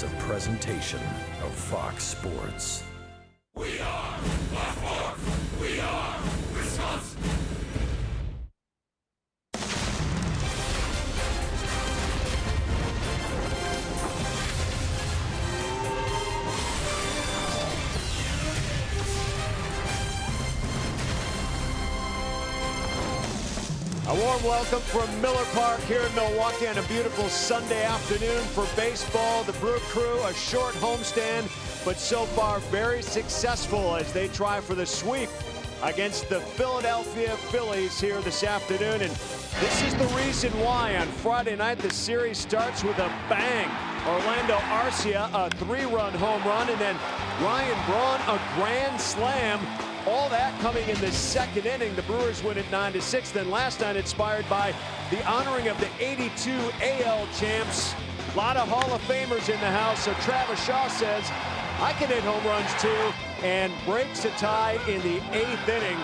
A presentation of Fox Sports. We are Baltimore. We are Wisconsin. A warm welcome from Miller Park here in Milwaukee on a beautiful Sunday afternoon for baseball. The Brew Crew, a short homestand, but so far very successful as they try for the sweep against the Philadelphia Phillies here this afternoon. And this is the reason why on Friday night the series starts with a bang. Orlando Arcia, a 3-run home run, and then Ryan Braun, a grand slam. All that coming in the second inning. The Brewers win it 9-6. Then last night inspired by the honoring of the '82 AL champs. A lot of Hall of Famers in the house. So Travis Shaw says, I can hit home runs too, and breaks a tie in the 8th inning.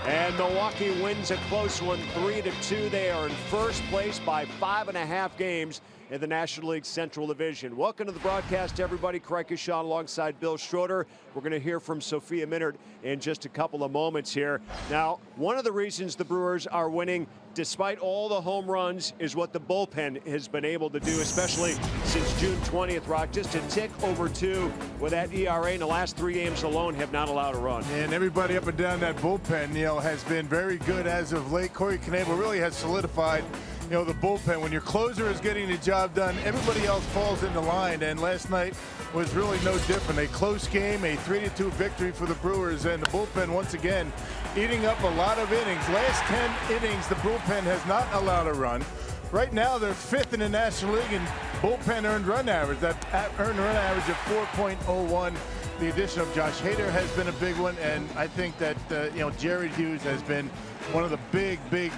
And Milwaukee wins a close one, 3-2. They are in first place by 5.5 games in the National League Central Division. Welcome to the broadcast, everybody. Craig Kashan alongside Bill Schroeder. We're going to hear from Sophia Minnaert in just a couple of moments here. Now, one of the reasons the Brewers are winning despite all the home runs is what the bullpen has been able to do, especially since June 20th, Rock. Just a tick over 2 with that ERA in the last 3 games alone have not allowed a run. And everybody up and down that bullpen, has been very good as of late. Corey Knebel really has solidified the bullpen. When your closer is getting the job done, everybody else falls into line, and last night was really no different. A close game, a 3-2 victory for the Brewers, and the bullpen once again eating up a lot of innings. Last 10 innings, the bullpen has not allowed a run. Right now, they're 5th in the National League in bullpen earned run average. That earned run average of 4.01. The addition of Josh Hader has been a big one, and I think that Jared Hughes has been one of the big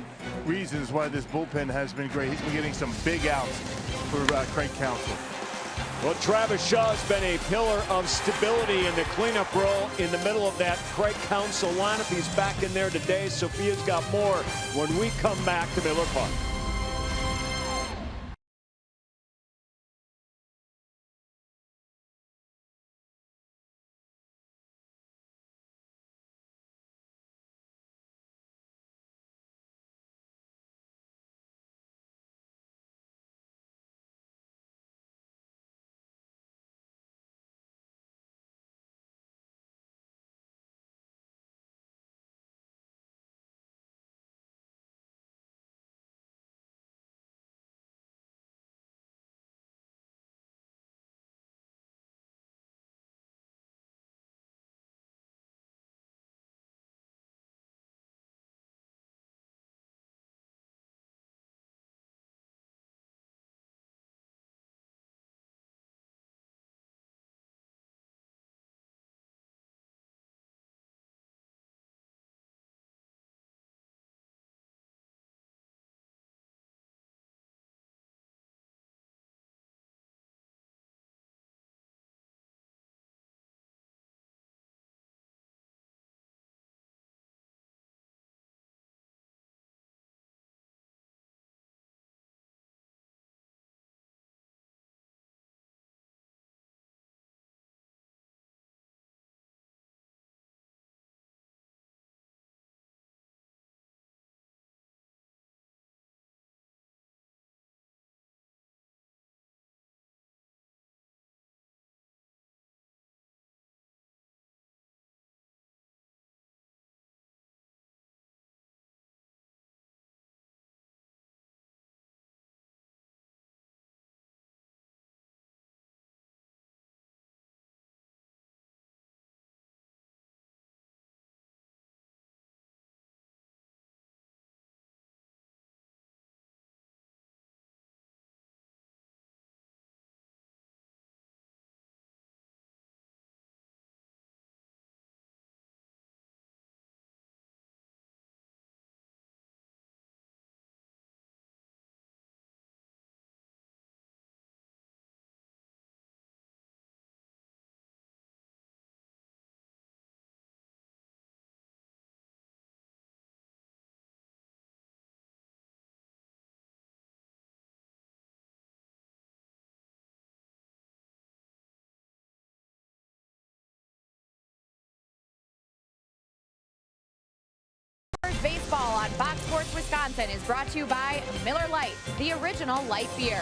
reasons why this bullpen has been great. He's been getting some big outs for Craig Counsell. Well, Travis Shaw has been a pillar of stability in the cleanup role in the middle of that Craig Counsell lineup. He's back in there today. Sophia's got more when we come back to Miller Park. Wisconsin is brought to you by Miller Lite, the original light beer.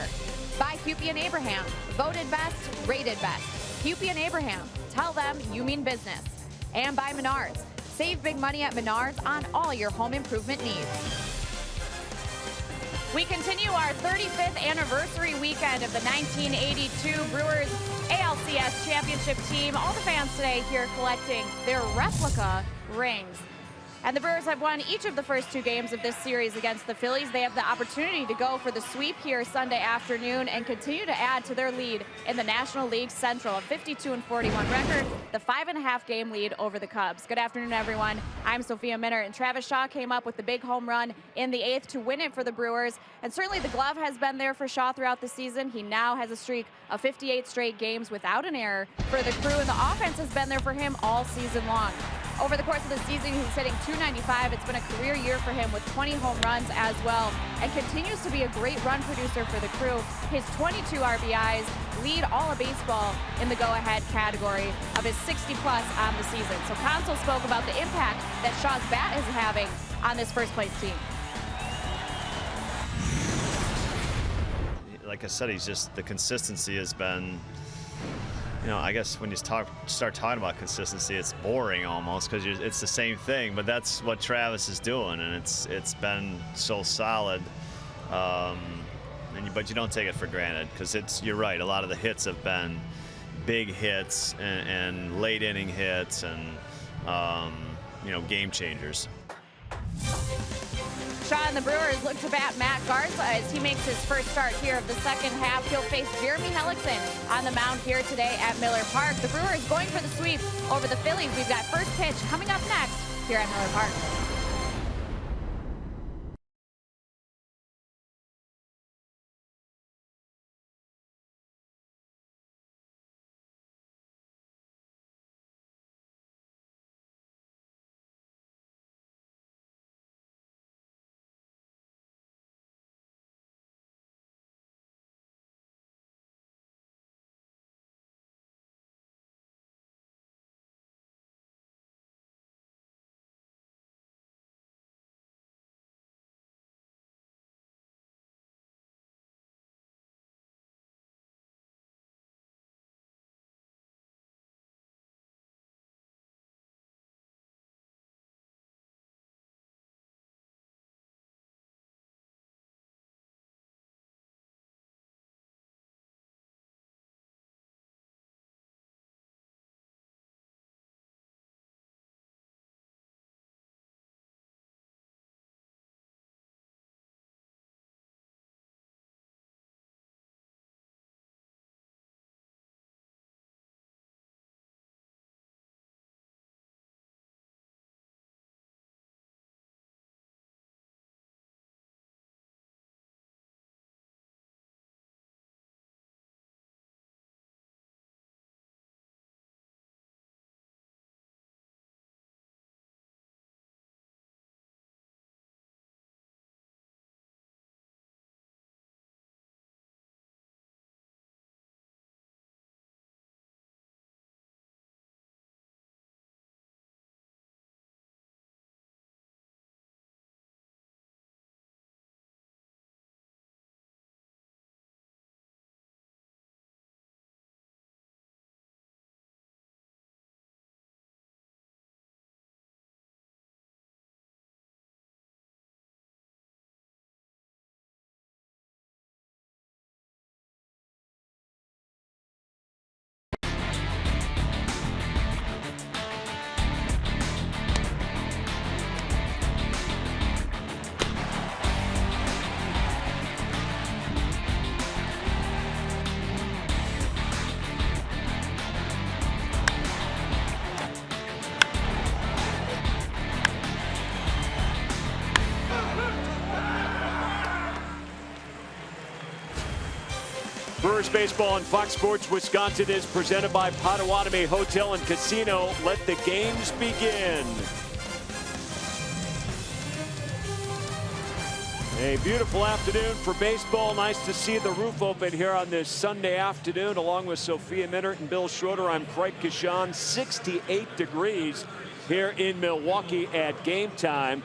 By Hupy and Abraham, voted best, rated best. Hupy and Abraham, tell them you mean business. And by Menards. Save big money at Menards on all your home improvement needs. We continue our 35th anniversary weekend of the 1982 Brewers ALCS championship team. All the fans today here collecting their replica rings. And the Brewers have won each of the first 2 games of this series against the Phillies. They have the opportunity to go for the sweep here Sunday afternoon and continue to add to their lead in the National League Central, a 52-41 record, the 5.5-game lead over the Cubs. Good afternoon, everyone. I'm Sophia Minner, and Travis Shaw came up with the big home run in the 8th to win it for the Brewers. And certainly the glove has been there for Shaw throughout the season. He now has a streak of 58 straight games without an error for the Crew, and the offense has been there for him all season long. Over the course of the season, he's hitting .295. It's been a career year for him with 20 home runs as well, and continues to be a great run producer for the Crew. His 22 RBIs lead all of baseball in the go-ahead category of his 60-plus on the season. So Counsell spoke about the impact that Shaw's bat is having on this first-place team. Like I said, he's just, the consistency has been, you know, I guess when you start talking about consistency, it's boring almost because it's the same thing. But that's what Travis is doing, and it's been so solid. But you don't take it for granted because you're right. A lot of the hits have been big hits and late inning hits and you know, game changers. Shaw and the Brewers look to bat Matt Garza as he makes his first start here of the second half. He'll face Jeremy Hellickson on the mound here today at Miller Park. The Brewers going for the sweep over the Phillies. We've got first pitch coming up next here at Miller Park. Brewers baseball on Fox Sports Wisconsin is presented by Potawatomi Hotel and Casino. Let the games begin. A beautiful afternoon for baseball. Nice to see the roof open here on this Sunday afternoon. Along with Sophia Minert and Bill Schroeder, I'm Craig Kashan. 68 degrees here in Milwaukee at game time.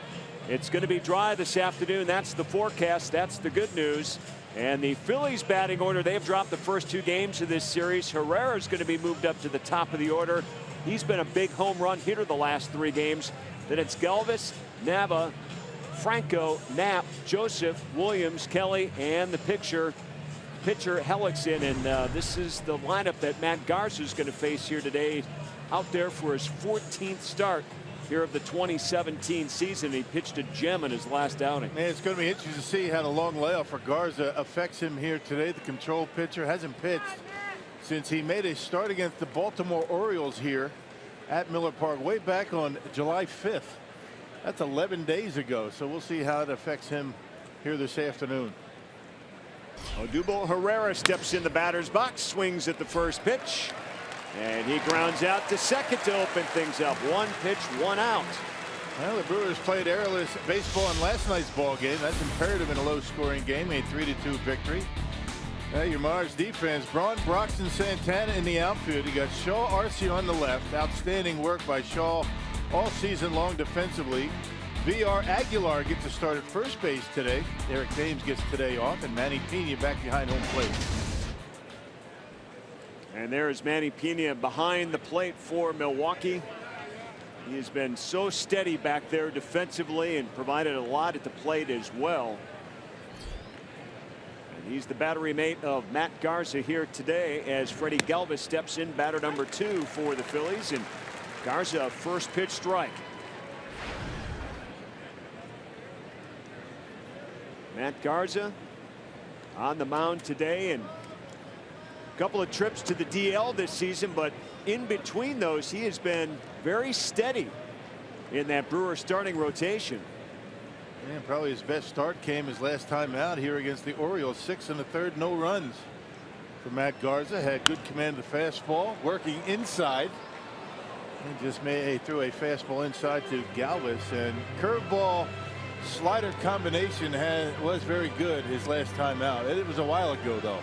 It's going to be dry this afternoon. That's the forecast. That's the good news. And the Phillies batting order, they've dropped the first 2 games of this series. Herrera is going to be moved up to the top of the order. He's been a big home run hitter the last 3 games. Then it's Galvis, Nava, Franco, Knapp, Joseph, Williams, Kelly, and the pitcher Hellickson. And this is the lineup that Matt Garza is going to face here today, out there for his 14th start here of the 2017 season. He pitched a gem in his last outing. Man, it's going to be interesting to see how the long layoff for Garza affects him here today. The control pitcher hasn't pitched since he made a start against the Baltimore Orioles here at Miller Park way back on July 5th. That's 11 days ago. So we'll see how it affects him here this afternoon. Odubel Herrera steps in the batter's box, swings at the first pitch, and he grounds out to second to open things up. 1 pitch, 1 out. Well, the Brewers played airless baseball in last night's ball game. That's imperative in a low-scoring game. A 3-2 victory. Now your Mars defense: Braun, Broxton, Santana in the outfield. You got Shaw, Arce on the left. Outstanding work by Shaw all season long defensively. VR Aguilar gets a start at first base today. Eric Thames gets today off, and Manny Pena back behind home plate. And there is Manny Pena behind the plate for Milwaukee. He has been so steady back there defensively and provided a lot at the plate as well. And he's the battery mate of Matt Garza here today as Freddie Galvis steps in, batter number 2 for the Phillies. And Garza, first pitch strike. Matt Garza on the mound today, and a couple of trips to the DL this season, but in between those he has been very steady in that Brewer starting rotation. And probably his best start came his last time out here against the Orioles. 6 1/3, no runs for Matt Garza. Had good command of the fastball, working inside, and just threw a fastball inside to Galvis. And curveball slider combination was very good his last time out. It was a while ago though.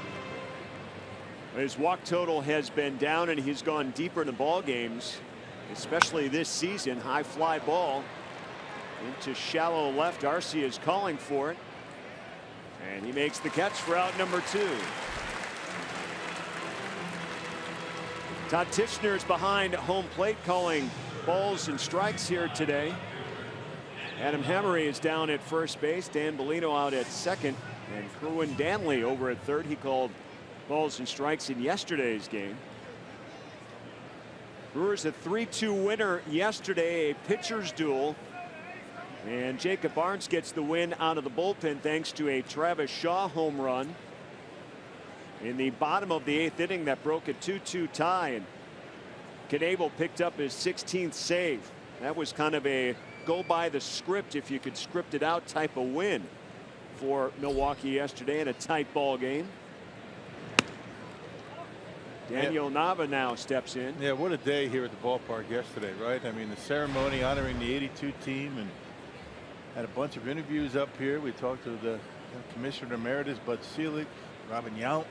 His walk total has been down, and he's gone deeper in the ball games, especially this season. High fly ball into shallow left. Arce is calling for it, and he makes the catch for out number 2. Todd Tichenor is behind home plate calling balls and strikes here today. Adam Hammery is down at first base. Dan Bellino out at second, and Kerwin Danley over at third. He called balls and strikes in yesterday's game. Brewers a 3-2 winner yesterday, a pitcher's duel, and Jacob Barnes gets the win out of the bullpen thanks to a Travis Shaw home run in the bottom of the 8th inning that broke a 2-2 tie, and Knebel picked up his 16th save. That was kind of a go by the script, if you could script it out, type of win for Milwaukee yesterday in a tight ball game. Daniel Nava now steps in. Yeah, what a day here at the ballpark yesterday, right? I mean, the ceremony honoring the '82 team, and had a bunch of interviews up here. We talked to the Commissioner Emeritus Bud Selig, Robin Yount,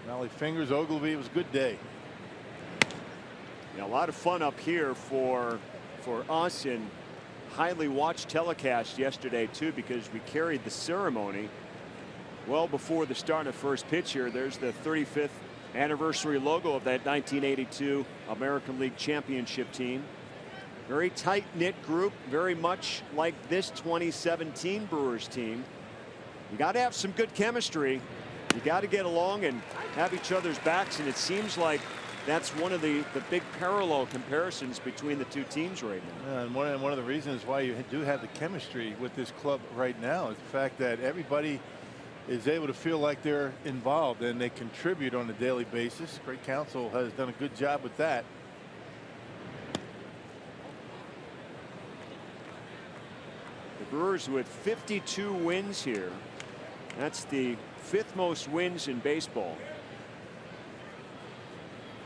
Raleigh Fingers, Ogilvy. It was a good day. Yeah, a lot of fun up here for us, and highly watched telecast yesterday too, because we carried the ceremony well before the start of first pitch here. There's the 35th anniversary logo of that 1982 American League Championship team. Very tight-knit group, very much like this 2017 Brewers team. You got to have some good chemistry. You got to get along and have each other's backs, and it seems like that's one of the big parallel comparisons between the 2 teams right now. And one of the reasons why you do have the chemistry with this club right now is the fact that everybody is able to feel like they're involved and they contribute on a daily basis. Great Counsel has done a good job with that. The Brewers with 52 wins here. That's the 5th most wins in baseball.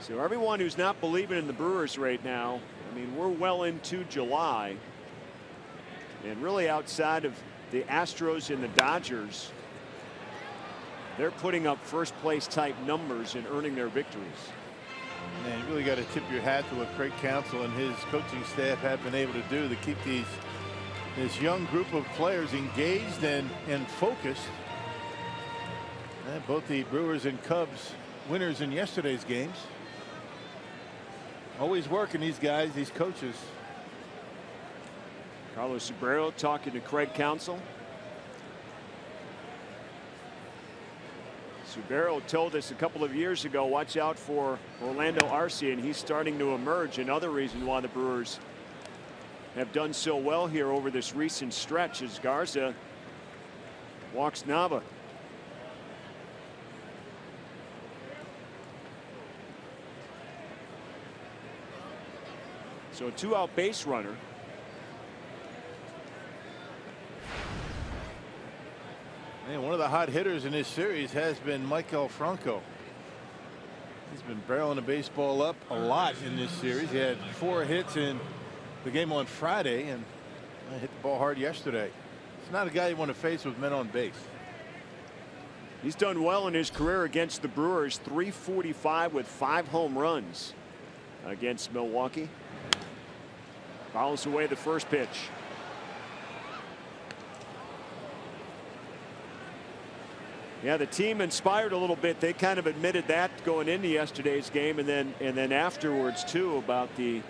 So everyone who's not believing in the Brewers right now, I mean, we're well into July, and really outside of the Astros and the Dodgers, they're putting up first place type numbers and earning their victories. Man, you really got to tip your hat to what Craig Counsell and his coaching staff have been able to do to keep these this young group of players engaged and focused. And both the Brewers and Cubs winners in yesterday's games. Always working, these guys, these coaches. Carlos Subrero talking to Craig Counsell. Subrero told us a couple of years ago, watch out for Orlando Arcia, and he's starting to emerge. Another reason why the Brewers have done so well here over this recent stretch as Garza walks Nava. So a 2-out base runner. Man, one of the hot hitters in this series has been Michael Franco. He's been barreling the baseball up a lot in this series. He had 4 hits in the game on Friday and hit the ball hard yesterday. It's not a guy you want to face with men on base. He's done well in his career against the Brewers. .345 with 5 home runs against Milwaukee. Fouls away the first pitch. Yeah, the team inspired a little bit. They kind of admitted that going into yesterday's game, and then afterwards too, about the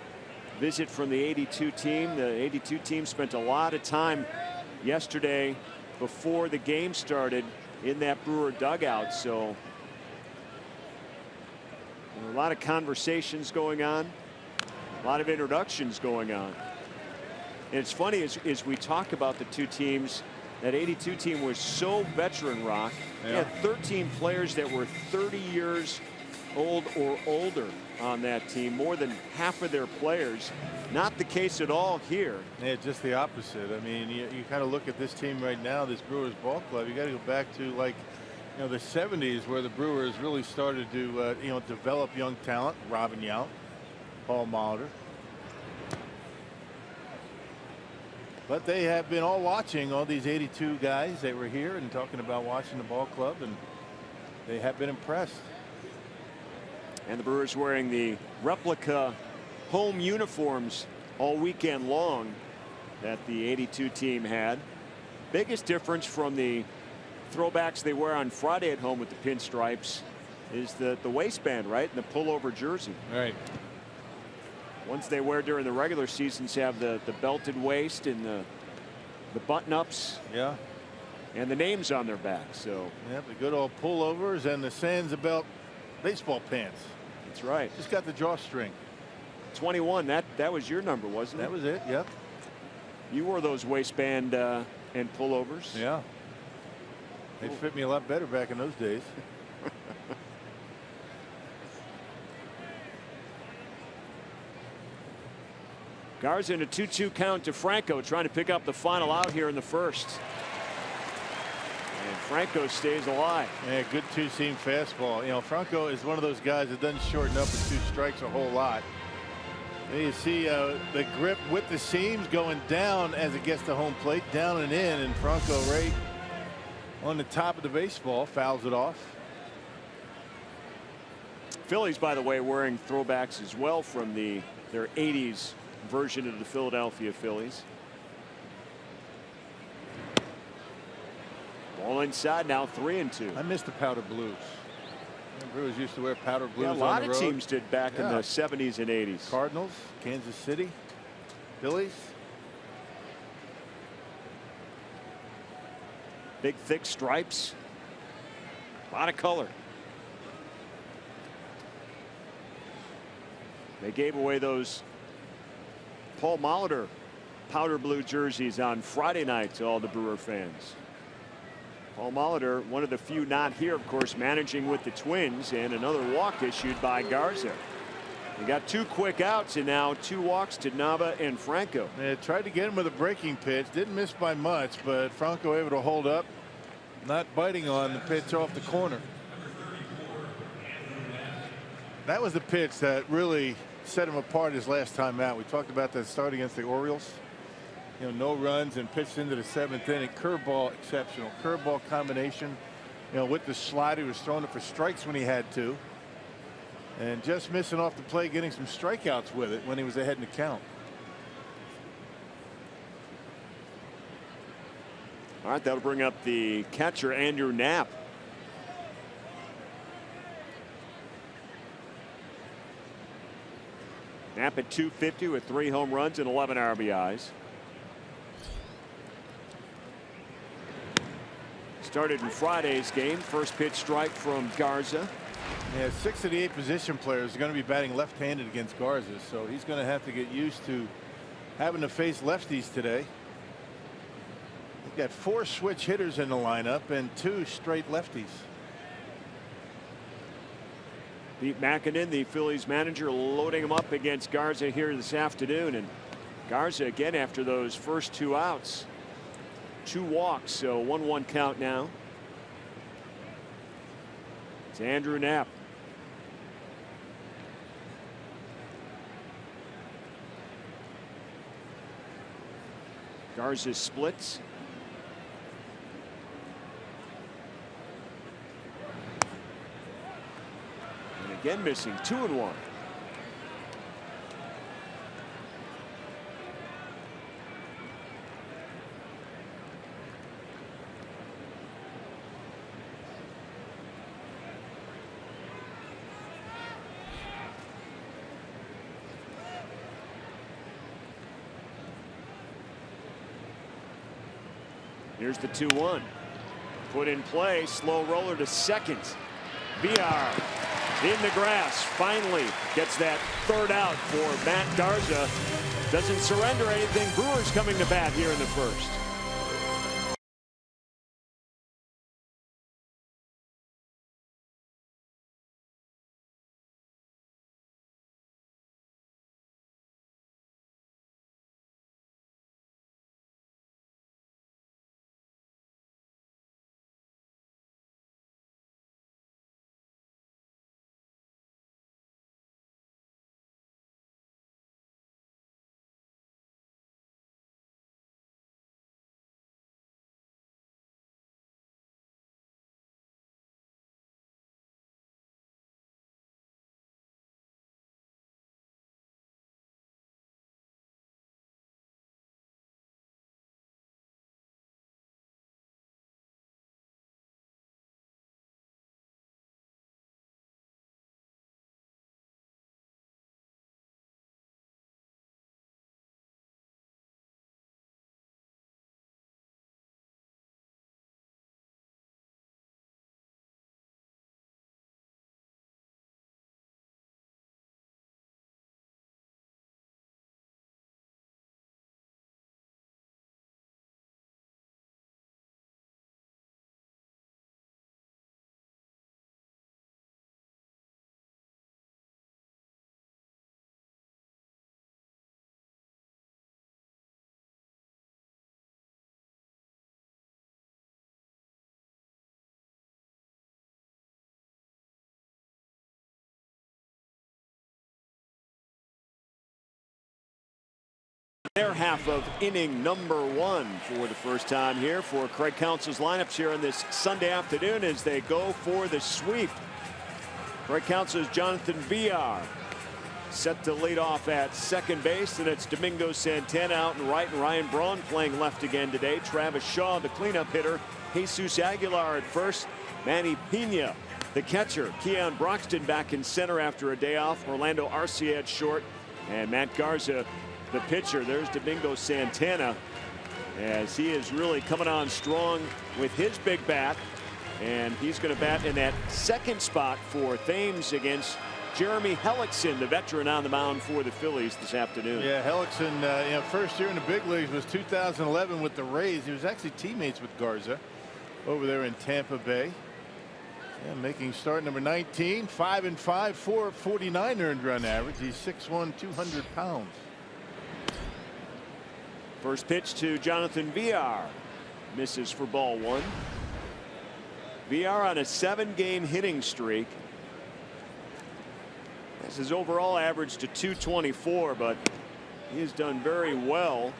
visit from the 82 team. The 82 team spent a lot of time yesterday before the game started in that Brewer dugout. So a lot of conversations going on, a lot of introductions going on. And it's funny as we talk about the two teams. That 82 team was so veteran, Rock. They had 13 players that were 30 years old or older on that team. More than half of their players. Not the case at all here. Yeah, just the opposite. I mean, you kind of look at this team right now, this Brewers ball club. You got to go back to, like, you know, the 70s, where the Brewers really started to you know, develop young talent. Robin Yount, Paul Molitor. But they have been all watching, all these 82 guys. They were here and talking about watching the ball club, and they have been impressed. And the Brewers wearing the replica home uniforms all weekend long that the 82 team had. Biggest difference from the throwbacks they wear on Friday at home with the pinstripes is the waistband, right? And the pullover jersey. Right. Ones they wear during the regular seasons have the belted waist and the button-ups. Yeah. And the names on their back. So. Yep, the good old pullovers and the Sands Belt baseball pants. That's right. Just got the drawstring. 21. That was your number, wasn't it? That was it. Yep. You wore those waistband and pullovers. Yeah. They fit me a lot better back in those days. Garza in a 2-2 count to Franco, trying to pick up the final out here in the first. And Franco stays alive. Yeah, good two-seam fastball. You know, Franco is one of those guys that doesn't shorten up with 2 strikes a whole lot. And you see the grip with the seams going down as it gets to home plate, down and in, and Franco right on the top of the baseball fouls it off. Phillies, by the way, wearing throwbacks as well from their 80s version of the Philadelphia Phillies. Ball inside now, 3-2. I miss the powder blues. The Brewers used to wear powder blues Yeah, a on lot the of road. teams did back in the 70s and 80s. Cardinals, Kansas City, Phillies. Big thick stripes. A lot of color. They gave away those Paul Molitor powder blue jerseys on Friday night to all the Brewer fans. Paul Molitor, one of the few not here, of course, managing with the Twins, and another walk issued by Garza. They got 2 quick outs and now 2 walks to Nava and Franco. They tried to get him with a breaking pitch, didn't miss by much, but Franco able to hold up, not biting on the pitch off the corner. That was the pitch that really set him apart his last time out. We talked about that start against the Orioles. You know, no runs and pitched into the 7th inning. Curveball exceptional. Curveball combination. You know, with the slider, he was throwing it for strikes when he had to. And just missing off the plate, getting some strikeouts with it when he was ahead in the count. All right, that'll bring up the catcher, Andrew Knapp. Knapp at 250 with 3 home runs and 11 RBIs. Started in Friday's game. First pitch strike from Garza. Yeah, 6 of the 8 position players are going to be batting left-handed against Garza, so he's going to have to get used to having to face lefties today. They've got 4 switch hitters in the lineup and 2 straight lefties. Pete Mackinnon, the Phillies manager, loading him up against Garza here this afternoon. And Garza again after those first 2 outs. 2 walks, so 1-1 count now. It's Andrew Knapp. Garza splits. And again missing 2-1. Here's the 2-1. Put in play. Slow roller to second. VR in the grass. Finally gets that 3rd out for Matt Garza. Doesn't surrender anything. Brewers coming to bat here in the 1st. Their half of inning number 1 for the first time here for Craig Counsell's lineups here on this Sunday afternoon as they go for the sweep. Craig Counsell's Jonathan VR set to lead off at second base, and it's Domingo Santana out and right, and Ryan Braun playing left again today. Travis Shaw, the cleanup hitter. Jesus Aguilar at first. Manny Pena, the catcher. Keon Broxton back in center after a day off. Orlando Arcia at short, and Matt Garza, the pitcher. There's Domingo Santana as he is really coming on strong with his big bat, and he's going to bat in that second spot for Thames against Jeremy Hellickson, the veteran, on the mound for the Phillies this afternoon. Yeah, Hellickson, first year in the big leagues was 2011 with the Rays. He was actually teammates with Garza over there in Tampa Bay. Yeah, making start number 19, 5-5, 449 earned run average. He's 6'1", 200 pounds. First pitch to Jonathan VR. Misses for ball 1. VR on a 7-game hitting streak. This is overall average to 224, but he has done very well.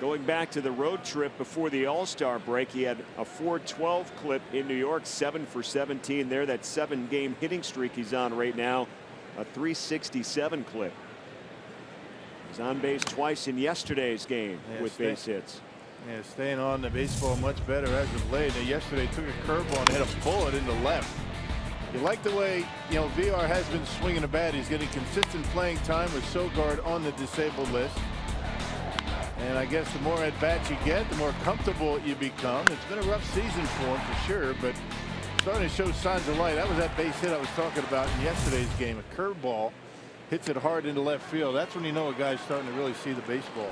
Going back to the road trip before the All-Star break, he had a 412 clip in New York, 7 for 17 there. That 7-game hitting streak he's on right now, a 367 clip. He's on base twice in yesterday's game with base hits. Yeah, staying on the baseball much better as of late. Now, yesterday took a curveball and hit a bullet in the left. You like the way, VR has been swinging the bat. He's getting consistent playing time with Sogard on the disabled list. And I guess the more at bats you get, the more comfortable you become. It's been a rough season for him for sure, but starting to show signs of life. That was that base hit I was talking about in yesterday's game. A curveball hits it hard into left field. That's when you know a guy's starting to really see the baseball.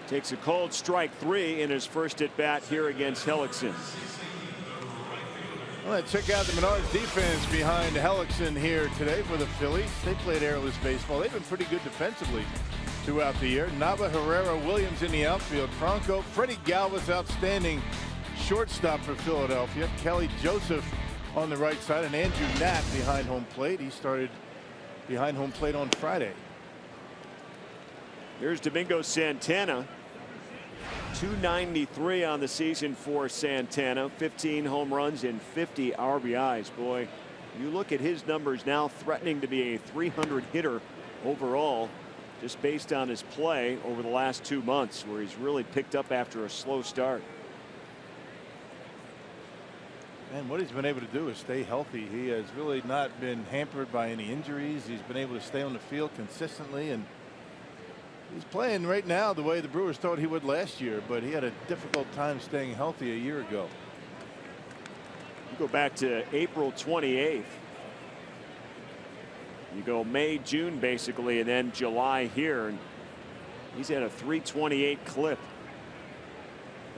Takes a cold strike 3 in his first at bat here against Hellickson. Well, let's check out the Menards defense behind Hellickson here today for the Phillies. They played airless baseball. They've been pretty good defensively throughout the year. Nava, Herrera, Williams in the outfield. Franco, Freddie Galvis, outstanding shortstop for Philadelphia. Kelly Joseph on the right side, and Andrew Knapp behind home plate. He started behind home plate on Friday. Here's Domingo Santana. 293 on the season for Santana. 15 home runs and 50 RBIs. Boy, you look at his numbers now, threatening to be a 300 hitter overall, just based on his play over the last 2 months, where he's really picked up after a slow start. And what he's been able to do is stay healthy. He has really not been hampered by any injuries. He's been able to stay on the field consistently, and he's playing right now the way the Brewers thought he would last year, but he had a difficult time staying healthy a year ago. You go back to April 28th. You go May, June basically, and then July here, and he's at a 328 clip.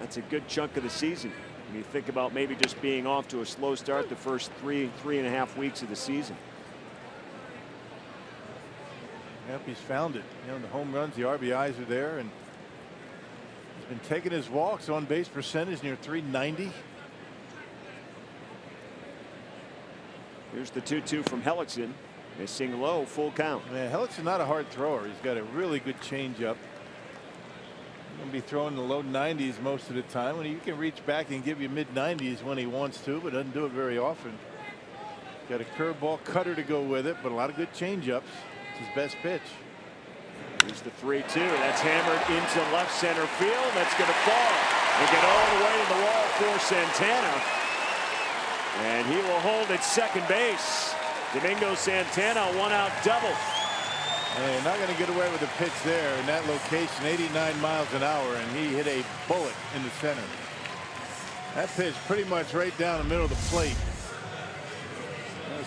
That's a good chunk of the season. When you think about maybe just being off to a slow start the first three and a half weeks of the season. Yep, he's found it. The home runs, the RBIs are there, and he's been taking his walks. On base percentage near 390. Here's the 2-2 from Hellickson. Missing low, full count. Man, Hellickson not a hard thrower. He's got a really good changeup. He's going to be throwing the low 90s most of the time. When he can reach back and give you mid 90s when he wants to, but doesn't do it very often. Got a curveball cutter to go with it, but a lot of good changeups. His best pitch. Here's the 3-2. That's hammered into left center field. That's going to fall. They get all the way to the wall for Santana. And he will hold at second base. Domingo Santana, one-out double. And not going to get away with a pitch there in that location. 89 miles an hour, and he hit a bullet in the center. That pitch pretty much right down the middle of the plate.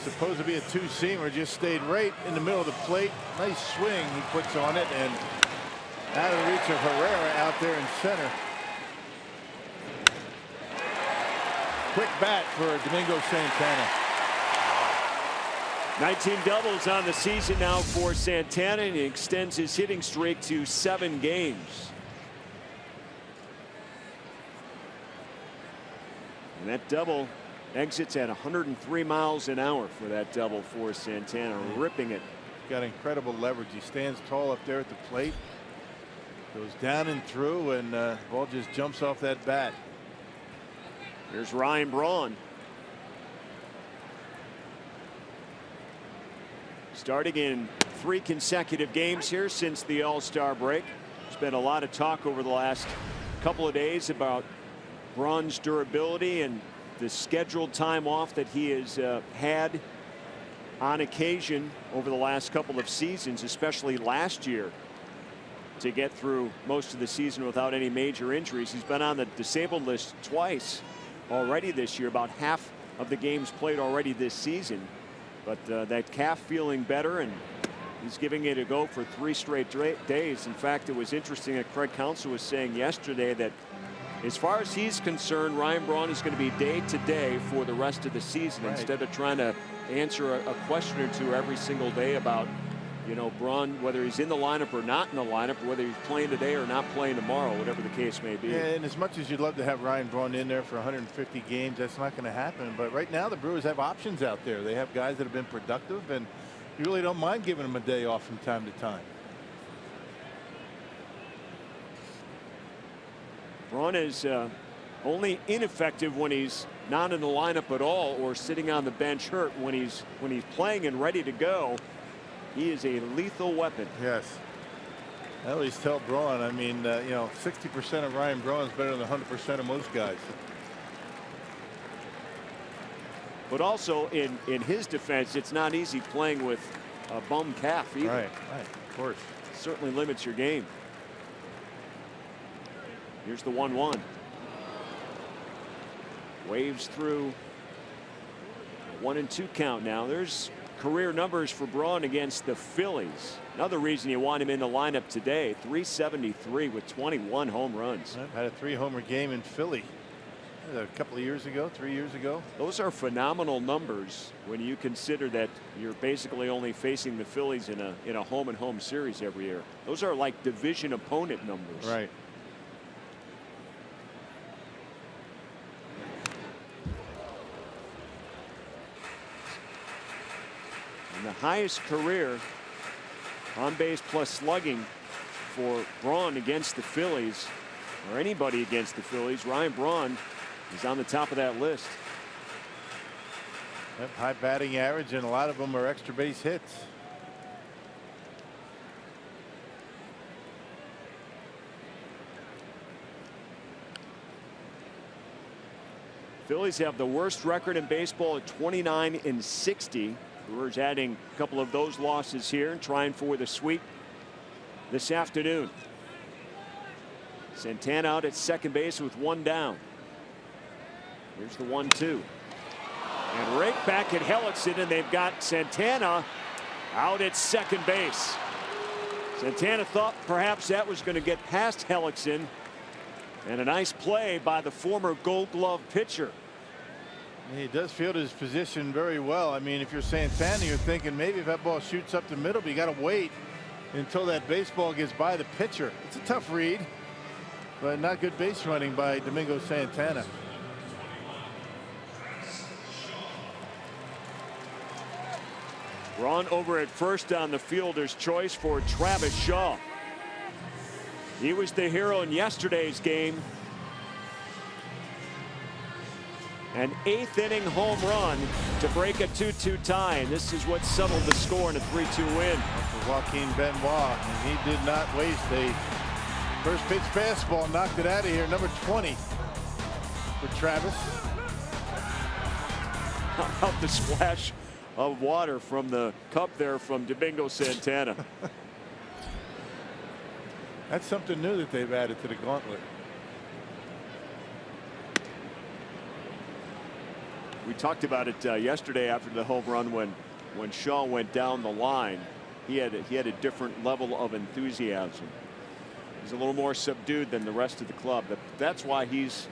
Supposed to be a two-seamer, just stayed right in the middle of the plate. Nice swing he puts on it, and out of the reach of Herrera out there in center. Quick bat for Domingo Santana. 19 doubles on the season now for Santana, and he extends his hitting streak to 7 games. And that double exits at 103 miles an hour for that double for Santana, ripping it. Got incredible leverage. He stands tall up there at the plate, goes down and through, and the ball just jumps off that bat. Here's Ryan Braun. Starting in 3 consecutive games here since the All-Star break. There's been a lot of talk over the last couple of days about Braun's durability and the scheduled time off that he has had on occasion over the last couple of seasons, especially last year, to get through most of the season without any major injuries. He's been on the disabled list twice already this year, about half of the games played already this season. But that calf feeling better, and he's giving it a go for 3 straight days. In fact, it was interesting that Craig Counsell was saying yesterday that as far as he's concerned, Ryan Braun is going to be day to day for the rest of the season, right, instead of trying to answer a question or two every single day about, Braun, whether he's in the lineup or not in the lineup, whether he's playing today or not playing tomorrow, whatever the case may be. Yeah, and as much as you'd love to have Ryan Braun in there for 150 games, that's not going to happen. But right now the Brewers have options out there. They have guys that have been productive, and you really don't mind giving them a day off from time to time. Braun is only ineffective when he's not in the lineup at all or sitting on the bench hurt. When he's playing and ready to go, he is a lethal weapon. Yes. I always tell Braun, I mean, you know, 60% of Ryan Braun is better than 100% of most guys. But also in his defense, it's not easy playing with a bum calf either. Right, of course. Certainly limits your game. Here's the 1-1. Waves through. 1-2 count now. There's career numbers for Braun against the Phillies. Another reason you want him in the lineup today. 373 with 21 home runs. Had a 3-homer game in Philly a couple of years ago, 3 years ago. Those are phenomenal numbers when you consider that you're basically only facing the Phillies in a home-and-home series every year. Those are like division opponent numbers. Right. And the highest career on base plus slugging for Braun against the Phillies, or anybody against the Phillies, Ryan Braun is on the top of that list. Yep, high batting average, and a lot of them are extra base hits. Phillies have the worst record in baseball at 29-60. Brewers adding a couple of those losses here and trying for the sweep this afternoon. Santana out at second base with one down. Here's the 1-2. And right back at Hellickson, and they've got Santana out at second base. Santana thought perhaps that was going to get past Hellickson. And a nice play by the former Gold Glove pitcher. He does field his position very well. I mean, if you're Santana, you're thinking maybe if that ball shoots up the middle, but you got to wait until that baseball gets by the pitcher. It's a tough read, but not good base running by Domingo Santana. Braun over at first on the fielder's choice for Travis Shaw. He was the hero in yesterday's game. An 8th inning home run to break a 2-2 tie, and this is what settled the score in a 3-2 win. For Joaquin Benoit, and he did not waste a first pitch fastball, knocked it out of here. Number 20 for Travis. How about the splash of water from the cup there from Domingo Santana? That's something new that they've added to the gauntlet. We talked about it yesterday after the home run when Shaw went down the line. He had a different level of enthusiasm. He's a little more subdued than the rest of the club. That's why he's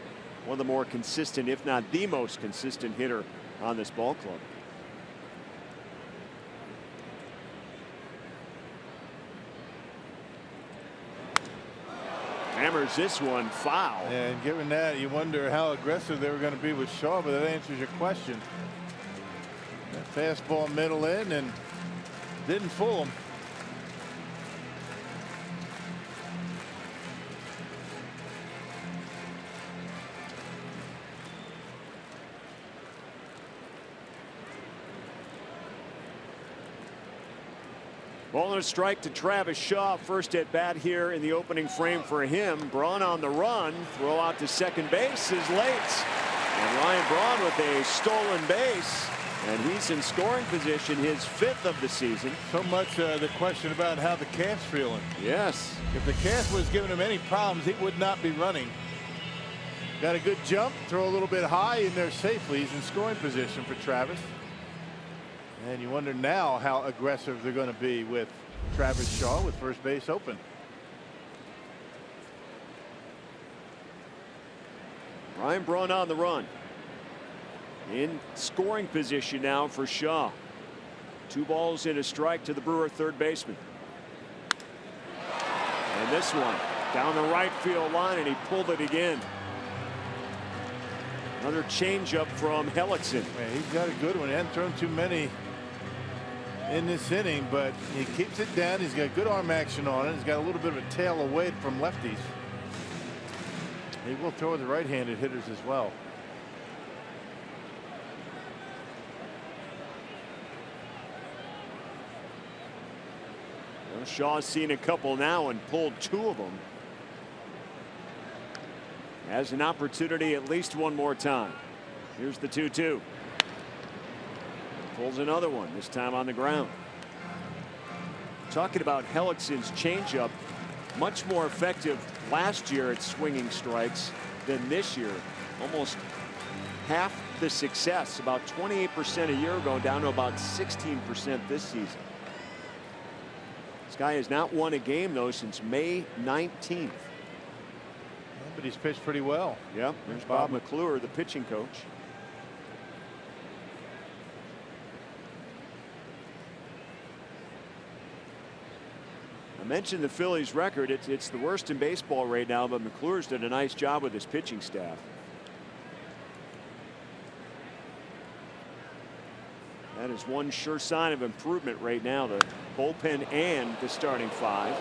one of the more consistent, if not the most consistent hitter on this ball club. Hammers this one foul. And given that, you wonder how aggressive they were going to be with Shaw, but that answers your question. That fastball middle in and didn't fool him. Ball and a strike to Travis Shaw. First at bat here in the opening frame for him. Braun on the run. Throw out to second base is late. And Ryan Braun with a stolen base. And he's in scoring position, his 5th of the season. So much the question about how the calf's feeling. Yes. If the calf was giving him any problems, he would not be running. Got a good jump, throw a little bit high in there safely. He's in scoring position for Travis. And you wonder now how aggressive they're going to be with Travis Shaw with first base open. Ryan Braun on the run. In scoring position now for Shaw. 2 balls and a strike to the Brewer third baseman. And this one down the right field line, and he pulled it again. Another changeup from Hellickson. Man, he's got a good one. He hasn't thrown too many in this inning, but he keeps it down. He's got good arm action on it. He's got a little bit of a tail away from lefties. He will throw the right-handed hitters as well. Well, Shaw's seen a couple now and pulled 2 of them. Has an opportunity at least one more time. Here's the 2-2. Pulls another one, this time on the ground. Talking about Hellickson's changeup, much more effective last year at swinging strikes than this year. Almost half the success, about 28% a year ago, down to about 16% this season. This guy has not won a game, though, since May 19th. But he's pitched pretty well. Yep, there's Bob McClure, the pitching coach. I mentioned the Phillies record. It's the worst in baseball right now, but McClure's did a nice job with his pitching staff. That is one sure sign of improvement right now, the bullpen and the starting 5.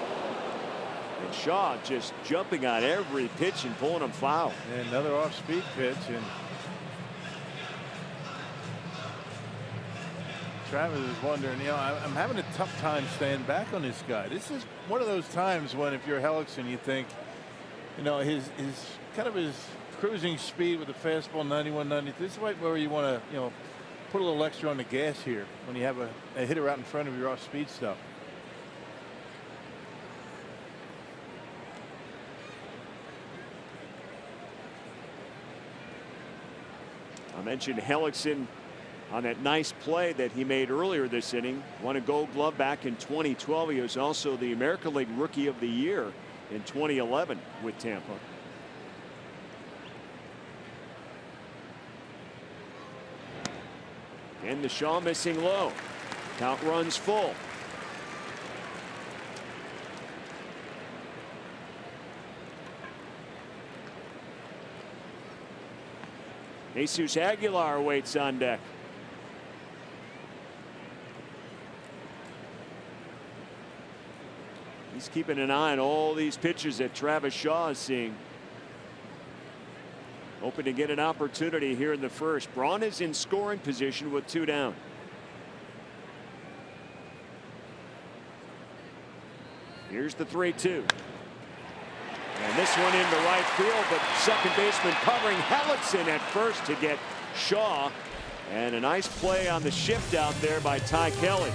And Shaw just jumping on every pitch and pulling them foul. And another off-speed pitch, and Travis is wondering, I'm having a tough time staying back on this guy. This is one of those times when, if you're Hellickson, you think, his kind of his cruising speed with the fastball 91, 92. This is right where you want to, put a little extra on the gas here when you have a hitter out in front of your off-speed stuff. I mentioned Hellickson on that nice play that he made earlier this inning. Won a Gold Glove back in 2012. He was also the American League Rookie of the Year in 2011 with Tampa. And the Shaw missing low. Count runs full. Jesus Aguilar waits on deck. He's keeping an eye on all these pitches that Travis Shaw is seeing. Hoping to get an opportunity here in the first. Braun is in scoring position with 2 down. Here's the 3-2. And this one into right field, but second baseman covering Hellickson at first to get Shaw. And a nice play on the shift out there by Ty Kelly.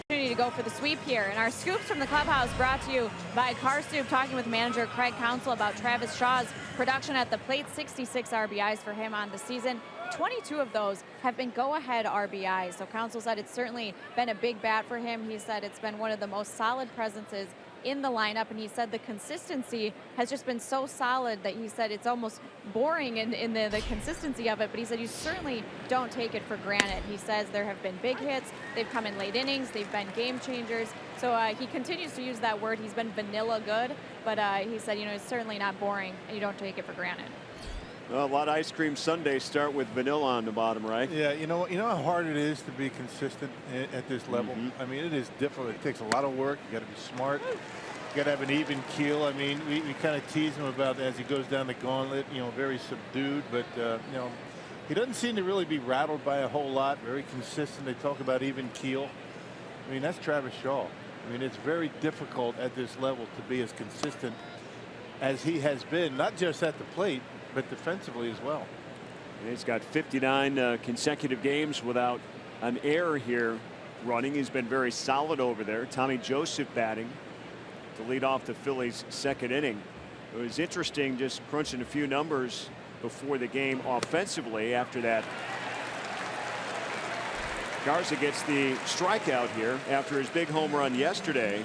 To go for the sweep here, and our scoops from the clubhouse brought to you by Car Soup, talking with manager Craig Counsell about Travis Shaw's production at the plate. 66 RBIs for him on the season. 22 of those have been go-ahead RBIs. So Counsell said it's certainly been a big bat for him. He said it's been one of the most solid presences in the lineup, and he said the consistency has just been so solid that he said it's almost boring in the consistency of it, but he said you certainly don't take it for granted. He says there have been big hits, they've come in late innings, they've been game changers, so he continues to use that word. He's been vanilla good, but he said, you know, it's certainly not boring, and you don't take it for granted. Well, a lot of ice cream sundaes start with vanilla on the bottom, right? Yeah, you know how hard it is to be consistent at this level. I mean, it is difficult. It takes a lot of work. You got to be smart. You got to have an even keel. I mean, we kind of tease him about as he goes down the gauntlet. You know, very subdued, but you know, he doesn't seem to really be rattled by a whole lot. Very consistent. They talk about even keel. I mean, that's Travis Shaw. I mean, it's very difficult at this level to be as consistent as he has been, not just at the plate, but defensively as well. And he's got 59 consecutive games without an error here running. He's been very solid over there. Tommy Joseph batting to lead off the Phillies' second inning. It was interesting just crunching a few numbers before the game offensively after that. Garza gets the strikeout here after his big home run yesterday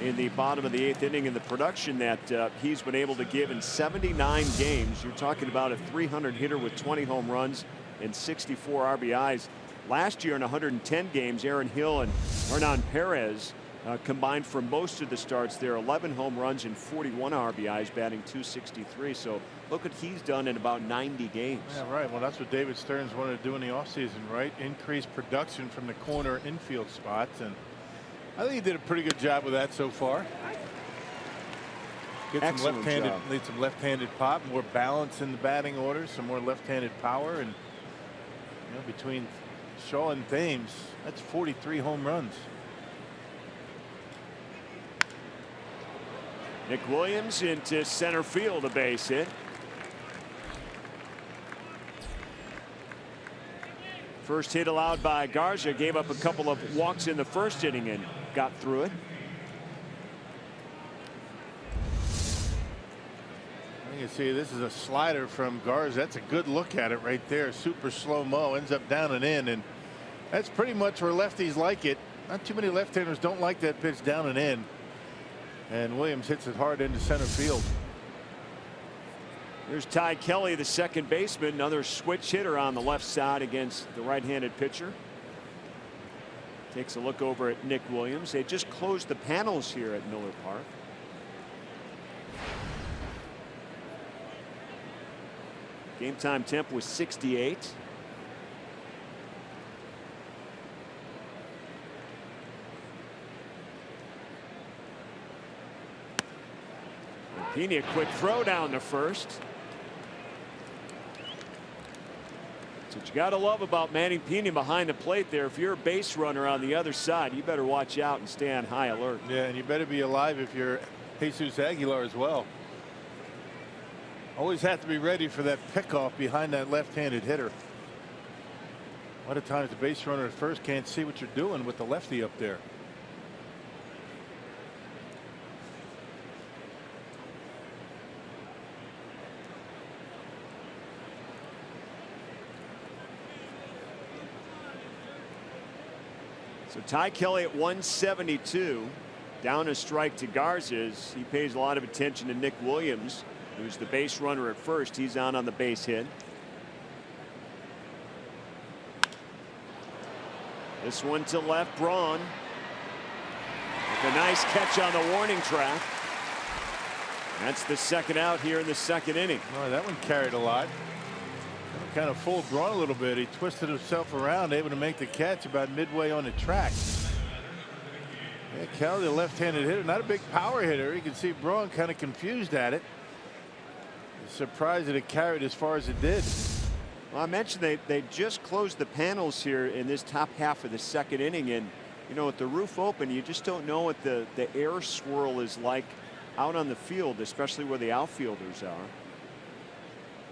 in the bottom of the 8th inning, in the production that he's been able to give in 79 games. You're talking about a 300 hitter with 20 home runs and 64 RBIs. Last year in 110 games, Aaron Hill and Hernan Perez combined for most of the starts there. 11 home runs and 41 RBIs, batting .263. So look what he's done in about 90 games. Yeah, right. Well, that's what David Stearns wanted to do in the offseason, right? Increase production from the corner infield spots, and I think he did a pretty good job with that so far. Get some left-handed, need some left-handed pop, more balance in the batting order, some more left-handed power, and you know, between Shaw and Thames, that's 43 home runs. Nick Williams into center field, a base hit. First hit allowed by Garza, gave up a couple of walks in the first inning and got through it. You can see this is a slider from Garza. That's a good look at it right there. Super slow-mo, ends up down and in, and that's pretty much where lefties like it. Not too many left-handers don't like that pitch down and in. And Williams hits it hard into center field. There's Ty Kelly, the second baseman, another switch hitter on the left side against the right-handed pitcher. Takes a look over at Nick Williams. They just closed the panels here at Miller Park. Game time temp was 68. Pena, quick throw down the first. That's what you got to love about Manny Pena behind the plate there. If you're a base runner on the other side, you better watch out and stay on high alert. Yeah, and you better be alive if you're Jesus Aguilar as well. Always have to be ready for that pickoff behind that left-handed hitter. A lot of times the base runner at first can't see what you're doing with the lefty up there. So Ty Kelly at 172, down a strike to Garza's. He pays a lot of attention to Nick Williams, who's the base runner at first. He's on the base hit. This one to left, Braun. With a nice catch on the warning track. That's the second out here in the second inning. Oh, that one carried a lot. Kind of fooled Braun a little bit. He twisted himself around, able to make the catch about midway on the track. Yeah, Kelly, the left-handed hitter, not a big power hitter. You can see Braun kind of confused at it. Surprised that it carried as far as it did. Well, I mentioned they just closed the panels here in this top half of the second inning, and you know, with the roof open, you just don't know what the air swirl is like out on the field, especially where the outfielders are.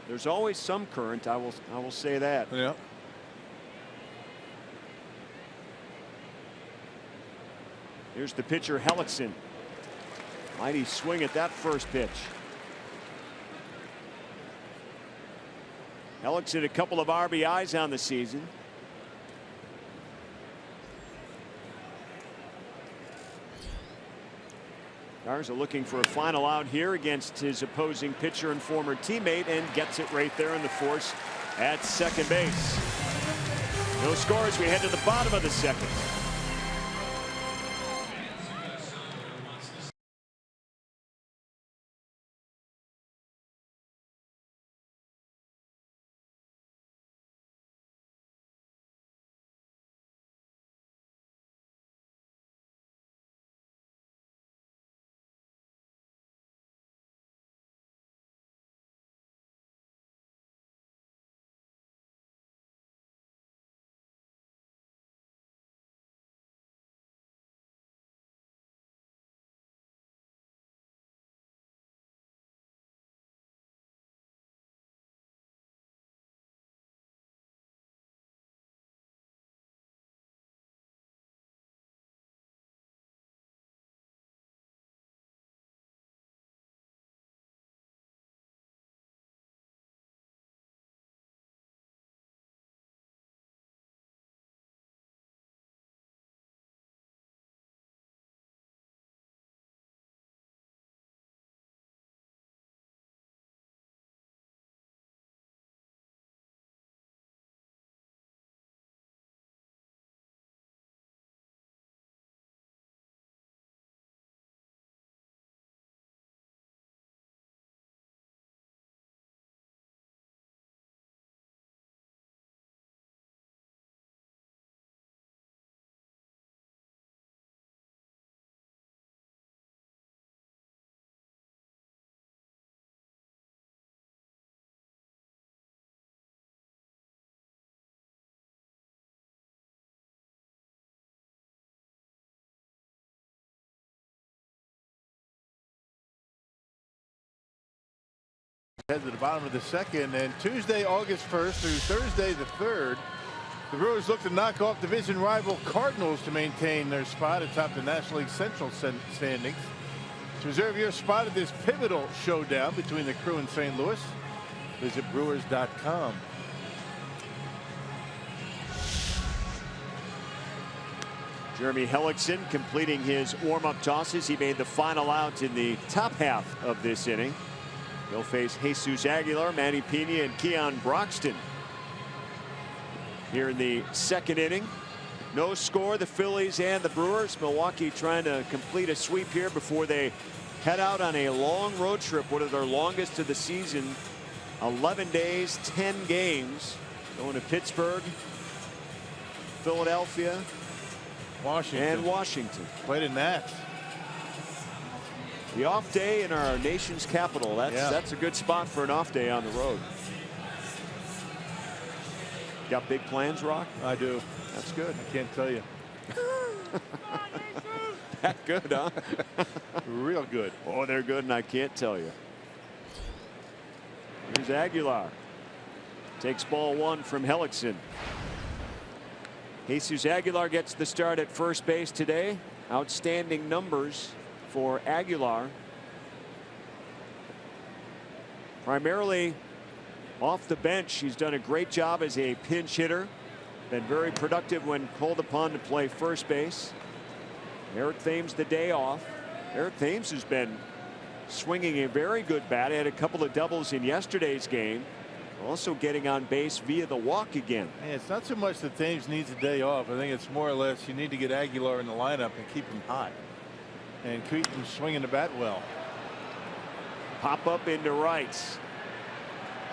There's always some current, I will say that. Yeah. Here's the pitcher, Hellickson. Mighty swing at that first pitch. Hellickson, a couple of RBIs on the season. Garza looking for a final out here against his opposing pitcher and former teammate, and gets it right there in the force at second base. No scores. We head to the bottom of the second. Head to the bottom of the second, and Tuesday, August 1st through Thursday the 3rd, the Brewers look to knock off division rival Cardinals to maintain their spot atop the National League Central standings. To reserve your spot at this pivotal showdown between the Crew and St. Louis, visit Brewers.com. Jeremy Hellickson completing his warm-up tosses. He made the final out in the top half of this inning. He'll face Jesus Aguilar, Manny Pena, and Keon Broxton here in the second inning. No score, the Phillies and the Brewers. Milwaukee trying to complete a sweep here before they head out on a long road trip, one of their longest of the season. 11 days, 10 games, going to Pittsburgh, Philadelphia, and Washington. Played in that. The off day in our nation's capital. That's a good spot for an off day on the road. Got big plans, Rock? I do. That's good. I can't tell you. That good, huh? Real good. Oh, they're good, and I can't tell you. Here's Aguilar. Takes ball one from Hellickson. Jesus Aguilar gets the start at first base today. Outstanding numbers for Aguilar. Primarily off the bench, he's done a great job as a pinch hitter. Been very productive when called upon to play first base. Eric Thames the day off. Eric Thames has been swinging a very good bat. He had a couple of doubles in yesterday's game. Also getting on base via the walk again. Yeah, it's not so much that Thames needs a day off. I think it's more or less you need to get Aguilar in the lineup and keep him hot. And keep him swinging the bat well. Pop up into right.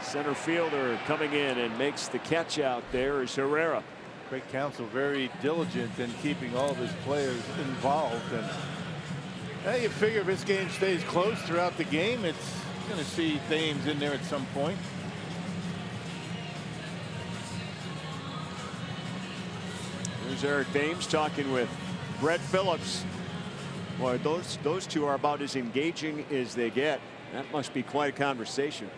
Center fielder coming in and makes the catch out there is Herrera. Craig Counsell very diligent in keeping all of his players involved. And you figure if this game stays close throughout the game, it's going to see Thames in there at some point. There's Eric Thames talking with Brett Phillips. Boy, those two are about as engaging as they get. That must be quite a conversation.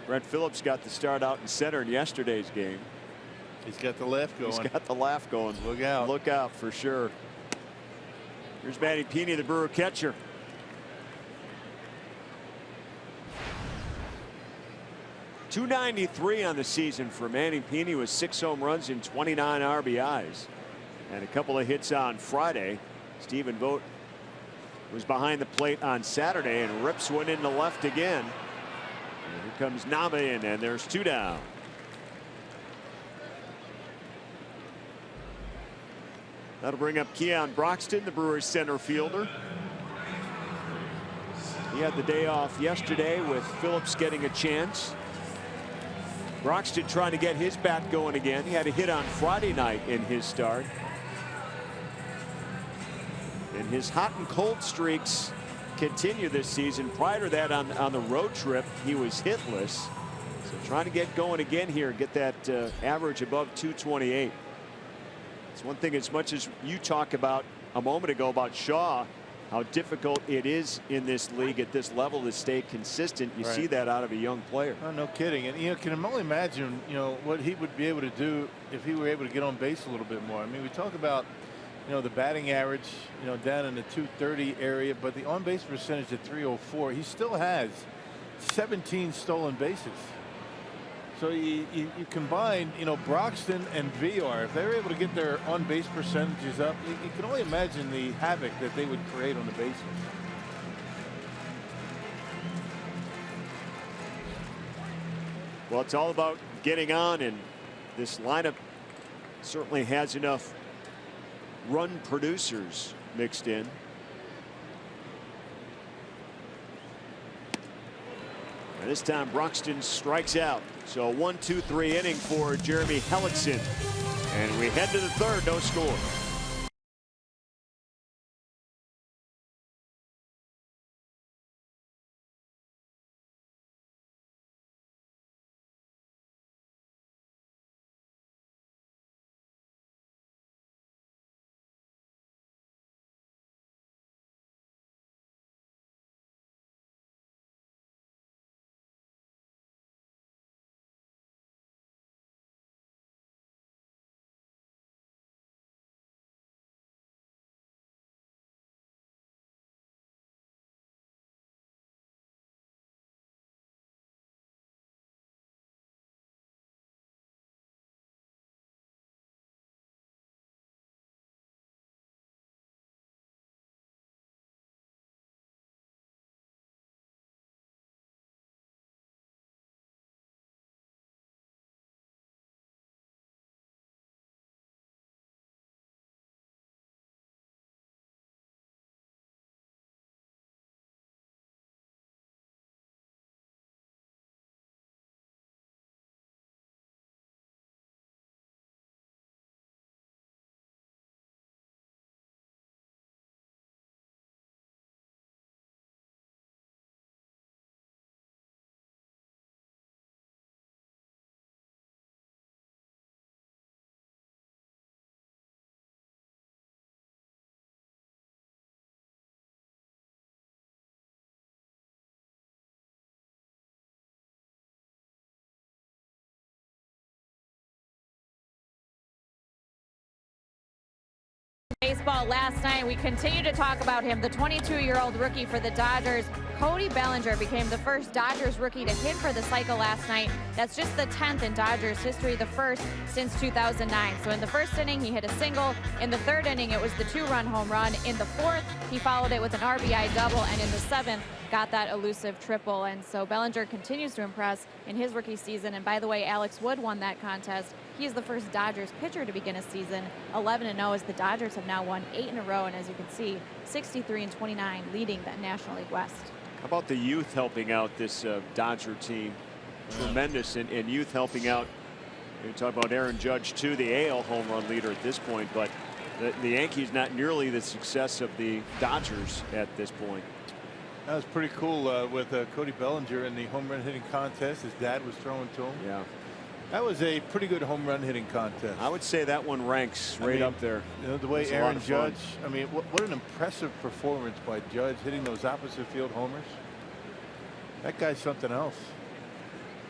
Brett Phillips got the start out in center in yesterday's game. He's got the laugh going. He's got the laugh going. Look out. Look out for sure. Here's Manny Pena, the Brewer catcher. .293 on the season for Manny Pena with 6 home runs and 29 RBIs. And a couple of hits on Friday. Stephen Vogt was behind the plate on Saturday and rips one into left again. And here comes Nama in, and there's 2 down. That'll bring up Keon Broxton, the Brewers center fielder. He had the day off yesterday with Phillips getting a chance. Broxton trying to get his bat going again. He had a hit on Friday night in his start. And his hot and cold streaks continue this season. Prior to that, on the road trip, he was hitless. So trying to get going again here, get that average above 228. It's one thing, as much as you talk about a moment ago about Shaw, how difficult it is in this league at this level to stay consistent. You see that out of a young player. Oh, no kidding. And you can only imagine, what he would be able to do if he were able to get on base a little bit more. I mean, we talk about, the batting average, down in the 230 area, but the on base percentage at 304. He still has 17 stolen bases. So you combine, Broxton and VR. If they were able to get their on-base percentages up, you can only imagine the havoc that they would create on the bases. Well, it's all about getting on, and this lineup certainly has enough run producers mixed in. And this time Broxton strikes out. So 1-2-3 inning for Jeremy Hellickson. And we head to the third, no score. Baseball last night. We continue to talk about him. The 22-year-old rookie for the Dodgers, Cody Bellinger, became the first Dodgers rookie to hit for the cycle last night. That's just the 10th in Dodgers history, the first since 2009. So in the first inning, he hit a single. In the third inning, it was the 2-run home run. In the fourth, he followed it with an RBI double. And in the seventh, got that elusive triple. And so Bellinger continues to impress in his rookie season. And by the way, Alex Wood won that contest. He's the first Dodgers pitcher to begin a season 11-0, as the Dodgers have now won 8 in a row. And as you can see, 63-29, leading the National League West. How about the youth helping out this Dodger team? Tremendous in youth helping out. You talk about Aaron Judge, too, the AL home run leader at this point. But the Yankees not nearly the success of the Dodgers at this point. That was pretty cool with Cody Bellinger in the home run hitting contest. His dad was throwing to him. Yeah. That was a pretty good home run hitting contest. I would say that one ranks right up there. The way Aaron Judge, what an impressive performance by Judge, hitting those opposite field homers. That guy's something else.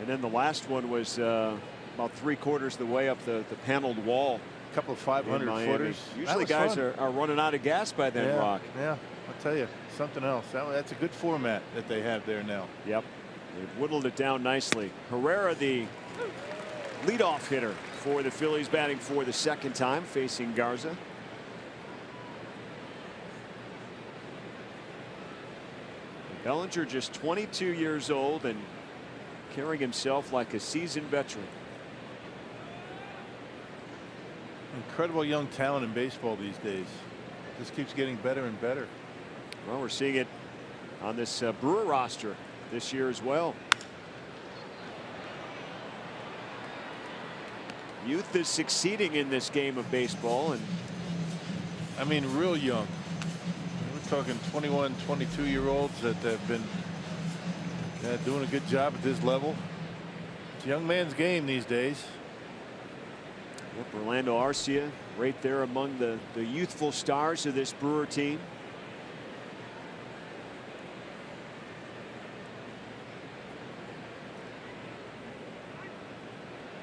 And then the last one was about 3/4 of the way up the paneled wall. A couple of 500-footers. Usually guys are running out of gas by then, Rock. Yeah, I'll tell you, something else. That's a good format that they have there now. Yep. They've whittled it down nicely. Herrera, the leadoff hitter for the Phillies, batting for the second time, facing Garza. Bellinger just 22 years old and carrying himself like a seasoned veteran. Incredible young talent in baseball these days. Just keeps getting better and better. Well, we're seeing it on this Brewer roster this year as well. Youth is succeeding in this game of baseball, and I mean real young. We're talking 21, 22-year-olds that have been doing a good job at this level. It's a young man's game these days. yep, Orlando Arcia right there among the youthful stars of this Brewer team.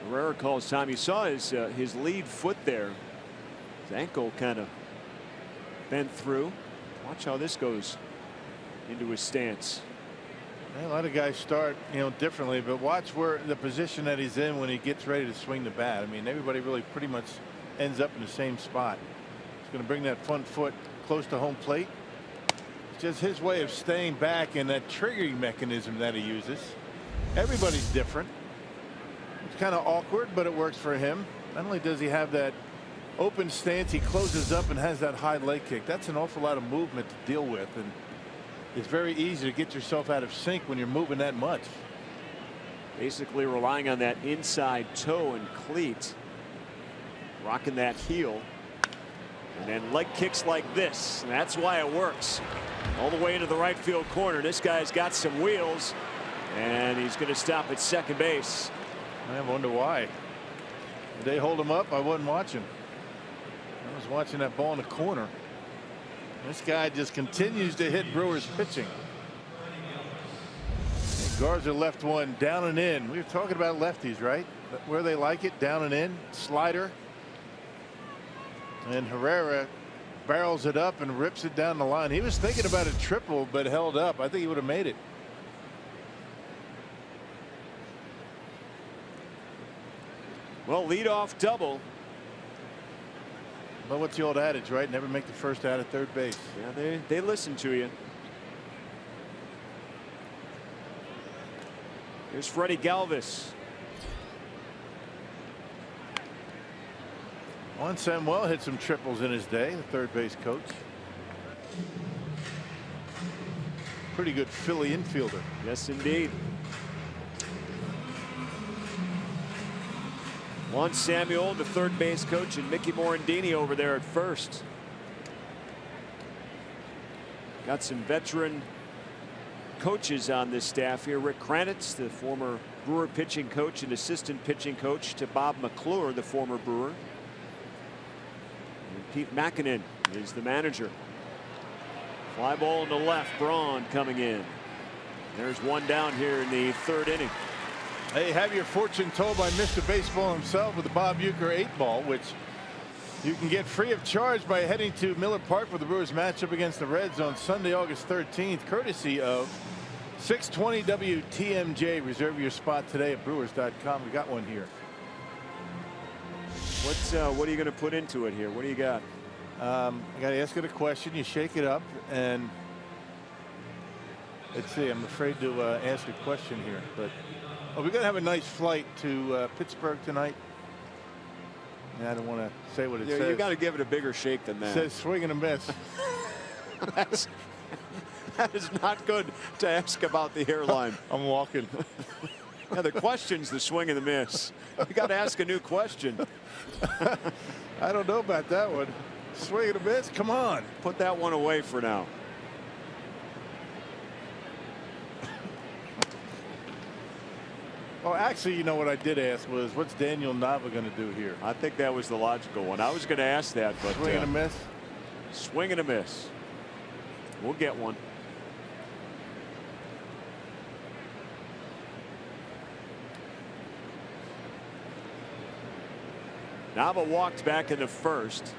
Herrera calls time. You saw his lead foot there. His ankle kind of bent through. Watch how this goes into his stance. A lot of guys start, differently, but watch where the position that he's in when he gets ready to swing the bat. I mean, everybody really pretty much ends up in the same spot. He's going to bring that front foot close to home plate. It's just his way of staying back and that triggering mechanism that he uses. Everybody's different. It's kind of awkward, but it works for him. Not only does he have that open stance, he closes up and has that high leg kick. That's an awful lot of movement to deal with, and it's very easy to get yourself out of sync when you're moving that much. Basically relying on that inside toe and cleat, rocking that heel, and then leg kicks like this, and that's why it works. All the way into the right field corner. This guy's got some wheels, and he's going to stop at second base. I wonder why. Did they hold him up? I wasn't watching. I was watching that ball in the corner. This guy just continues to hit Brewers pitching. Garza left one down and in. We were talking about lefties, right? Where they like it, down and in. Slider. And Herrera barrels it up and rips it down the line. He was thinking about a triple, but held up. I think he would have made it. Well, leadoff double. But what's the old adage, right? Never make the first out at third base. Yeah, they listen to you. Here's Freddie Galvis. Juan Samuel hit some triples in his day, the third base coach. Pretty good Philly infielder. Yes, indeed. Juan Samuel, the third base coach, and Mickey Morandini over there at first. Got some veteran coaches on this staff here. Rick Kranitz, the former Brewer pitching coach and assistant pitching coach to Bob McClure, the former Brewer. And Pete Mackinnon is the manager. Fly ball to left. Braun coming in. There's one down here in the third inning. Hey, have your fortune told by Mr. Baseball himself with the Bob Uecker 8-ball, which you can get free of charge by heading to Miller Park for the Brewers matchup against the Reds on Sunday, August 13th, courtesy of 620 WTMJ. Reserve your spot today at Brewers.com. We got one here. What are you going to put into it here? What do you got? I got to ask it a question. You shake it up, and let's see. I'm afraid to ask a question here, but we're going to have a nice flight to Pittsburgh tonight. And I don't want to say what it says. You got to give it a bigger shake than that. It says swing and a miss. That is not good to ask about the airline. I'm walking. Yeah, the question's the swing and the miss. You got to ask a new question. I don't know about that one. Swing and a miss. Come on. Put that one away for now. Well, actually, you know what I did ask was, what's Daniel Nava going to do here? I think that was the logical one. I was going to ask that, but swing and a miss. Swing and a miss. We'll get one. Nava walked back in the first.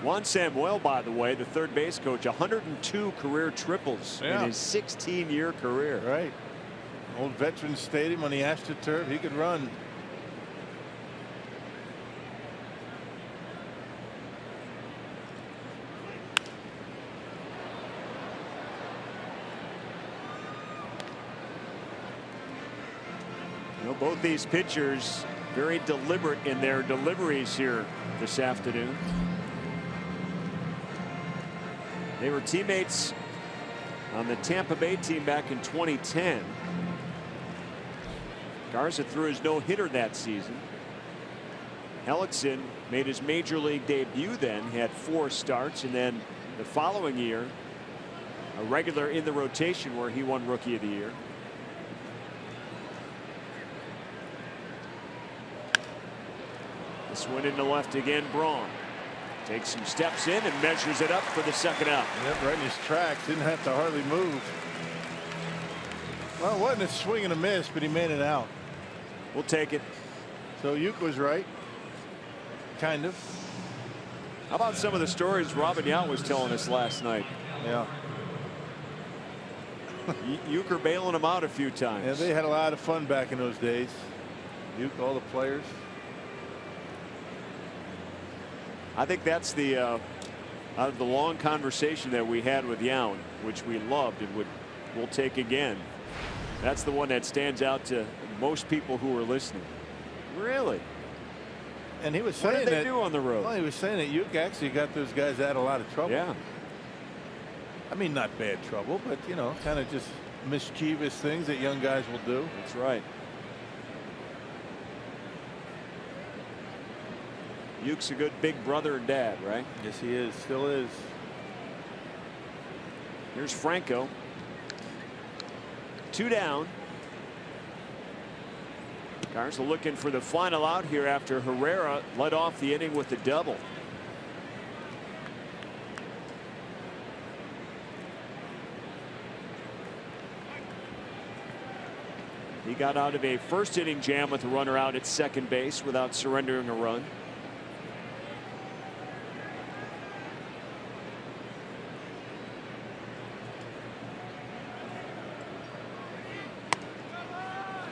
Juan Samuel, by the way, the third base coach, 102 career triples in his 16-year career. Right. Old Veterans Stadium on the AstroTurf. He could run. Both these pitchers very deliberate in their deliveries here this afternoon. They were teammates on the Tampa Bay team back in 2010. Garza threw his no-hitter that season. Hellickson made his major league debut then, had 4 starts, and then the following year a regular in the rotation where he won Rookie of the Year. This one into left again. Braun takes some steps in and measures it up for the second out. Yep, right in his tracks. Didn't have to hardly move. Well, it wasn't a swing and a miss, but he made it out. We'll take it. So Uke was right. Kind of. How about some of the stories Robin Yount was telling us last night? Yeah. Uker bailing him out a few times. Yeah, they had a lot of fun back in those days. Uke, all the players. I think that's the out of the long conversation that we had with Yount, which we loved and we'll take again. That's the one that stands out to most people who are listening. Really? And he was What saying did they that, do on the road? well, he was saying that Uke actually got those guys out of a lot of trouble. Yeah. I mean, not bad trouble, but, you know, kind of just mischievous things that young guys will do. That's right. Uke's a good big brother and dad, right? Yes, he is. Still is. Here's Franco. 2 down. Garza looking for the final out here after Herrera led off the inning with a double. He got out of a first inning jam with a runner out at second base without surrendering a run.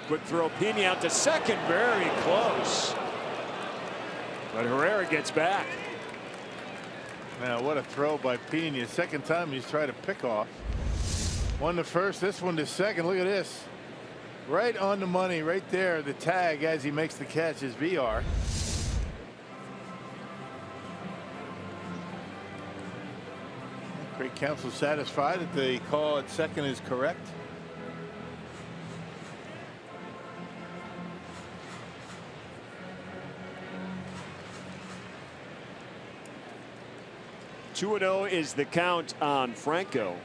Quick throw, Pena out to second, very close. But Herrera gets back. Now, what a throw by Pena. Second time he's tried to pick off. One to first, this one to second. Look at this. Right on the money, right there. The tag as he makes the catch is VR. Great counsel satisfied that the call at second is correct. Two 2-0 is the count on Franco.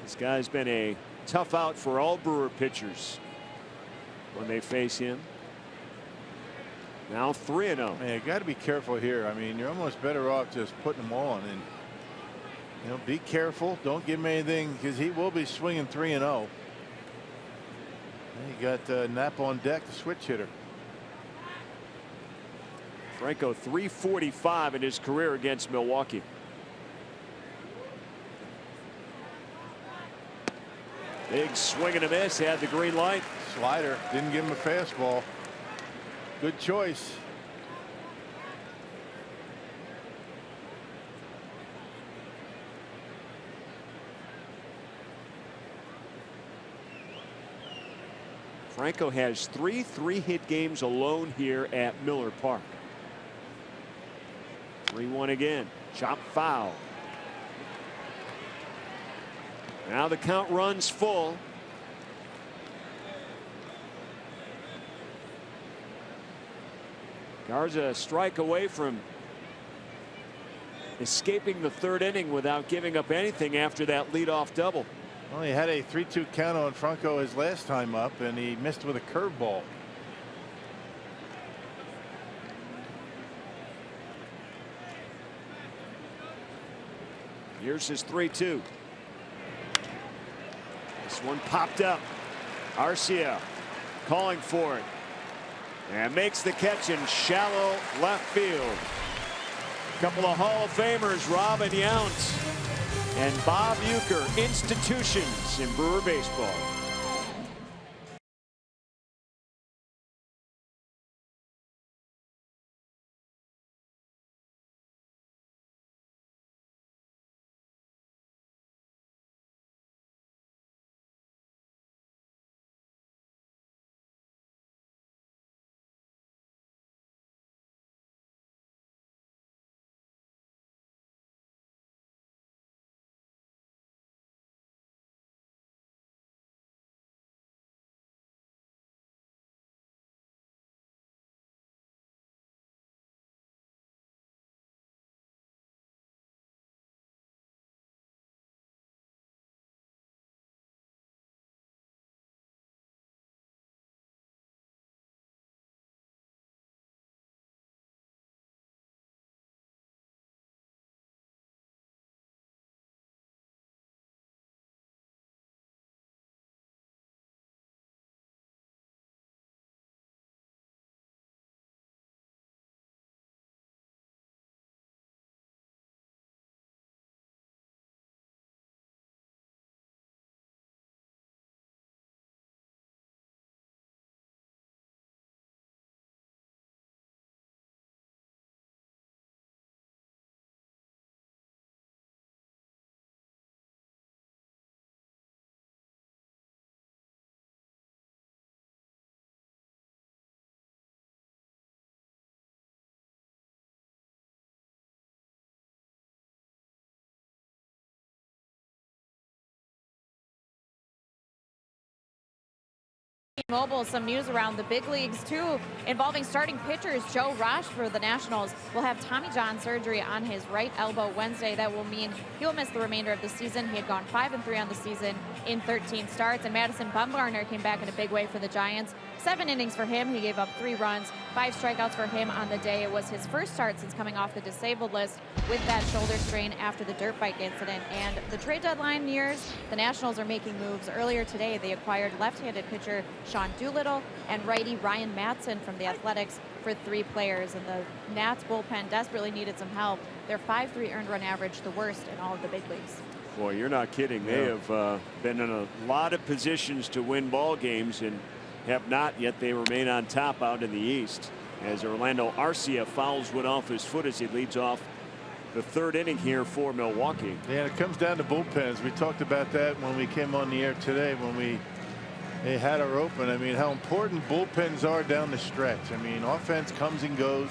This guy's been a tough out for all Brewer pitchers when they face him. Now 3-0. Man, you got to be careful here. I mean, you're almost better off just putting them on and, you know, be careful. Don't give him anything because he will be swinging 3-0. You got Knapp on deck, the switch hitter. Franco .345 in his career against Milwaukee. Big swing and a miss, had the green light. Slider didn't give him a fastball. Good choice. Franco has 3 3-hit games alone here at Miller Park. 3-1 again. Chop foul. Now the count runs full. Garza a strike away from escaping the third inning without giving up anything after that leadoff double. Well, he had a 3-2 count on Franco his last time up, and he missed with a curveball. Here's his 3-2. This one popped up. Arcia calling for it. And makes the catch in shallow left field. A couple of Hall of Famers, Robin Yount and Bob Uecker, institutions in Brewer baseball. Mobile, some news around the big leagues too, involving starting pitchers. Joe Rosh for the Nationals will have Tommy John surgery on his right elbow Wednesday. That will mean he'll miss the remainder of the season. He had gone 5-3 on the season in 13 starts. And Madison Bumgarner came back in a big way for the Giants. 7 innings for him. He gave up 3 runs, 5 strikeouts for him on the day. It was his first start since coming off the disabled list with that shoulder strain after the dirt bike incident. And the trade deadline nears. The Nationals are making moves. Earlier today, they acquired left-handed pitcher Sean Doolittle and righty Ryan Matson from the Athletics for 3 players. And the Nats bullpen desperately needed some help. Their 5.3 earned run average, the worst in all of the big leagues. Boy, you're not kidding. They have been in a lot of positions to win ball games and have not yet. They remain on top out in the East as Orlando Arcia fouls one off his foot as he leads off the 3rd inning here for Milwaukee. Yeah, it comes down to bullpens. We talked about that when we came on the air today when they had her open. I mean, how important bullpens are down the stretch. I mean, offense comes and goes.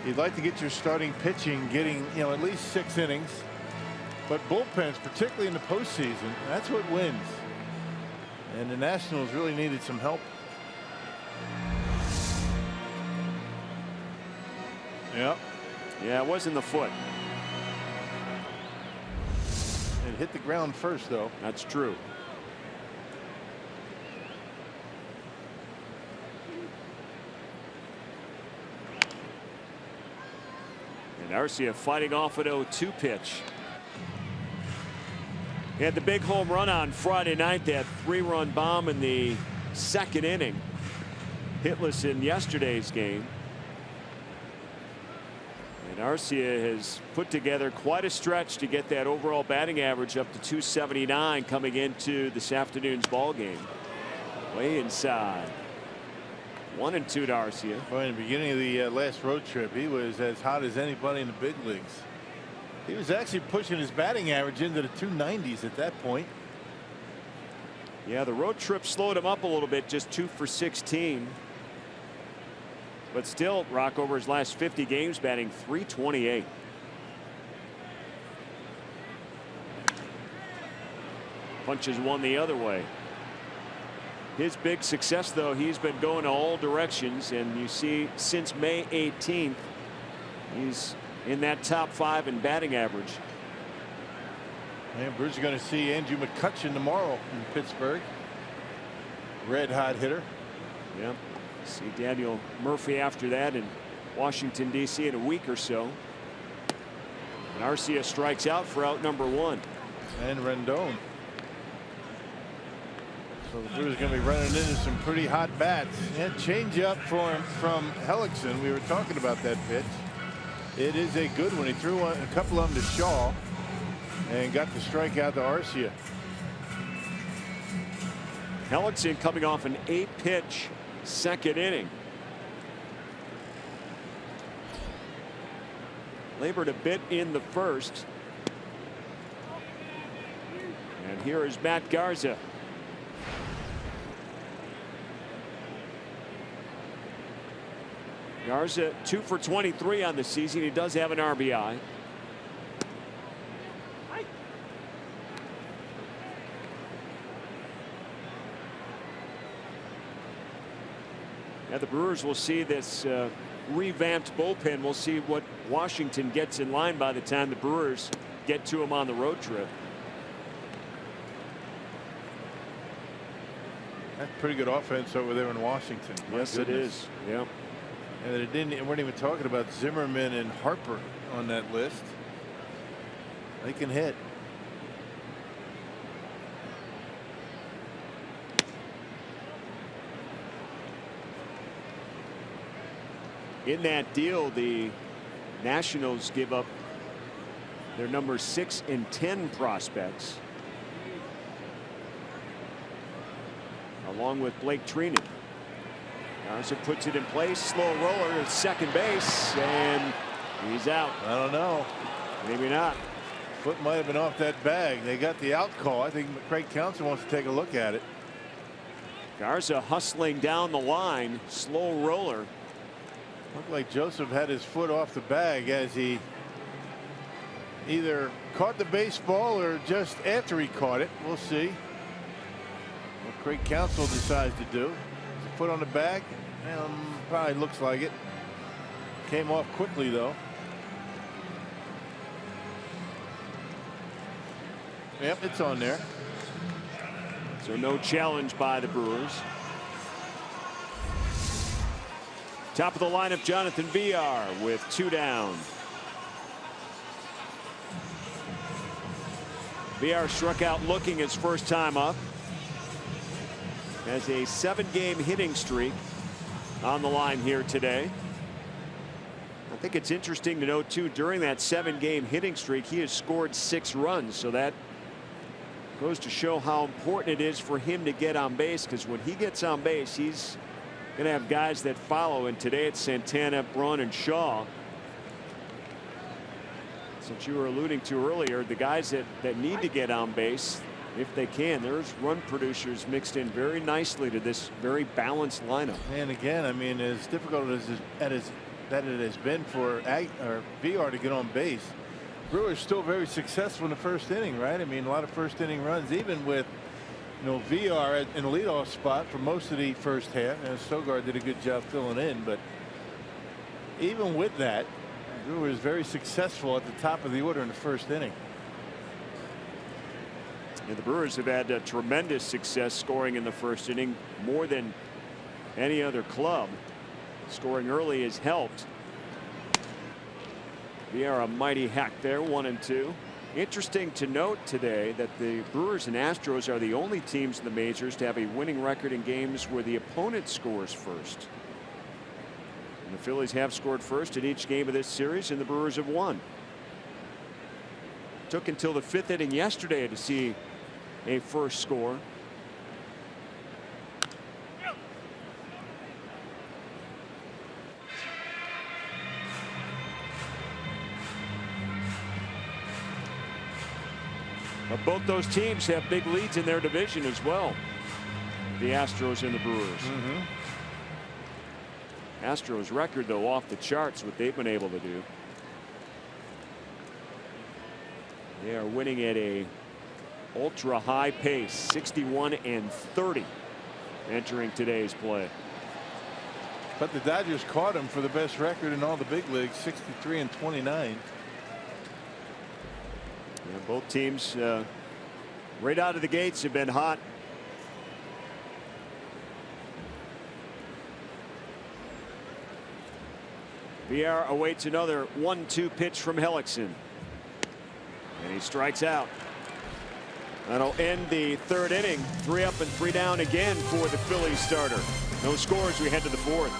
You'd like to get your starting pitching getting, at least 6 innings. But bullpens, particularly in the postseason, that's what wins. And the Nationals really needed some help. Yep. Yeah, it wasn't the foot. It hit the ground first, though. That's true. And Arcia fighting off an 0-2 pitch. He had the big home run on Friday night, that 3-run bomb in the 2nd inning. Hitless in yesterday's game. And Arcia has put together quite a stretch to get that overall batting average up to 279 coming into this afternoon's ball game. Way inside. 1-2 to Arcia. Well, in the beginning of the last road trip, he was as hot as anybody in the big leagues. He was actually pushing his batting average into the 290s at that point. Yeah, the road trip slowed him up a little bit, just 2 for 16. But still, Rock, over his last 50 games, batting .328. Punches one the other way. His big success, though, he's been going to all directions, and you see since May 18th, he's in that top 5 in batting average. And Brewers are going to see Andrew McCutchen tomorrow in Pittsburgh. Red hot hitter. Yeah. See Daniel Murphy after that in Washington, D.C. in a week or so. And Arcia strikes out for out number 1. And Rendon. So the Brewers are going to be running into some pretty hot bats. And change up for him from Hellickson. We were talking about that pitch. It is a good one. He threw a couple of them to Shaw and got the strikeout to Arcia. Hellickson coming off an 8-pitch 2nd inning. Labored a bit in the 1st. And here is Matt Garza. Garza 2 for 23 on the season. He does have an RBI. Now the Brewers will see this revamped bullpen. We'll see what Washington gets in line by the time the Brewers get to him on the road trip. That's pretty good offense over there in Washington. Yes, it is. Yeah. And they weren't even talking about Zimmerman and Harper on that list. They can hit. In that deal, the Nationals give up their number 6 and 10 prospects, along with Blake Treinen. Garza puts it in place. Slow roller at second base, and he's out. I don't know. Maybe not. Foot might have been off that bag. They got the out call. I think Craig Counsell wants to take a look at it. Garza hustling down the line. Slow roller. Looked like Joseph had his foot off the bag as he either caught the baseball or just after he caught it. We'll see. What Craig Counsell decides to do. Foot on the bag. Probably looks like it. Came off quickly though. Yep, it's on there. So no challenge by the Brewers. Top of the lineup, Jonathan Villar with 2 down. Villar struck out looking his first time up. Has a 7-game hitting streak on the line here today. I think it's interesting to note too, during that 7-game hitting streak, he has scored 6 runs. So that goes to show how important it is for him to get on base, because when he gets on base, he's going to have guys that follow. And today it's Santana, Braun, and Shaw. Since you were alluding to earlier, the guys that need to get on base, if they can, there's run producers mixed in very nicely to this very balanced lineup. And again, I mean, as difficult as that it has been for VR to get on base, Brewers still very successful in the first inning, right? I mean, a lot of first inning runs, even with, you know, VR in the leadoff spot for most of the first half. And Sogard did a good job filling in, but even with that, Brewers very successful at the top of the order in the first inning. And the Brewers have had tremendous success scoring in the first inning, more than any other club. Scoring early has helped. Villar a mighty hack there, 1-2. Interesting to note today that the Brewers and Astros are the only teams in the majors to have a winning record in games where the opponent scores first. And the Phillies have scored first in each game of this series, and the Brewers have won. Took until the 5th inning yesterday to see a first score. But both those teams have big leads in their division as well. The Astros and the Brewers. Astros record though off the charts, what they've been able to do. They are winning at a ultra high pace, 61-30 entering today's play. But the Dodgers caught him for the best record in all the big leagues, 63-29. Yeah, both teams right out of the gates have been hot. Villar awaits another 1-2 pitch from Hellickson. And he strikes out. That'll end the 3rd inning. 3 up and 3 down again for the Phillies starter. No scores. We head to the 4th.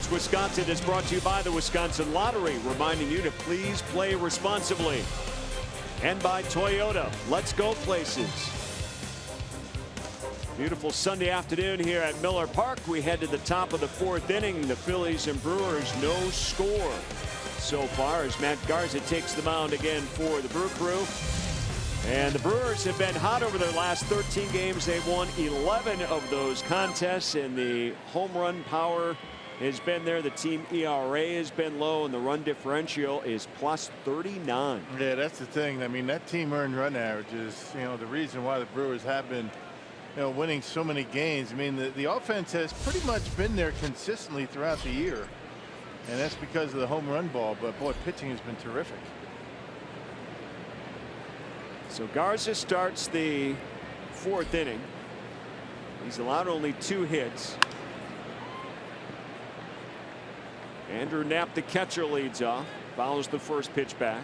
Wisconsin is brought to you by the Wisconsin Lottery, reminding you to please play responsibly. And by Toyota. Let's go places. Beautiful Sunday afternoon here at Miller Park. We head to the top of the 4th inning. The Phillies and Brewers, no score. so far as Matt Garza takes the mound again for the Brew Crew. And the Brewers have been hot over their last 13 games. They've won 11 of those contests, and the home run power has been there. The team ERA has been low, and the run differential is plus 39. Yeah, that's the thing. I mean, that team earned run average is, the reason why the Brewers have been, winning so many games. I mean, the offense has pretty much been there consistently throughout the year, and that's because of the home run ball. But boy, pitching has been terrific. So Garza starts the 4th inning. He's allowed only 2 hits. Andrew Knapp, the catcher, leads off. Follows the first pitch back.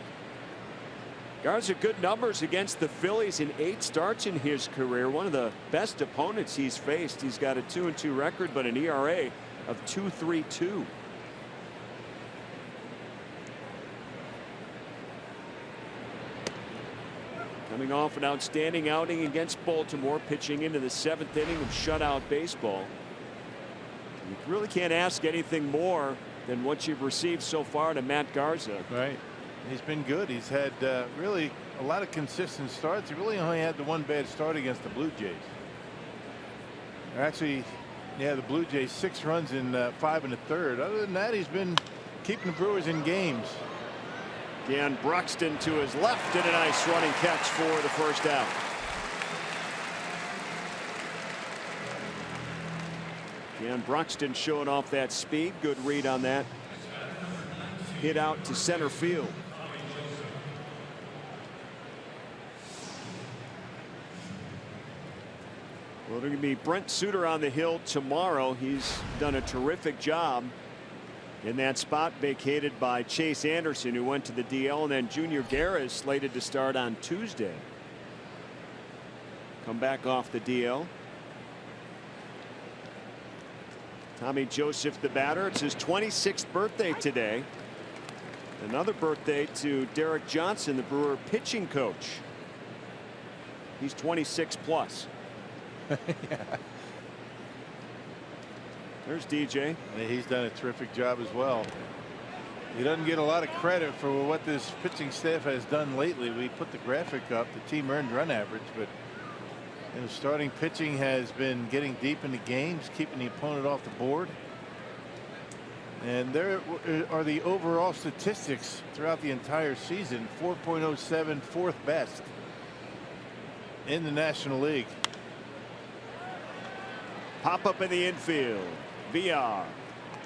Garza, good numbers against the Phillies in 8 starts in his career. One of the best opponents he's faced. He's got a 2-2 record, but an ERA of 2.32. Coming off an outstanding outing against Baltimore, pitching into the 7th inning of shutout baseball. You really can't ask anything more than what you've received so far to Matt Garza. Right. He's been good. He's had really a lot of consistent starts. He really only had the one bad start against the Blue Jays. Actually, yeah, the Blue Jays 6 runs in 5 1/3. Other than that, he's been keeping the Brewers in games. Again, Bruxton to his left and a nice running catch for the first out. Again, Bruxton showing off that speed. Good read on that. Hit out to center field. Well, there's going to be Brent Suter on the hill tomorrow. He's done a terrific job in that spot, vacated by Chase Anderson, who went to the DL, and then Junior Guerra is slated to start on Tuesday. Come back off the DL. Tommy Joseph, the batter. It's his 26th birthday today. Another birthday to Derek Johnson, the Brewer pitching coach. He's 26 plus. Yeah. There's DJ. He's done a terrific job as well. He doesn't get a lot of credit for what this pitching staff has done lately. We put the graphic up, the team earned run average, but starting pitching has been getting deep into games, keeping the opponent off the board. And there are the overall statistics throughout the entire season. 4.07, 4th best in the National League. Pop up in the infield. VR.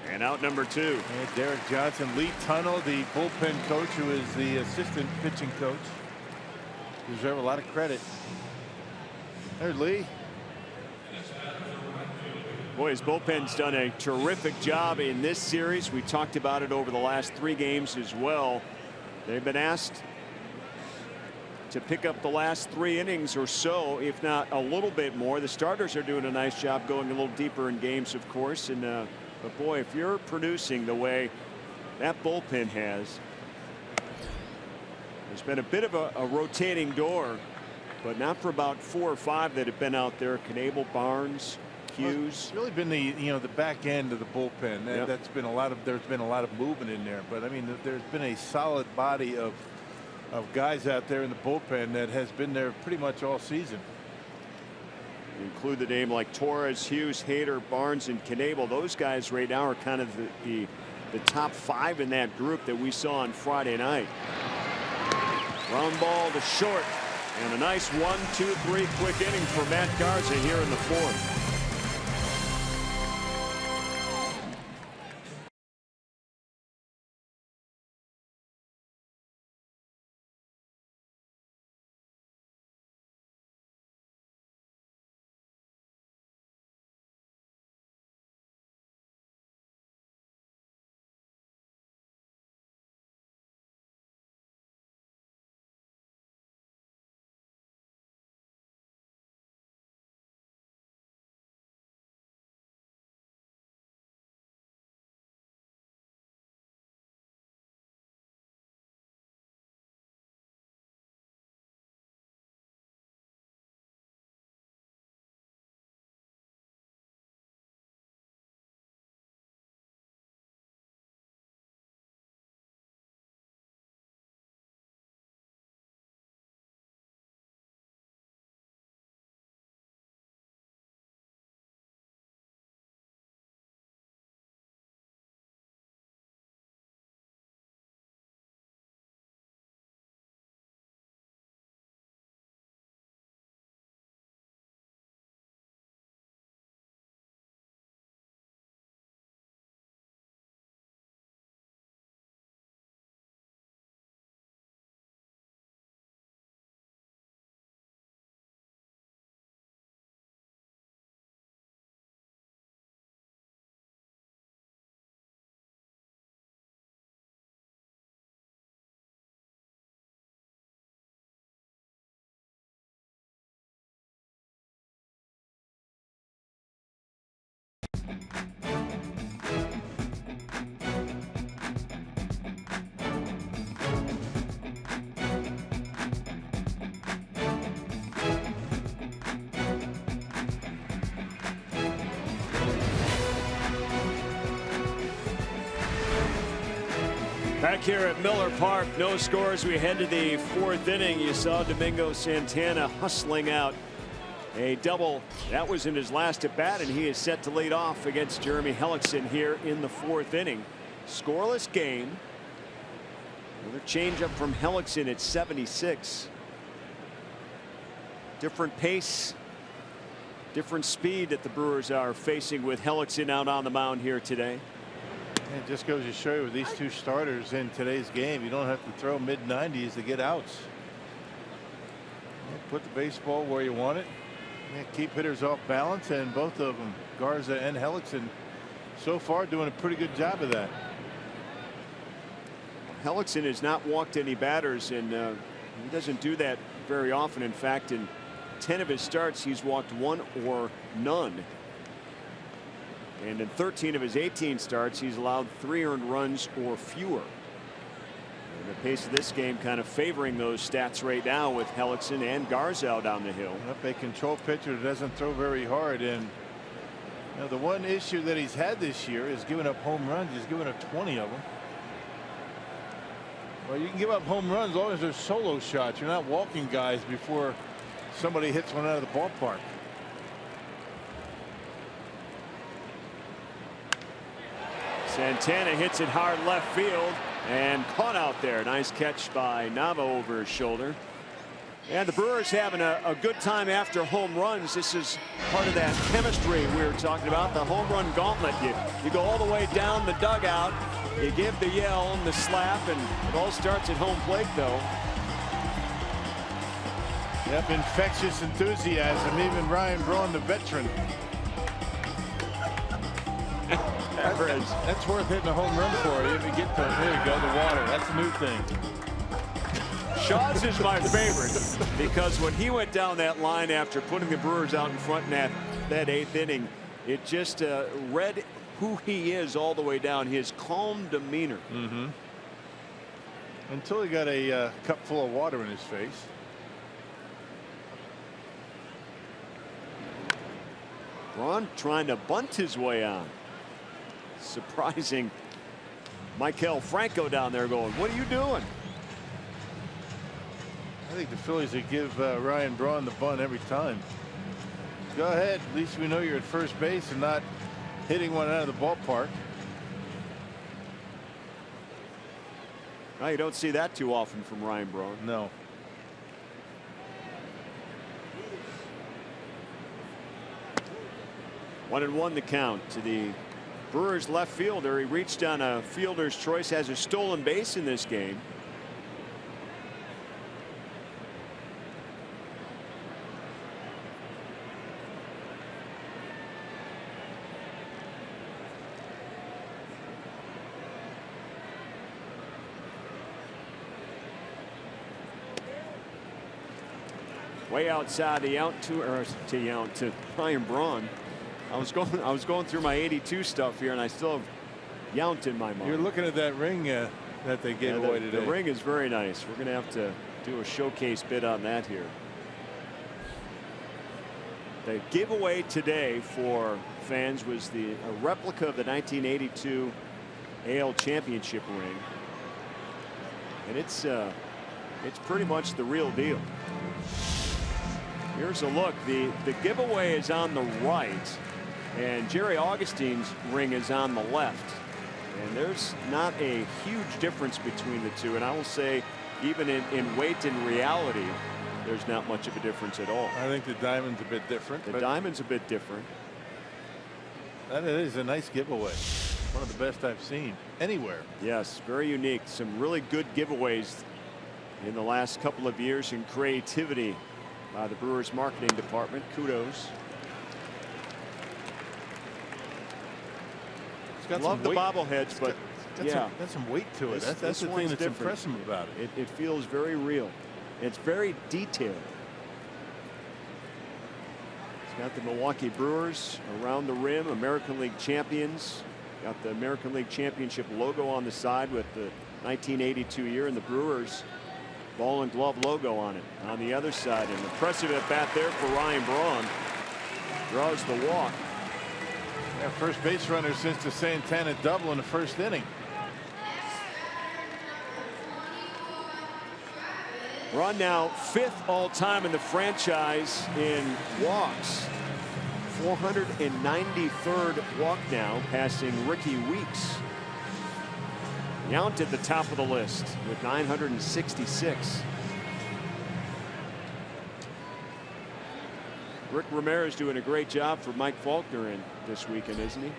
And out number 2. And Derek Johnson, Lee Tunnell, the bullpen coach, who is the assistant pitching coach, deserve a lot of credit. There's Lee. Boy, his bullpen's done a terrific job in this series. We talked about it over the last 3 games as well. They've been asked to pick up the last 3 innings or so, if not a little bit more. The starters are doing a nice job going a little deeper in games, of course. And but boy, if you're producing the way that bullpen has, there's been a bit of a rotating door, but not for about 4 or 5 that have been out there. Knable, Barnes, Hughes. Well, it's really been the back end of the bullpen. Yep. That's been there's been a lot of movement in there, but I mean, there's been a solid body of guys out there in the bullpen that has been there pretty much all season. You include the name like Torres, Hughes, Hader, Barnes, and Knable. Those guys right now are kind of the top 5 in that group that we saw on Friday night. Ground ball to short, and a nice 1-2-3 quick inning for Matt Garza here in the 4th. Back here at Miller Park, no scores. We head to the fourth inning. You saw Domingo Santana hustling out a double. That was in his last at bat, and he is set to lead off against Jeremy Hellickson here in the fourth inning. Scoreless game. Another changeup from Hellickson at 76. Different pace, different speed that the Brewers are facing with Hellickson out on the mound here today. It just goes to show you with these two starters in today's game, you don't have to throw mid-90s to get outs. Put the baseball where you want it. Keep hitters off balance, and both of them, Garza and Hellickson, so far doing a pretty good job of that. Hellickson has not walked any batters, and he doesn't do that very often. In fact, in 10 of his starts, he's walked one or none. And in 13 of his 18 starts, he's allowed 3 earned runs or fewer. And the pace of this game kind of favoring those stats right now with Hellickson and Garza out on the hill. A control pitcher that doesn't throw very hard. And the one issue that he's had this year is giving up home runs. He's given up 20 of them. Well, you can give up home runs as long as there's solo shots. You're not walking guys before somebody hits one out of the ballpark. Santana hits it hard left field and caught out there. Nice catch by Nava over his shoulder. And the Brewers having a good time after home runs. This is part of that chemistry we were talking about, the home run gauntlet. You go all the way down the dugout, you give the yell and the slap, and it all starts at home plate, though. Yep, infectious enthusiasm. Even Ryan Braun, the veteran. That's worth hitting a home run for you if you get to it. There you go, the water. That's a new thing. Shaw's is my favorite because when he went down that line after putting the Brewers out in front in that 8th inning, it just read who he is all the way down. His calm demeanor. Until he got a cup full of water in his face. Braun trying to bunt his way on. Surprising Maikel Franco down there going, what are you doing? I think the Phillies would give Ryan Braun the bunt every time. Go ahead. At least we know you're at first base and not hitting one out of the ballpark. Well, you don't see that too often from Ryan Braun. No. One and one the count to the Brewers left fielder. He reached on a fielder's choice, has a stolen base in this game. Way outside the out to Ryan Braun. I was going through my 82 stuff here, and I still have Yount in my mind. You're looking at that ring that they gave away today. The ring is very nice. We're going to have to do a showcase bid on that here. The giveaway today for fans was a replica of the 1982 AL Championship ring, and it's pretty much the real deal. Here's a look. The giveaway is on the right, and Jerry Augustine's ring is on the left. And there's not a huge difference between the two. And I will say, even in weight and reality, there's not much of a difference at all. I think the diamond's a bit different. The diamond's a bit different. That is a nice giveaway. One of the best I've seen anywhere. Yes, very unique. Some really good giveaways in the last couple of years, and creativity by the Brewers marketing department. Kudos. Love the bobbleheads, but that's some weight to it. That's the thing that's impressive about it. It feels very real. It's very detailed. Got the Milwaukee Brewers around the rim, American League champions. Got the American League Championship logo on the side with the 1982 year, and the Brewers ball and glove logo on it on the other side. An impressive at bat there for Ryan Braun. Draws the walk. Yeah, first base runner since the Santana double in the first inning. Braun now 5th all-time in the franchise in walks. 493rd walk now, passing Ricky Weeks. Yount at the top of the list with 966. Rick Ramirez doing a great job for Mike Faulkner in this weekend, isn't he?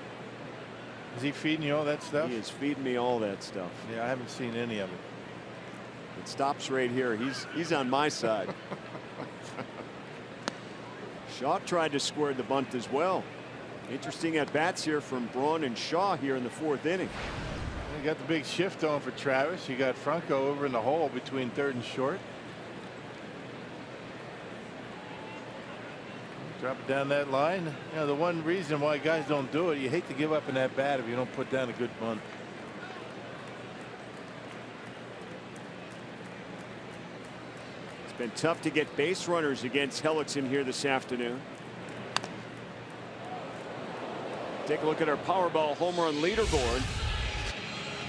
Is he feeding you all that stuff? He is feeding me all that stuff. Yeah, I haven't seen any of it. It stops right here. He's on my side. Shaw tried to square the bunt as well. Interesting at bats here from Braun and Shaw here in the 4th inning. You got the big shift on for Travis. You got Franco over in the hole between 3rd and short. Drop it down that line. You know, the one reason why guys don't do it, you hate to give up in that bat if you don't put down a good bunt. It's been tough to get base runners against Hellickson here this afternoon. Take a look at our Powerball home run leaderboard.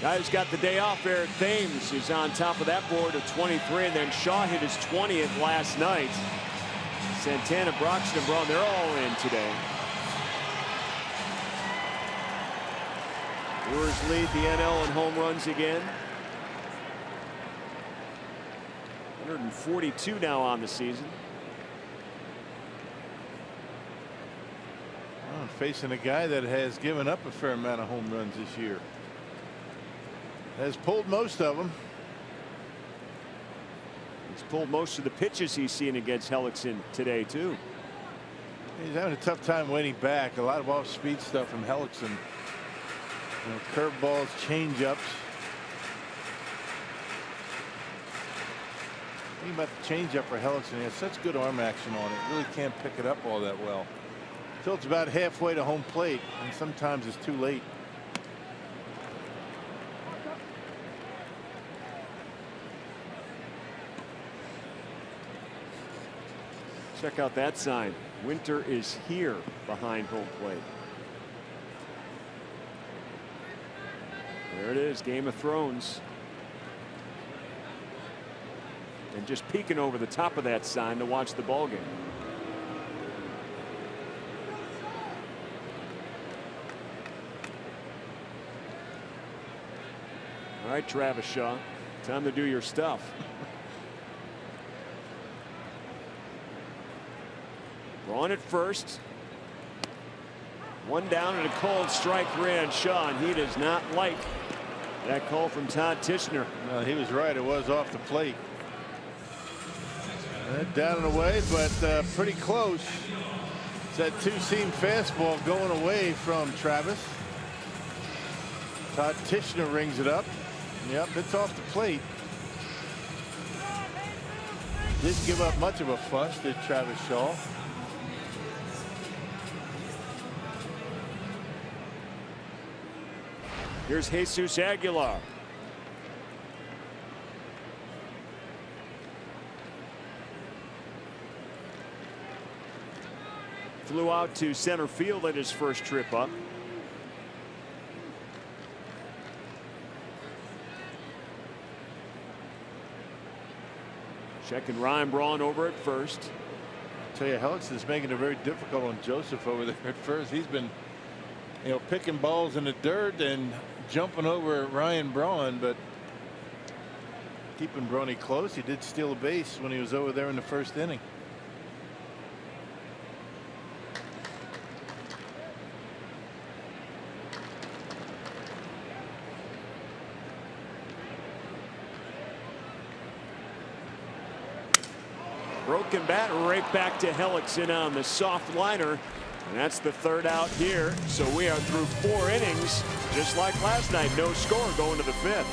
Guy who's got the day off, Eric Thames, is on top of that board of 23, and then Shaw hit his 20th last night. Santana, Broxton, and Braun, they're all in today. Brewers lead the NL in home runs again. 142 now on the season. Well, facing a guy that has given up a fair amount of home runs this year. Has pulled most of them. He's pulled most of the pitches he's seen against Hellickson today, too. He's having a tough time waiting back. A lot of off-speed stuff from Hellickson. You know, curveballs, change-ups. Think about the change-up for Hellickson. He has such good arm action on it. Really can't pick it up all that well. Until it's about halfway to home plate, and sometimes it's too late. Check out that sign. Winter is here behind home plate. There it is, Game of Thrones. And just peeking over the top of that sign to watch the ball game. All right, Travis Shaw, time to do your stuff. On at first. One down and a cold strike 3 on Shaw, and he does not like that call from Todd Tishner. No, he was right. It was off the plate. Down and away, but pretty close. It's that two-seam fastball going away from Travis. Todd Tishner rings it up. Yep, it's off the plate. Didn't give up much of a fuss, did Travis Shaw. Here's Jesus Aguilar. Flew out to center field at his first trip up. Checking Ryan Braun over at first. I tell you, Hellickson is making it very difficult on Joseph over there at first. He's been, you know, picking balls in the dirt and jumping over Ryan Braun, but keeping Bronny close. He did steal a base when he was over there in the first inning. Broken bat right back to Hellickson on the soft liner. And that's the 3rd out here. So we are through 4 innings. Just like last night, no score going to the 5th.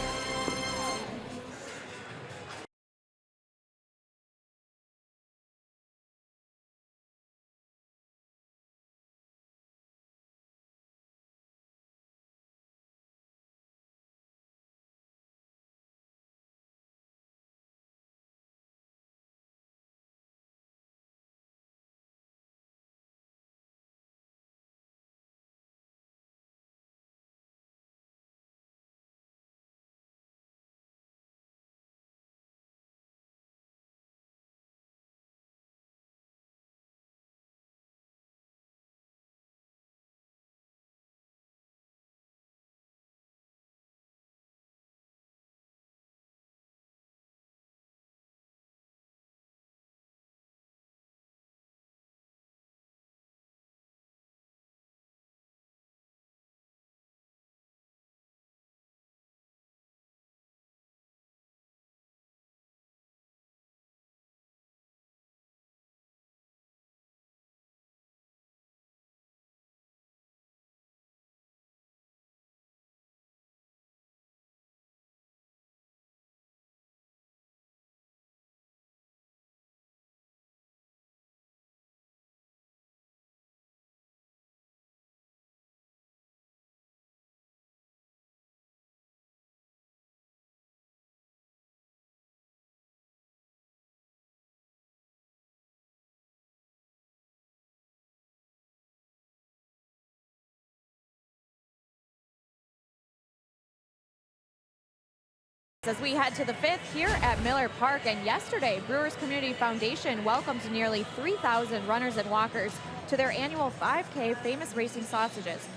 as we head to the 5th here at Miller Park. And yesterday, Brewers Community Foundation welcomed nearly 3,000 runners and walkers to their annual 5K Famous Racing Sausages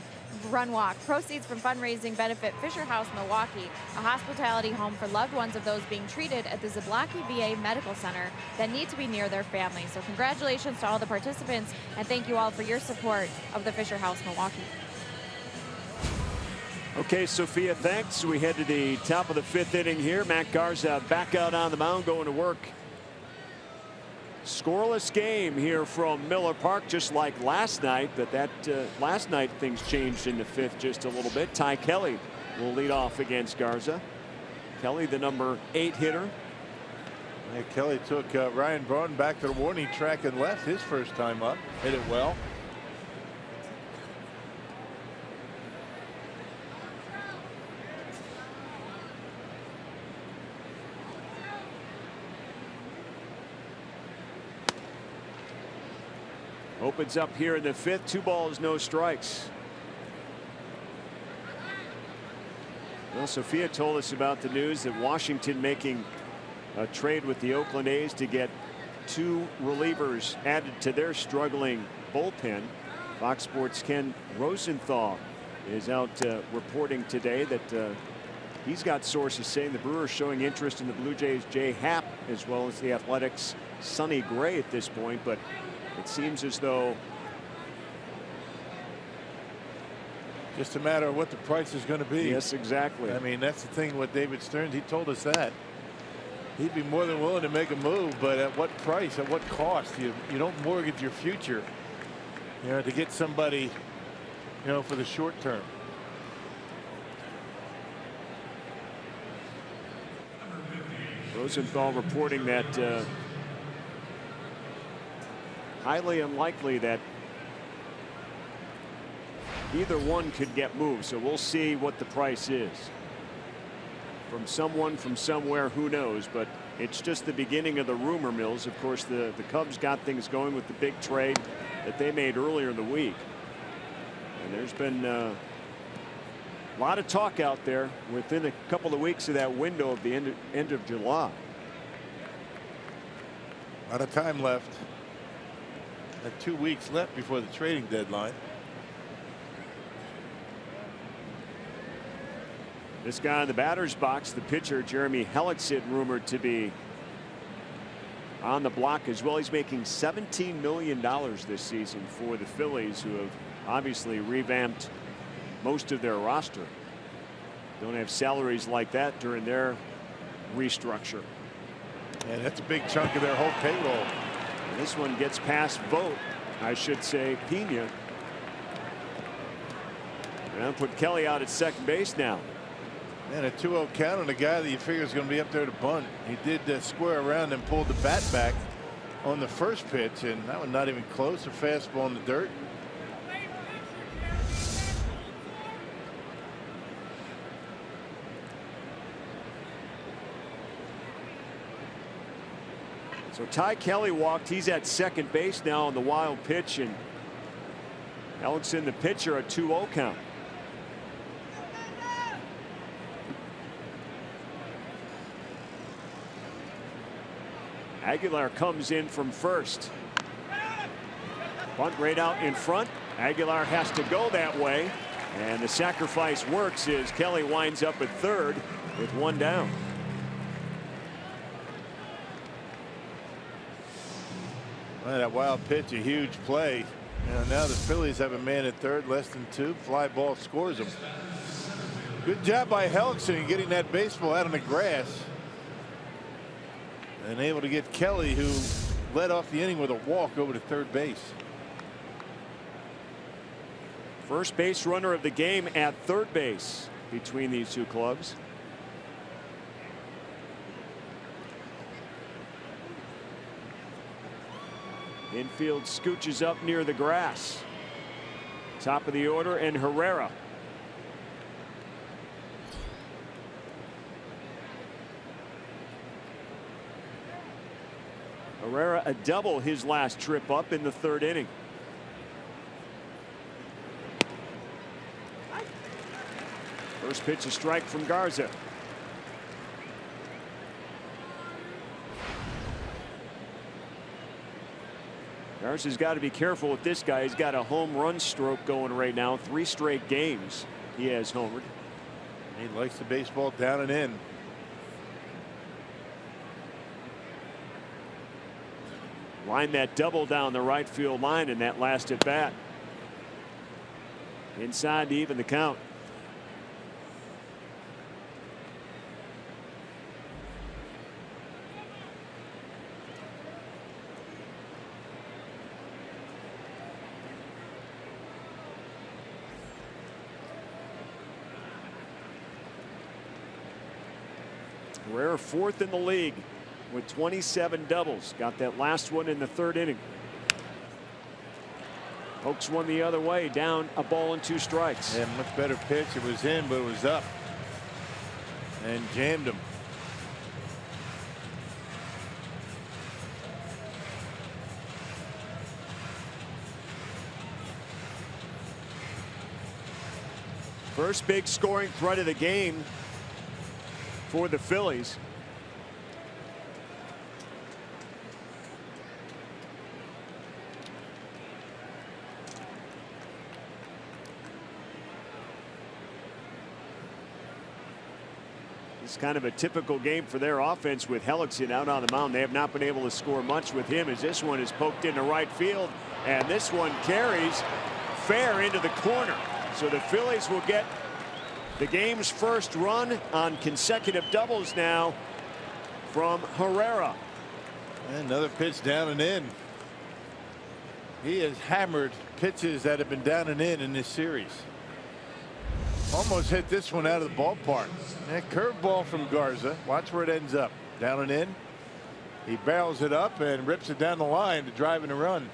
Run Walk. Proceeds from fundraising benefit Fisher House Milwaukee, a hospitality home for loved ones of those being treated at the Zablocki VA Medical Center that need to be near their families. So congratulations to all the participants, and thank you all for your support of the Fisher House Milwaukee. Okay, Sophia, thanks. We head to the top of the 5th inning here. Matt Garza back out on the mound, going to work. Scoreless game here from Miller Park, just like last night, but that last night things changed in the 5th just a little bit. Ty Kelly will lead off against Garza. Kelly, the number 8 hitter. Yeah, Kelly took Ryan Braun back to the warning track and left his first time up. Hit it well. Opens up here in the 5th. 2 balls, no strikes. Well, Sophia told us about the news that Washington making a trade with the Oakland A's to get 2 relievers added to their struggling bullpen. Fox Sports' Ken Rosenthal is out reporting today that he's got sources saying the Brewers showing interest in the Blue Jays' Jay Happ, as well as the Athletics' Sonny Gray at this point, but it seems as though just a matter of what the price is going to be. Yes, exactly. I mean, that's the thing with David Stearns. He told us that he'd be more than willing to make a move, but at what price, at what cost? You don't mortgage your future, you know, to get somebody, you know, for the short term. Rosenthal reporting that highly unlikely that either one could get moved. So we'll see what the price is from someone from somewhere, who knows, but it's just the beginning of the rumor mills. Of course, the Cubs got things going with the big trade that they made earlier in the week, and there's been a lot of talk out there within a couple of weeks of that window of the end of July. A lot of time left. 2 weeks left before the trading deadline. This guy in the batter's box, the pitcher Jeremy Hellickson, rumored to be on the block as well. He's making $17 million this season for the Phillies, who have obviously revamped most of their roster. Don't have salaries like that during their restructure. And that's a big chunk of their whole payroll. And this one gets past Vogt, I should say, Pena. And put Kelly out at second base now. And a 2-0 count on a guy that you figure is going to be up there to bunt. He did square around and pulled the bat back on the first pitch, and that one not even close. A fastball in the dirt. So Ty Kelly walked. He's at second base now on the wild pitch, and Hellickson, the pitcher, a 2-0 count. Aguilar comes in from first. Bunt right out in front. Aguilar has to go that way, and the sacrifice works as Kelly winds up at third with 1 down. Well, that wild pitch, a huge play. Now the Phillies have a man at third, less than 2. Fly ball scores them. Good job by Hellickson getting that baseball out on the grass. And able to get Kelly, who led off the inning with a walk, over to third base. First base runner of the game at third base between these two clubs. Infield scooches up near the grass. Top of the order, and Herrera. Herrera a double his last trip up in the third inning. First pitch, a strike from Garza. Garza's got to be careful with this guy. He's got a home run stroke going right now. 3 straight games he has homered. He likes the baseball down and in. Line that double down the right field line in that last at bat. Inside to even the count. Rare 4th in the league with 27 doubles. Got that last one in the 3rd inning. Pokes one the other way, down a ball and 2 strikes. Yeah, much better pitch. It was in, but it was up and jammed him. First big scoring threat of the game for the Phillies. It's kind of a typical game for their offense with Hellickson out on the mound. They have not been able to score much with him, as this one is poked into right field, and this one carries fair into the corner. So the Phillies will get the game's first run on consecutive doubles now from Herrera. Another pitch down and in. He has hammered pitches that have been down and in this series. Almost hit this one out of the ballpark. That curveball from Garza. Watch where it ends up. Down and in. He barrels it up and rips it down the line to drive in a run.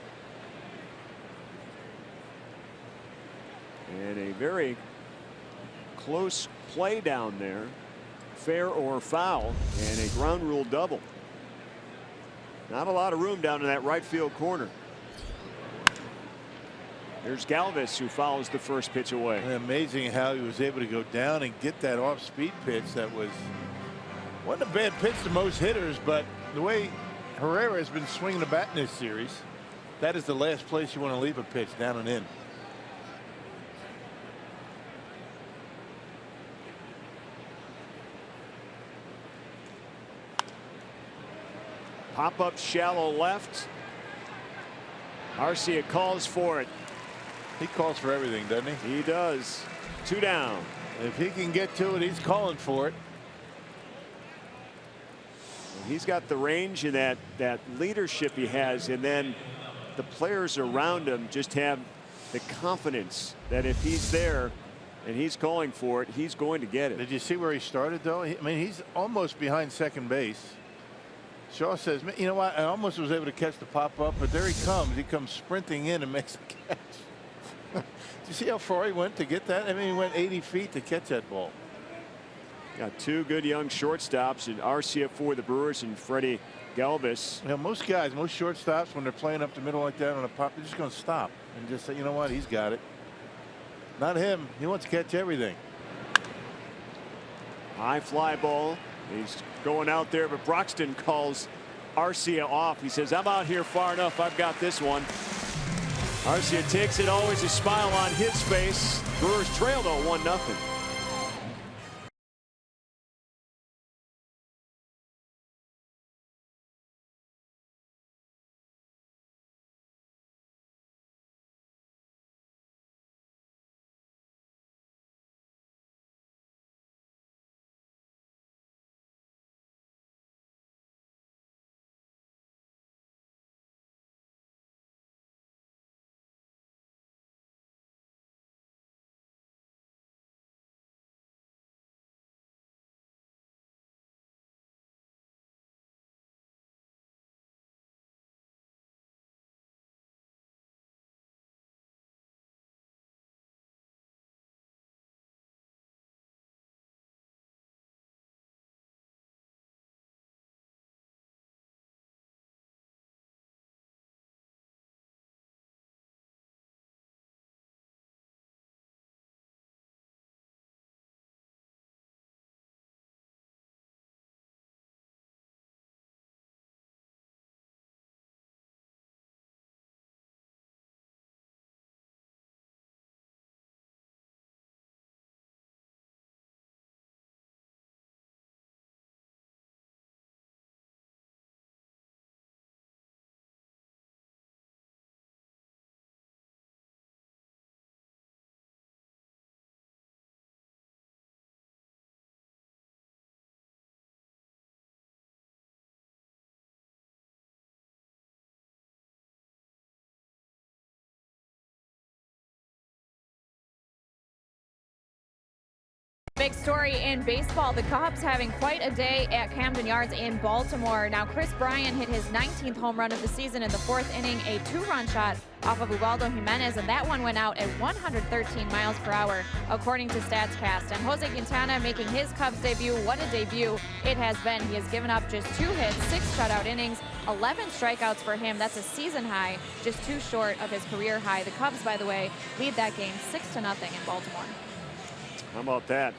And a very close play down there, fair or foul, and a ground rule double. Not a lot of room down in that right field corner. There's Galvis, who fouls the first pitch away. And amazing how he was able to go down and get that off-speed pitch. That wasn't a bad pitch to most hitters, but the way Herrera has been swinging the bat in this series, that is the last place you want to leave a pitch, down and in. Pop up shallow left. Arcia calls for it. He calls for everything, doesn't he? He does. 2 down. If he can get to it, he's calling for it. He's got the range and that leadership he has, and then the players around him just have the confidence that if he's there and he's calling for it, he's going to get it. Did you see where he started, though? I mean, he's almost behind second base. Shaw says, you know what, I almost was able to catch the pop up, but there he comes. He comes sprinting in and makes the catch. Did you see how far he went to get that? I mean, he went 80 feet to catch that ball. Got 2 good young shortstops, and Arcia for the Brewers and Freddie Galvis. You know, most guys, most shortstops, when they're playing up the middle like that on a pop, they're just going to stop and just say, you know what, he's got it. Not him. He wants to catch everything. High fly ball. He's going out there, but Broxton calls Arcia off. He says, I'm out here far enough. I've got this one. Arcia takes it, always a smile on his face. Brewers trail, though, 1-0. Big story in baseball, the Cubs having quite a day at Camden Yards in Baltimore. Now, Chris Bryant hit his 19th home run of the season in the 4th inning, a 2-run shot off of Ubaldo Jimenez, and that one went out at 113 miles per hour, according to StatsCast. And Jose Quintana making his Cubs debut. What a debut it has been. He has given up just 2 hits, 6 shutout innings, 11 strikeouts for him. That's a season high, just 2 short of his career high. The Cubs, by the way, lead that game 6-0 in Baltimore. How about that?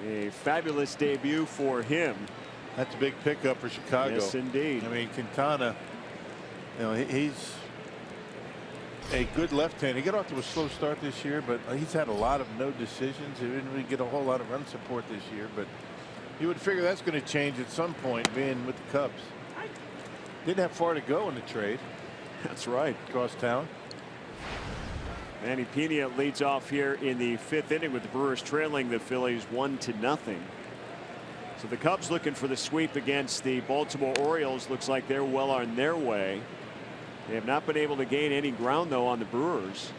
A fabulous debut for him. That's a big pickup for Chicago. Yes, indeed. I mean, Quintana, you know, he's a good left-hander. He got off to a slow start this year, but he's had a lot of no decisions. He didn't really get a whole lot of run support this year, but you would figure that's going to change at some point, being with the Cubs. Didn't have far to go in the trade. That's right. Across town. Manny Pena leads off here in the 5th inning with the Brewers trailing the Phillies 1-0. So the Cubs looking for the sweep against the Baltimore Orioles. Looks like they're well on their way. They have not been able to gain any ground, though, on the Brewers,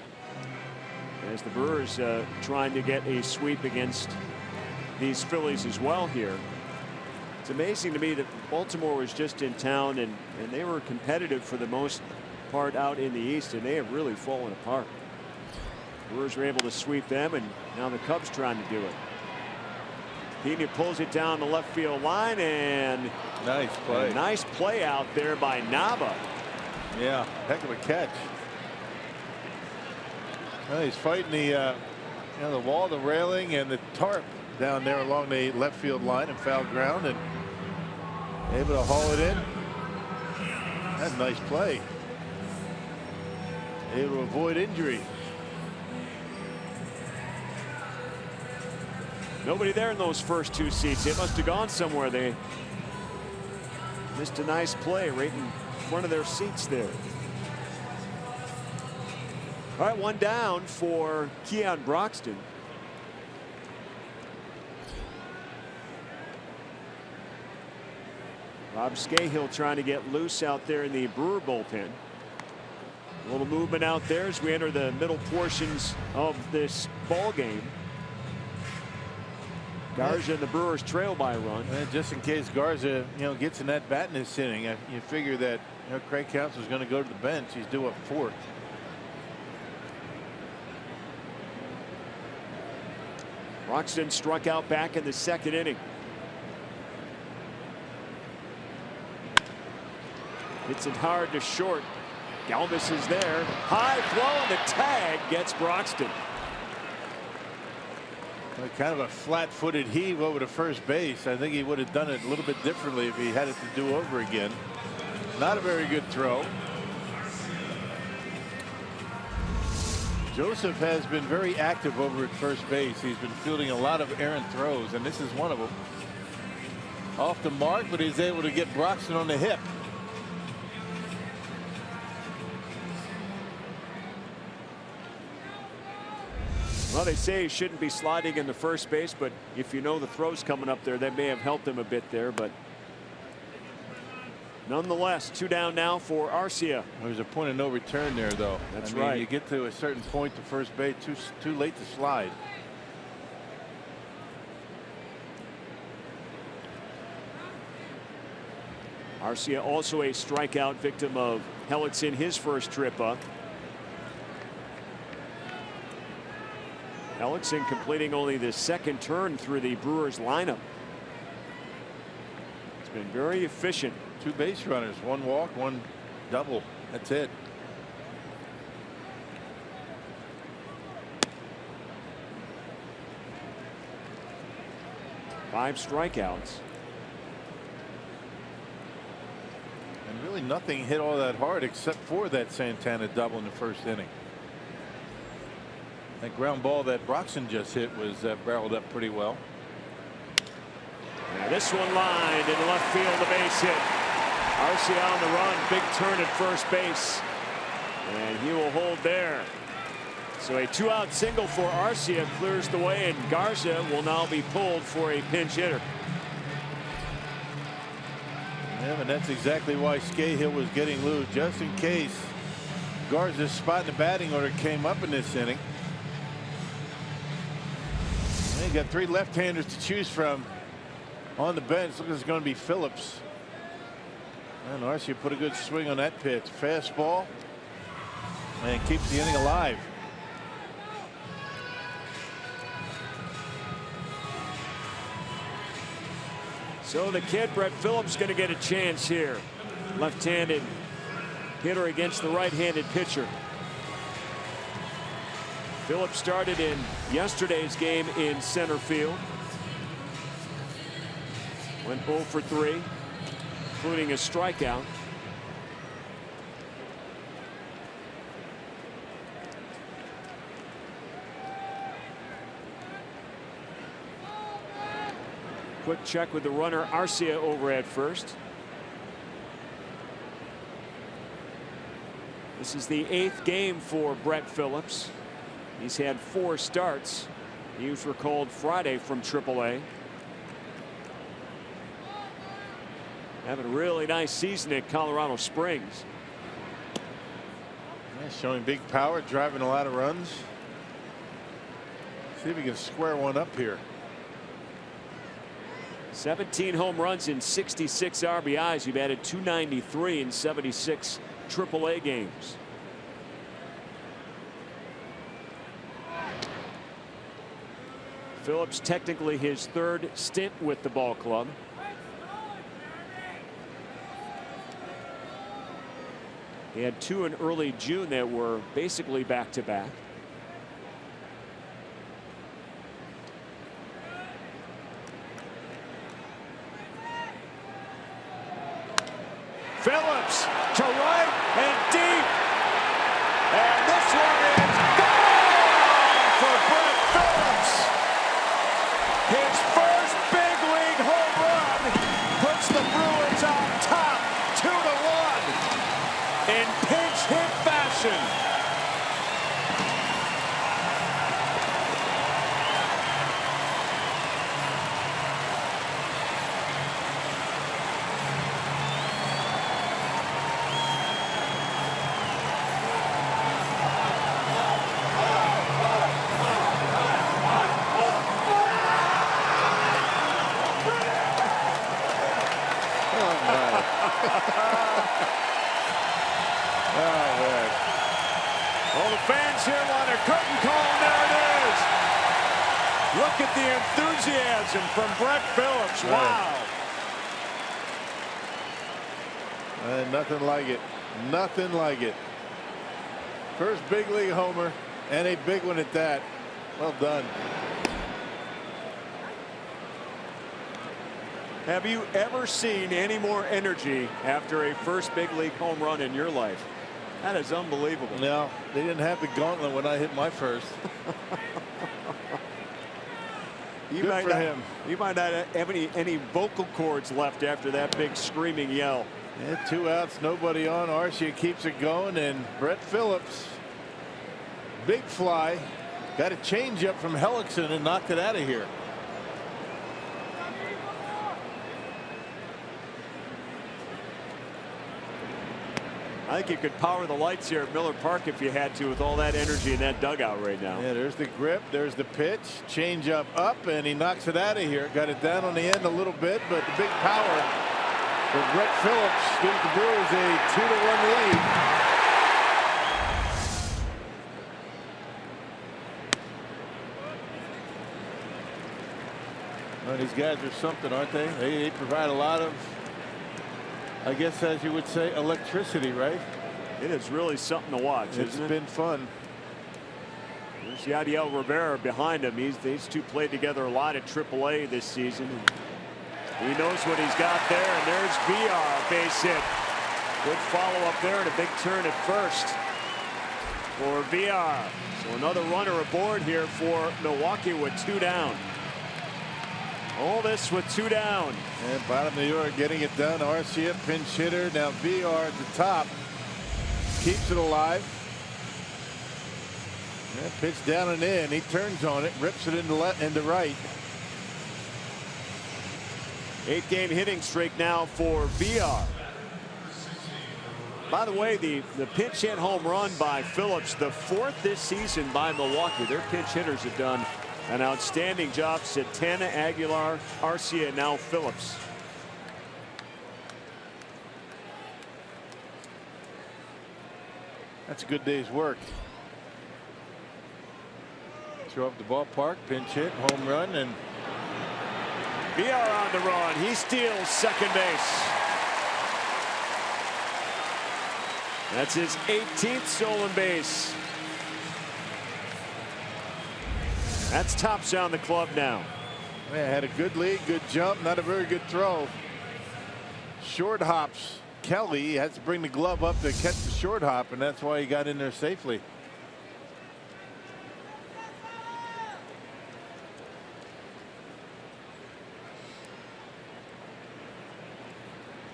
as the Brewers trying to get a sweep against these Phillies as well here. It's amazing to me that Baltimore was just in town, and they were competitive for the most part out in the East, and they have really fallen apart. Brewers were able to sweep them, and now the Cubs trying to do it. Pena pulls it down the left field line, and nice play. A nice play out there by Nava. Yeah, heck of a catch. Well, he's fighting the the wall, the railing, and the tarp down there along the left field line and foul ground, and able to haul it in. That's a nice play. Able to avoid injury. Nobody there in those first 2 seats. It must have gone somewhere. They missed a nice play right in front of their seats there. All right, 1 down for Keon Broxton. Rob Scahill trying to get loose out there in the Brewer bullpen. A little movement out there as we enter the middle portions of this ball game. Garza and the Brewers trail by a run. And just in case Garza, gets in that bat in this inning, you figure that Craig Counsell's going to go to the bench. He's due up 4th. Broxton struck out back in the 2nd inning. Hits it hard to short. Galvis is there. High throw, and the tag gets Broxton. Kind of a flat-footed heave over to first base. I think he would have done it a little bit differently if he had it to do over again. Not a very good throw. Joseph has been very active over at first base. He's been fielding a lot of errant throws, and this is one of them. Off the mark, but he's able to get Broxton on the hip. Well, they say he shouldn't be sliding in the first base, but if you know the throw's coming up there, that may have helped him a bit there. But nonetheless, 2 down now for Arcia. There's a point of no return there, though. That's right. right. You get to a certain point to first base, too late to slide. Arcia also a strikeout victim of Hellickson his first trip up. Hellickson completing only the 2nd turn through the Brewers lineup. It's been very efficient. 2 base runners, 1 walk, 1 double. That's it. Five strikeouts. And really nothing hit all that hard except for that Santana double in the 1st inning. That ground ball that Broxton just hit was barreled up pretty well. Now this one lined in left field, a base hit. Arcia on the run, big turn at first base, and he will hold there. So a 2-out single for Arcia clears the way, and Garza will now be pulled for a pinch hitter. Yeah, and that's exactly why Scahill was getting loose, just in case Garza's spot in the batting order came up in this inning. You got 3 left-handers to choose from on the bench. Looks like it's going to be Phillips. And Arcia put a good swing on that pitch. Fastball. And keeps the inning alive. So the kid, Brett Phillips, going to get a chance here. Left-handed hitter against the right-handed pitcher. Phillips started in yesterday's game in center field. Went 0 for 3, including a strikeout. Quick check with the runner Arcia over at first. This is the 8th game for Brett Phillips. He's had 4 starts. He was recalled Friday from AAA. Having a really nice season at Colorado Springs. Yeah, showing big power, driving a lot of runs. See if he can square one up here. 17 home runs in 66 RBIs. You've added 293 in 76 AAA games. Phillips technically his 3rd stint with the ball club. He had 2 in early June that were basically back-to-back. Phillips to right and deep. And this one is gone for Brett Phillips. His first big league home run puts the Brewers on top 2-1 in pinch hit fashion. Well, the fans here want a curtain call, and there it is. Look at the enthusiasm from Brett Phillips. Wow. Nothing like it. Nothing like it. First big league homer, and a big one at that. Well done. Have you ever seen any more energy after a first big league home run in your life? That is unbelievable. No, they didn't have the gauntlet when I hit my first. You Good might for not, him. You might not have any vocal cords left after that big screaming yell. Yeah, 2 outs, nobody on. Arcia keeps it going, and Brett Phillips, big fly, got a changeup from Hellickson and knocked it out of here. I think you could power the lights here at Miller Park if you had to, with all that energy in that dugout right now. Yeah, there's the grip, there's the pitch, change up, and he knocks it out of here. Got it down on the end a little bit, but the big power for Brett Phillips gives the Brewers a 2-1 lead. Well, these guys are something, aren't they? They provide a lot of, I guess, as you would say, electricity, right? It is really something to watch, It's isn't it? been fun. There's Yadiel Rivera behind him. These two played together a lot at AAA this season. He knows what he's got there, and there's VR, base hit. Good follow-up there and a big turn at first for VR. So another runner aboard here for Milwaukee with 2 down. All this with 2 down. And bottom of the order getting it done. Arcia, pinch hitter. Now VR at the top. Keeps it alive. Yeah, pitch down and in. He turns on it. Rips it into right. 8-game hitting streak now for VR. By the way, the pinch hit home run by Phillips, the 4th this season by Milwaukee. Their pinch hitters have done An outstanding job. Santana, Aguilar, Arcia, now Phillips. That's a good day's work. Throw up the ballpark, pinch hit, home run, and VR on the run. He steals second base. That's his 18th stolen base. That's tops on the club now. man, had a good lead, good jump, not a very good throw. Short hops. Kelly had to bring the glove up to catch the short hop, and that's why he got in there safely.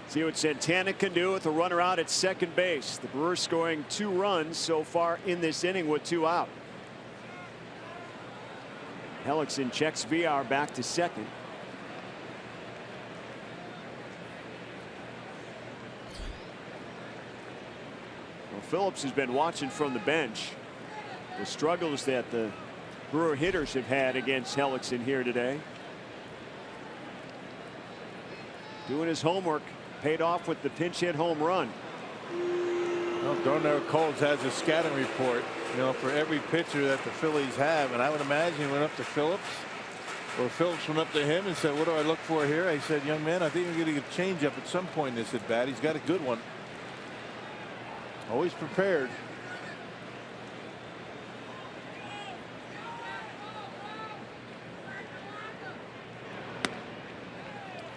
See what Santana can do with a runner out at second base. The Brewers scoring 2 runs so far in this inning with 2 out. Hellickson checks VR back to second. Well, Phillips has been watching from the bench. The struggles that the Brewer hitters have had against Hellickson here today. Doing his homework. Paid off with the pinch hit home run. Well, Darnell Coles has a scouting report, you know, for every pitcher that the Phillies have, and I would imagine he went up to Phillips, or Phillips went up to him and said, "What do I look for here?" I said, "Young man, I think you're going to get a changeup at some point in this at bat. He's got a good one. Always prepared."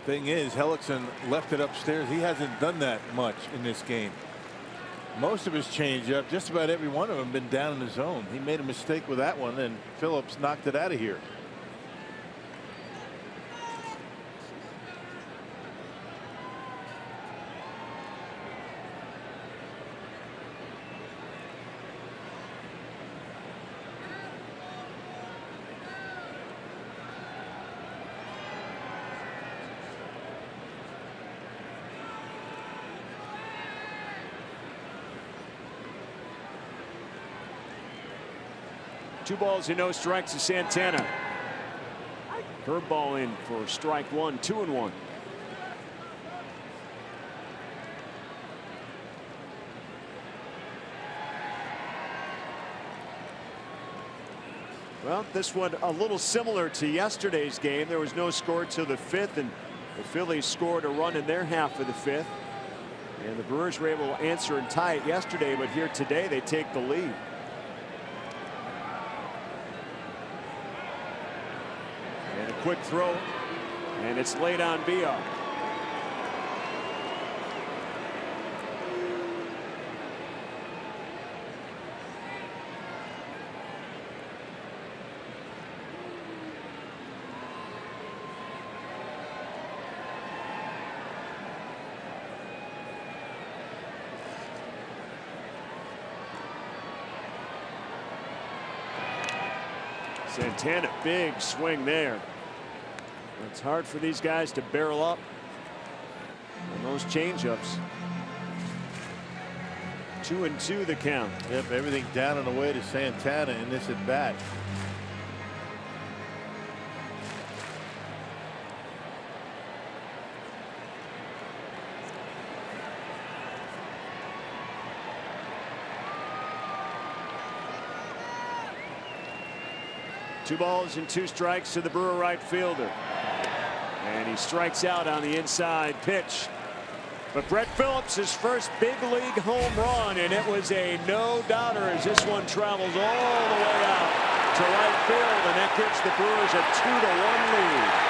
Thing is, Hellickson left it upstairs. He hasn't done that much in this game. Most of his changeup, just about every one of them, been down in the zone. He made a mistake with that one, and Phillips knocked it out of here. Two balls and no strikes to Santana. Curveball in for strike 1, 2-1. Well, this one a little similar to yesterday's game. There was no score till the 5th, and the Phillies scored a run in their half of the 5th. And the Brewers were able to answer and tie it yesterday, but here today they take the lead. And a quick throw, and it's laid on VR. Santana, big swing there. It's hard for these guys to barrel up on those changeups. 2-2 the count. Yep, everything down and away to Santana in this at bat. Two balls and 2 strikes to the Brewer right fielder. And he strikes out on the inside pitch. But Brett Phillips, his first big league home run, and it was a no-doubter as this one travels all the way out to right field, and that gives the Brewers a 2-1 lead.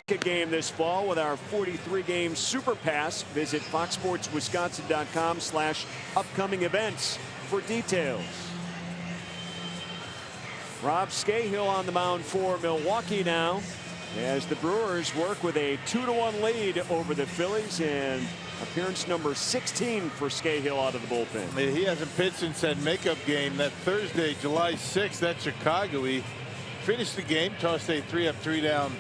A game this fall with our 43-game Super Pass. Visit foxsportswisconsin.com/upcoming events for details. Rob Scahill on the mound for Milwaukee now, as the Brewers work with a 2-1 lead over the Phillies, and appearance number 16 for Scahill out of the bullpen. He hasn't pitched since that makeup game that Thursday, July 6th at Chicago. He finished the game, tossed a 3-up, 3-down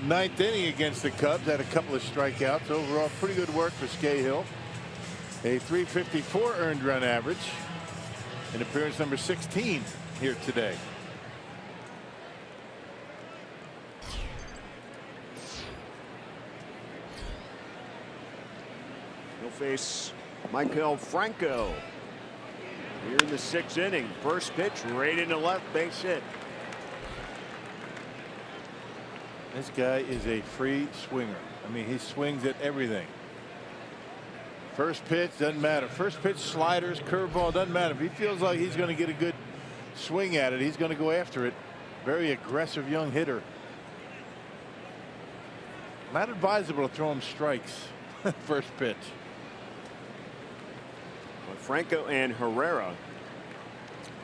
ninth inning against the Cubs, had a couple of strikeouts. Overall, pretty good work for Scahill. A .354 earned run average, and appearance number 16 here today. He'll face Michael Franco here in the 6th inning. First pitch right into left, base hit. This guy is a free swinger. I mean, he swings at everything. First pitch doesn't matter. First pitch, sliders, curveball, doesn't matter. If he feels like he's going to get a good swing at it, he's going to go after it. Very aggressive young hitter. Not advisable to throw him strikes. First pitch. Well, Franco and Herrera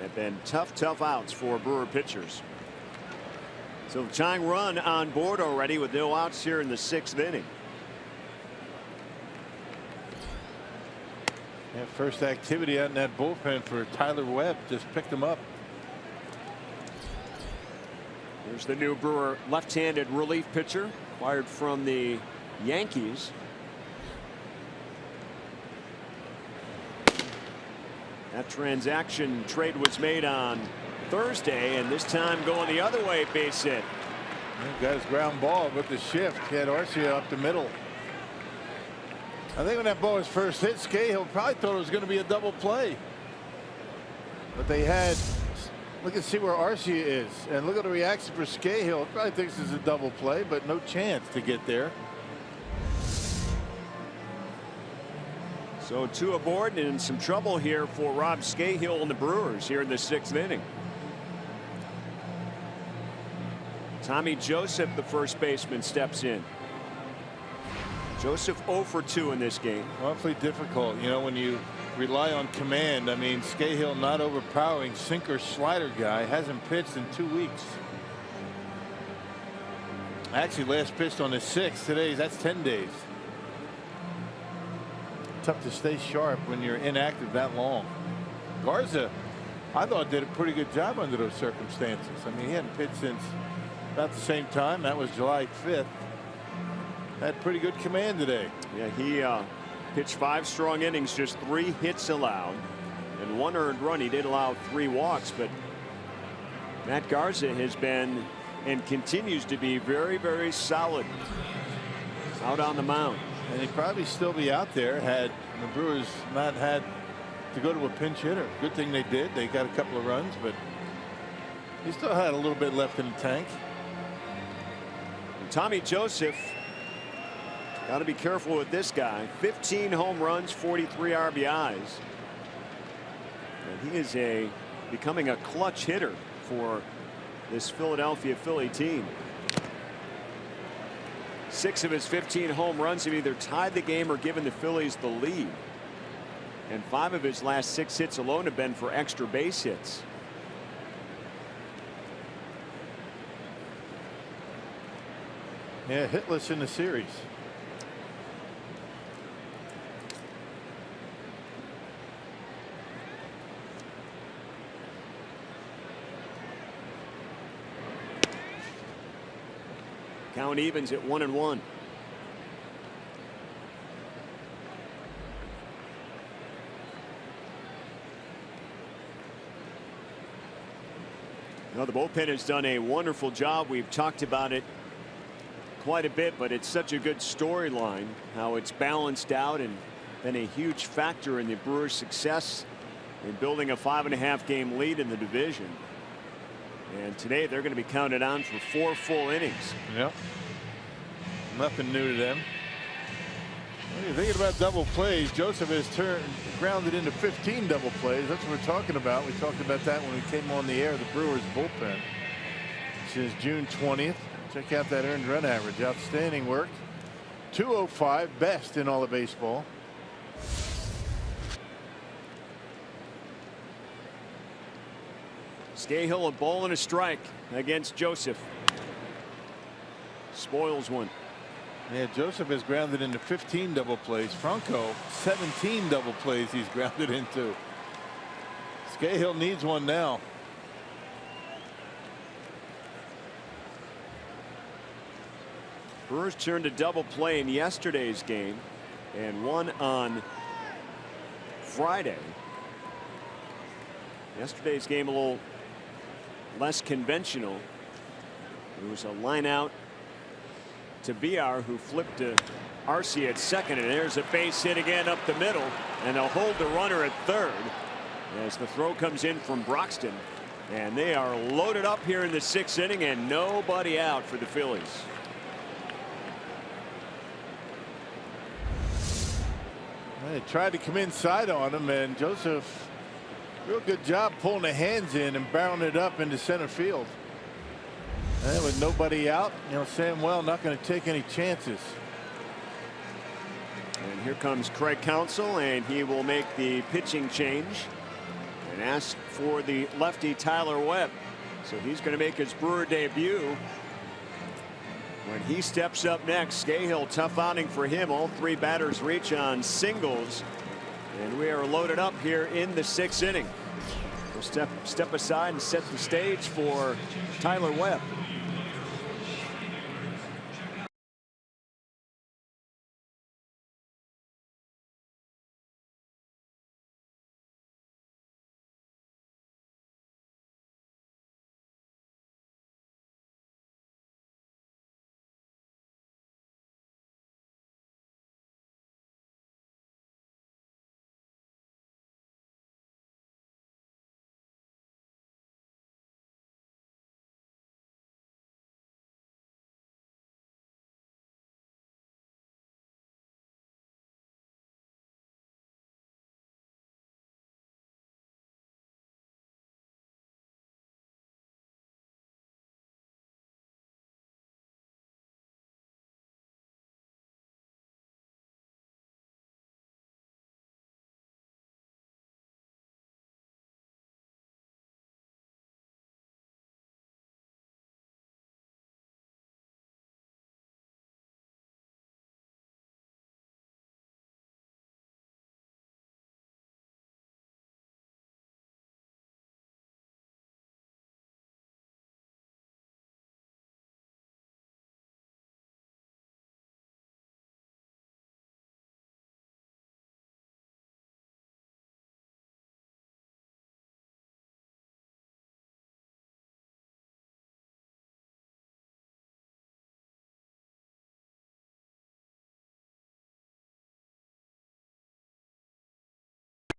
have been tough outs for Brewer pitchers. So the tying run on board already with no outs here in the 6th inning. Yeah, first activity out in that bullpen for Tyler Webb. Just picked him up. Here's the new Brewer left-handed relief pitcher, acquired from the Yankees. That transaction trade was made on Thursday, and this time going the other way, base hit. Got his ground ball with the shift. He had Arcia up the middle. I think when that ball was first hit, Scahill probably thought it was going to be a double play. But they had, look and see where Arcia is, and look at the reaction for Scahill. Probably thinks it's a double play, but no chance to get there. So 2 aboard and some trouble here for Rob Scahill and the Brewers here in the 6th inning. Tommy Joseph, the first baseman, steps in. Joseph 0 for 2 in this game. Awfully difficult, you know, when you rely on command. I mean, Scahill, not overpowering sinker slider guy, hasn't pitched in 2 weeks. Actually, last pitched on the 6th. That's 10 days. Tough to stay sharp when you're inactive that long. Garza, I thought, did a pretty good job under those circumstances. I mean, he hadn't pitched since about the same time. That was July 5th. Had pretty good command today. Yeah, he pitched 5 strong innings, just 3 hits allowed and 1 earned run. He did allow 3 walks, but Matt Garza has been and continues to be very solid out on the mound. And he'd probably still be out there had the Brewers not had to go to a pinch hitter. Good thing they did. They got a couple of runs, but he still had a little bit left in the tank. And Tommy Joseph, got to be careful with this guy. 15 home runs, 43 RBIs. And he is becoming a clutch hitter for this Philadelphia Philly team. 6 of his 15 home runs have either tied the game or given the Phillies the lead. And 5 of his last 6 hits alone have been for extra base hits. Yeah, hitless in the series. Count evens at 1-1. Now the bullpen has done a wonderful job. We've talked about it quite a bit, but it's such a good storyline how it's balanced out and been a huge factor in the Brewers' success in building a 5.5 game lead in the division. And today they're going to be counted on for 4 full innings. Yep. Nothing new to them. When you're thinking about double plays, Joseph has grounded into 15 double plays. That's what we're talking about. We talked about that when we came on the air, the Brewers bullpen. Since June 20th, Check out that earned run average. Outstanding work. 205, best in all of baseball. Scahill, a ball and a strike against Joseph. Spoils one. Yeah, Joseph has grounded into 15 double plays. Franco, 17 double plays he's grounded into. Scahill needs one now. Brewers turned a double play in yesterday's game and one on Friday. Yesterday's game a little less conventional. It was a line out to VR, who flipped to Arcia at second, and there's a base hit again up the middle, and they'll hold the runner at third as the throw comes in from Broxton, and they are loaded up here in the 6th inning and nobody out for the Phillies. They tried to come inside on him, and Joseph, real good job pulling the hands in and barreling it up into center field. And with nobody out, Samuel not going to take any chances. And here comes Craig Counsell, and he will make the pitching change and ask for the lefty Tyler Webb. So he's going to make his Brewer debut when he steps up next. Scahill, tough outing for him. All 3 batters reach on singles, and we are loaded up here in the 6th inning. We'll step aside and set the stage for Tyler Webb.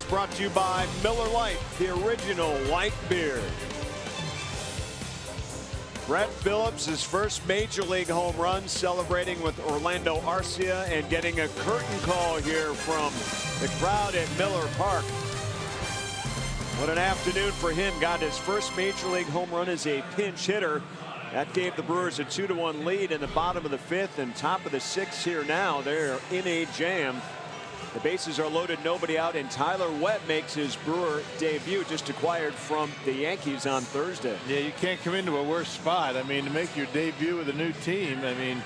Brought to you by Miller Lite, the original light beer. Brett Phillips, his first major league home run, celebrating with Orlando Arcia and getting a curtain call here from the crowd at Miller Park. What an afternoon for him. Got his first major league home run as a pinch hitter. That gave the Brewers a 2-1 lead in the bottom of the 5th and top of the 6th here now. They're in a jam. The bases are loaded, nobody out, and Tyler Webb makes his Brewer debut, just acquired from the Yankees on Thursday. Yeah, you can't come into a worse spot. I mean, to make your debut with a new team, I mean,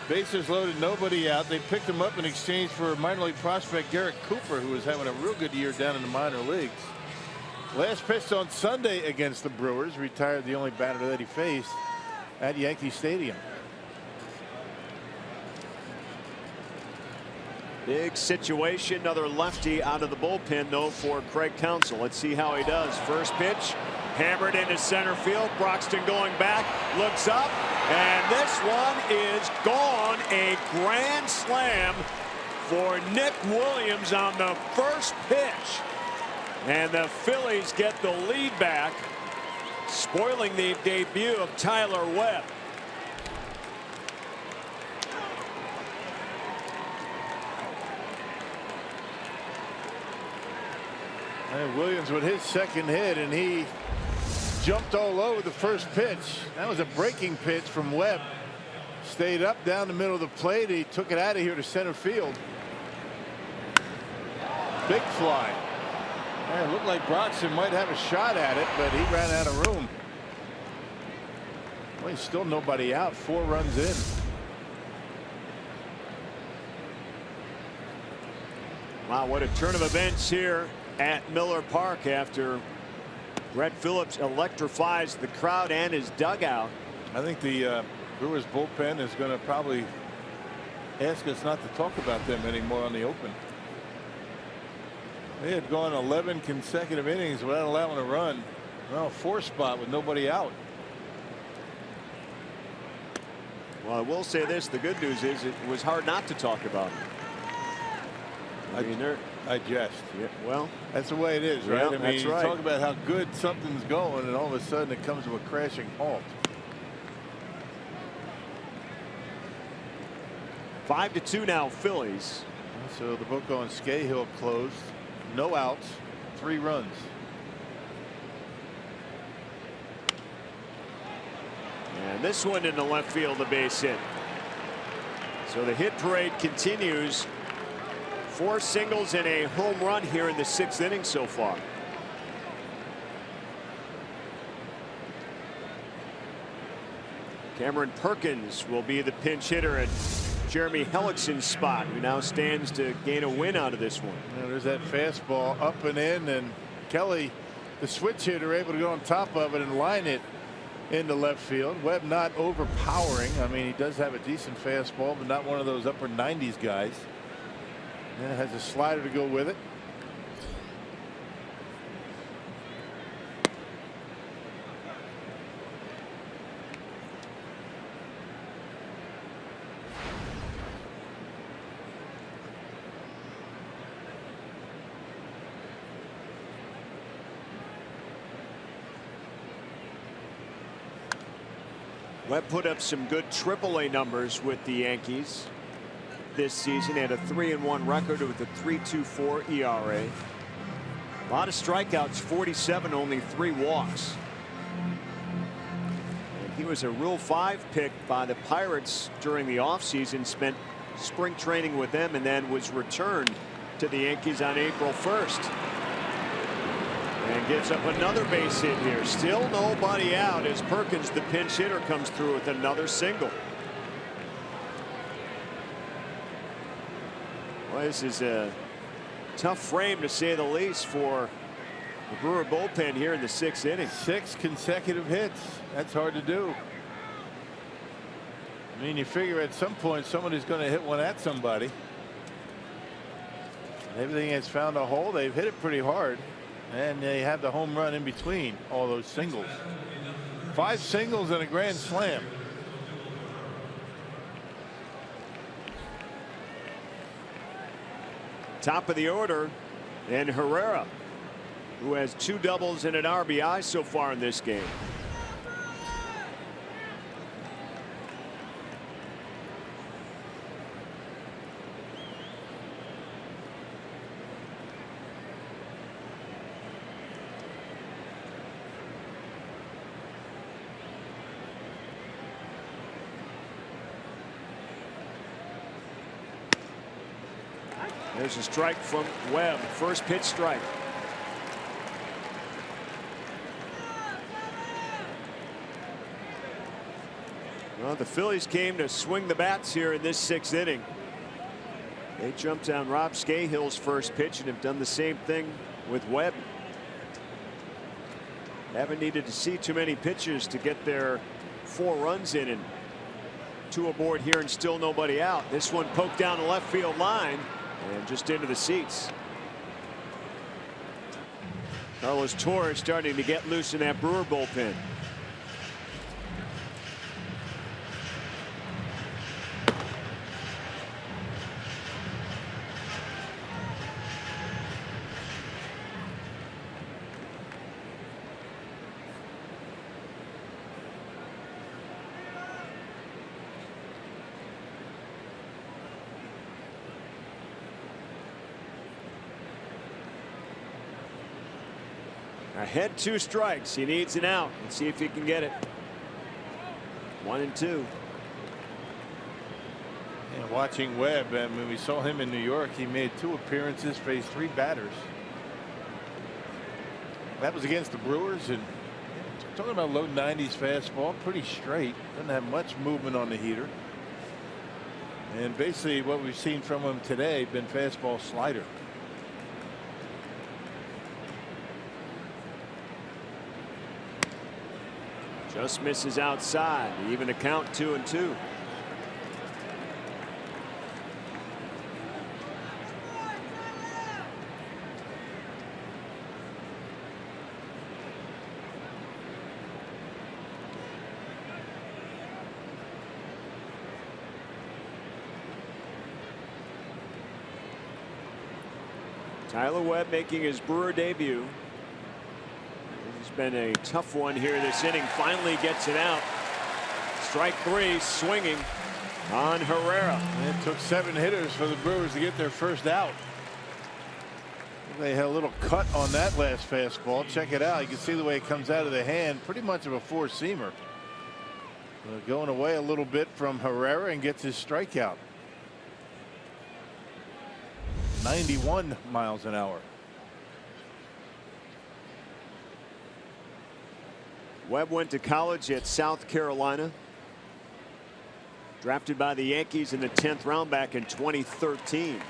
bases loaded, nobody out. They picked him up in exchange for minor league prospect Garrett Cooper, who was having a real good year down in the minor leagues. Last pitched on Sunday against the Brewers, retired the only batter that he faced at Yankee Stadium. Big situation. Another lefty out of the bullpen, though, for Craig Counsell. Let's see how he does. First pitch, hammered into center field. Broxton going back, looks up, and this one is gone. A grand slam for Nick Williams on the first pitch. And the Phillies get the lead back, spoiling the debut of Tyler Webb. And Williams with his second hit, and he jumped all over the first pitch. That was a breaking pitch from Webb. Stayed up down the middle of the plate. He took it out of here to center field. Big fly. It looked like Broxton might have a shot at it, but he ran out of room. Well, he's still nobody out. 4 runs in. Wow, what a turn of events here at Miller Park after Brett Phillips electrifies the crowd and his dugout. I think the Brewers bullpen is going to probably ask us not to talk about them anymore on the open. They had gone 11 consecutive innings without allowing a run. Well, 4 spot with nobody out. Well, I will say this. The good news is it was hard not to talk about them. I jest. Yeah, well, that's the way it is, right? Yeah, I mean, that's right. You talk about how good something's going, and all of a sudden it comes to a crashing halt. 5-2 now, Phillies. So the book on Scahill closed. No outs, 3 runs. And this one in the left field, a base hit. So the hit parade continues. 4 singles and a home run here in the 6th inning so far. Cameron Perkins will be the pinch hitter at Jeremy Hellickson's spot, who now stands to gain a win out of this one. There's that fastball up and in, and Kelly, the switch hitter, able to go on top of it and line it into left field. Webb not overpowering. I mean, he does have a decent fastball, but not one of those upper 90s guys. And it has a slider to go with it. Webb put up some good AAA numbers with the Yankees this season. Had a 3-1 record with a 3.24 ERA. A lot of strikeouts, 47, only 3 walks. And he was a Rule 5 pick by the Pirates during the offseason. Spent spring training with them and then was returned to the Yankees on April 1st. And gives up another base hit here. Still nobody out as Perkins, the pinch hitter, comes through with another single. Well, this is a tough frame to say the least for the Brewer bullpen here in the 6th inning. 6 consecutive hits. That's hard to do. I mean, you figure at some point somebody's going to hit one at somebody. Everything has found a hole. They've hit it pretty hard. And they have the home run in between all those singles. 5 singles and a grand slam. Top of the order, and Herrera, who has 2 doubles and an RBI so far in this game. There's a strike from Webb. First pitch strike. Well, the Phillies came to swing the bats here in this 6th inning. They jumped on Rob Scahill's first pitch and have done the same thing with Webb. Haven't needed to see too many pitches to get their 4 runs in, and 2 aboard here and still nobody out. This one poked down the left field line and just into the seats. Carlos Torres starting to get loose in that Brewer bullpen. Ahead 2 strikes. He needs an out. Let's see if he can get it. 1-2. And watching Webb, and when we saw him in New York, he made 2 appearances, faced 3 batters. That was against the Brewers, and talking about low 90s fastball, pretty straight, doesn't have much movement on the heater. And basically what we've seen from him today been fastball slider. Just misses outside, even a count 2-2. Tyler Webb making his Brewer debut. It's been a tough one here this inning. Finally gets it out. Strike 3, swinging on Herrera. And it took 7 hitters for the Brewers to get their first out. They had a little cut on that last fastball. Check it out. You can see the way it comes out of the hand. Pretty much of a 4-seamer. Going away a little bit from Herrera and gets his strikeout. 91 miles an hour. Webb went to college at South Carolina. Drafted by the Yankees in the 10th round back in 2013.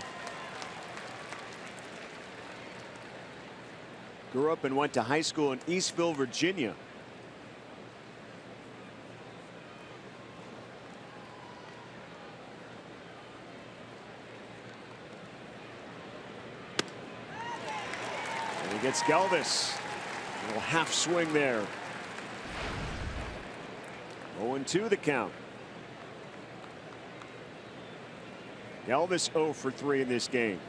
Grew up and went to high school in Eastville, Virginia. And he gets Galvis. A little half swing there. 0-2 the count. Galvis 0 for 3 in this game.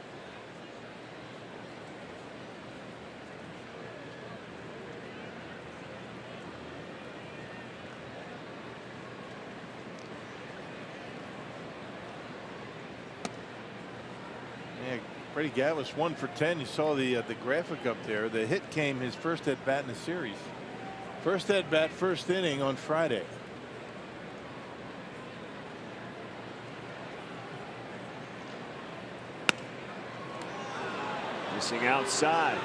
Yeah, Freddie Galvis 1 for 10. You saw the graphic up there. The hit came his first at bat in the series. First at bat, first inning on Friday. Missing outside.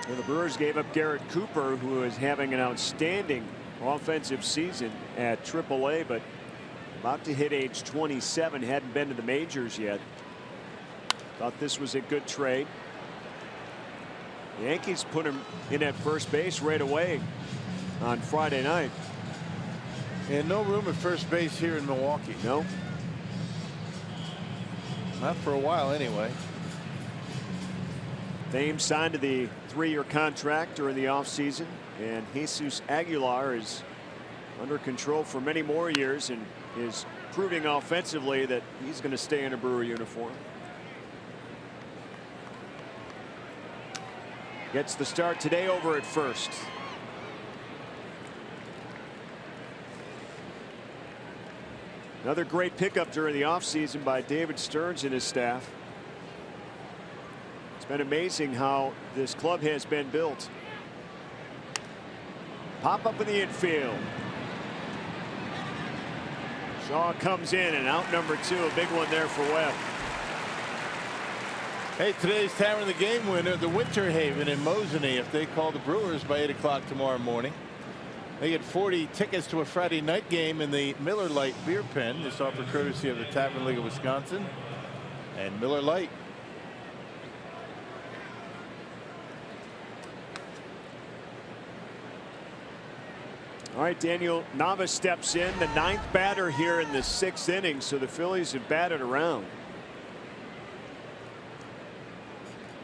And the Brewers gave up Garrett Cooper, who is having an outstanding offensive season at AAA, but about to hit age 27, hadn't been to the majors yet. Thought this was a good trade. The Yankees put him in at first base right away on Friday night. And no room at first base here in Milwaukee. No. Not for a while anyway. Thames signed to the 3-year contract during the offseason, and Jesus Aguilar is under control for many more years and is proving offensively that he's going to stay in a Brewer uniform. Gets the start today over at first. Another great pickup during the offseason by David Stearns and his staff. It's been amazing how this club has been built. Pop up in the infield. Shaw comes in, and out number 2, a big one there for Webb. Hey, today's Tavern the Game winner, the Winter Haven in Mosinee, if they call the Brewers by 8 o'clock tomorrow morning. They get 40 tickets to a Friday night game in the Miller Lite beer pen. This offer courtesy of the Tavern League of Wisconsin and Miller Lite. All right, Daniel Navas steps in, the 9th batter here in the 6th inning, so the Phillies have batted around.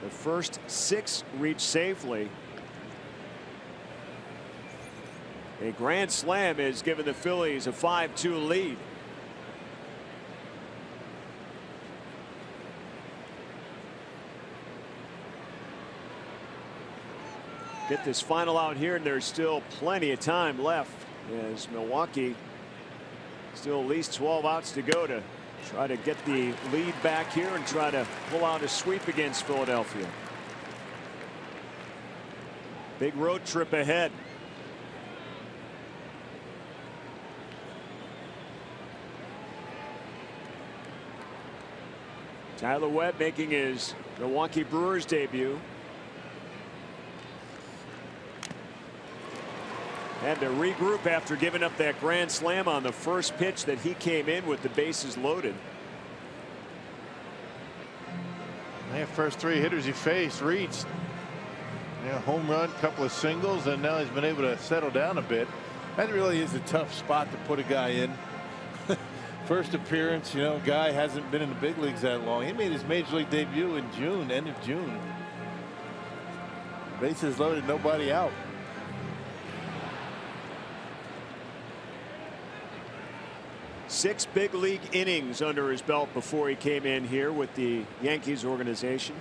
The first 6 reached safely. A grand slam has given the Phillies a 5-2 lead. Get this final out here, and there's still plenty of time left as Milwaukee still at least 12 outs to go to try to get the lead back here and try to pull out a sweep against Philadelphia. Big road trip ahead. Tyler Webb making his Milwaukee Brewers debut. Had to regroup after giving up that grand slam on the first pitch that he came in with the bases loaded. Yeah, first 3 hitters he faced reached. Yeah, home run, couple of singles, and now he's been able to settle down a bit. That really is a tough spot to put a guy in. First appearance, you know, guy hasn't been in the big leagues that long. He made his major league debut in June, end of June. Bases loaded, nobody out. Six big league innings under his belt before he came in here with the Yankees organization.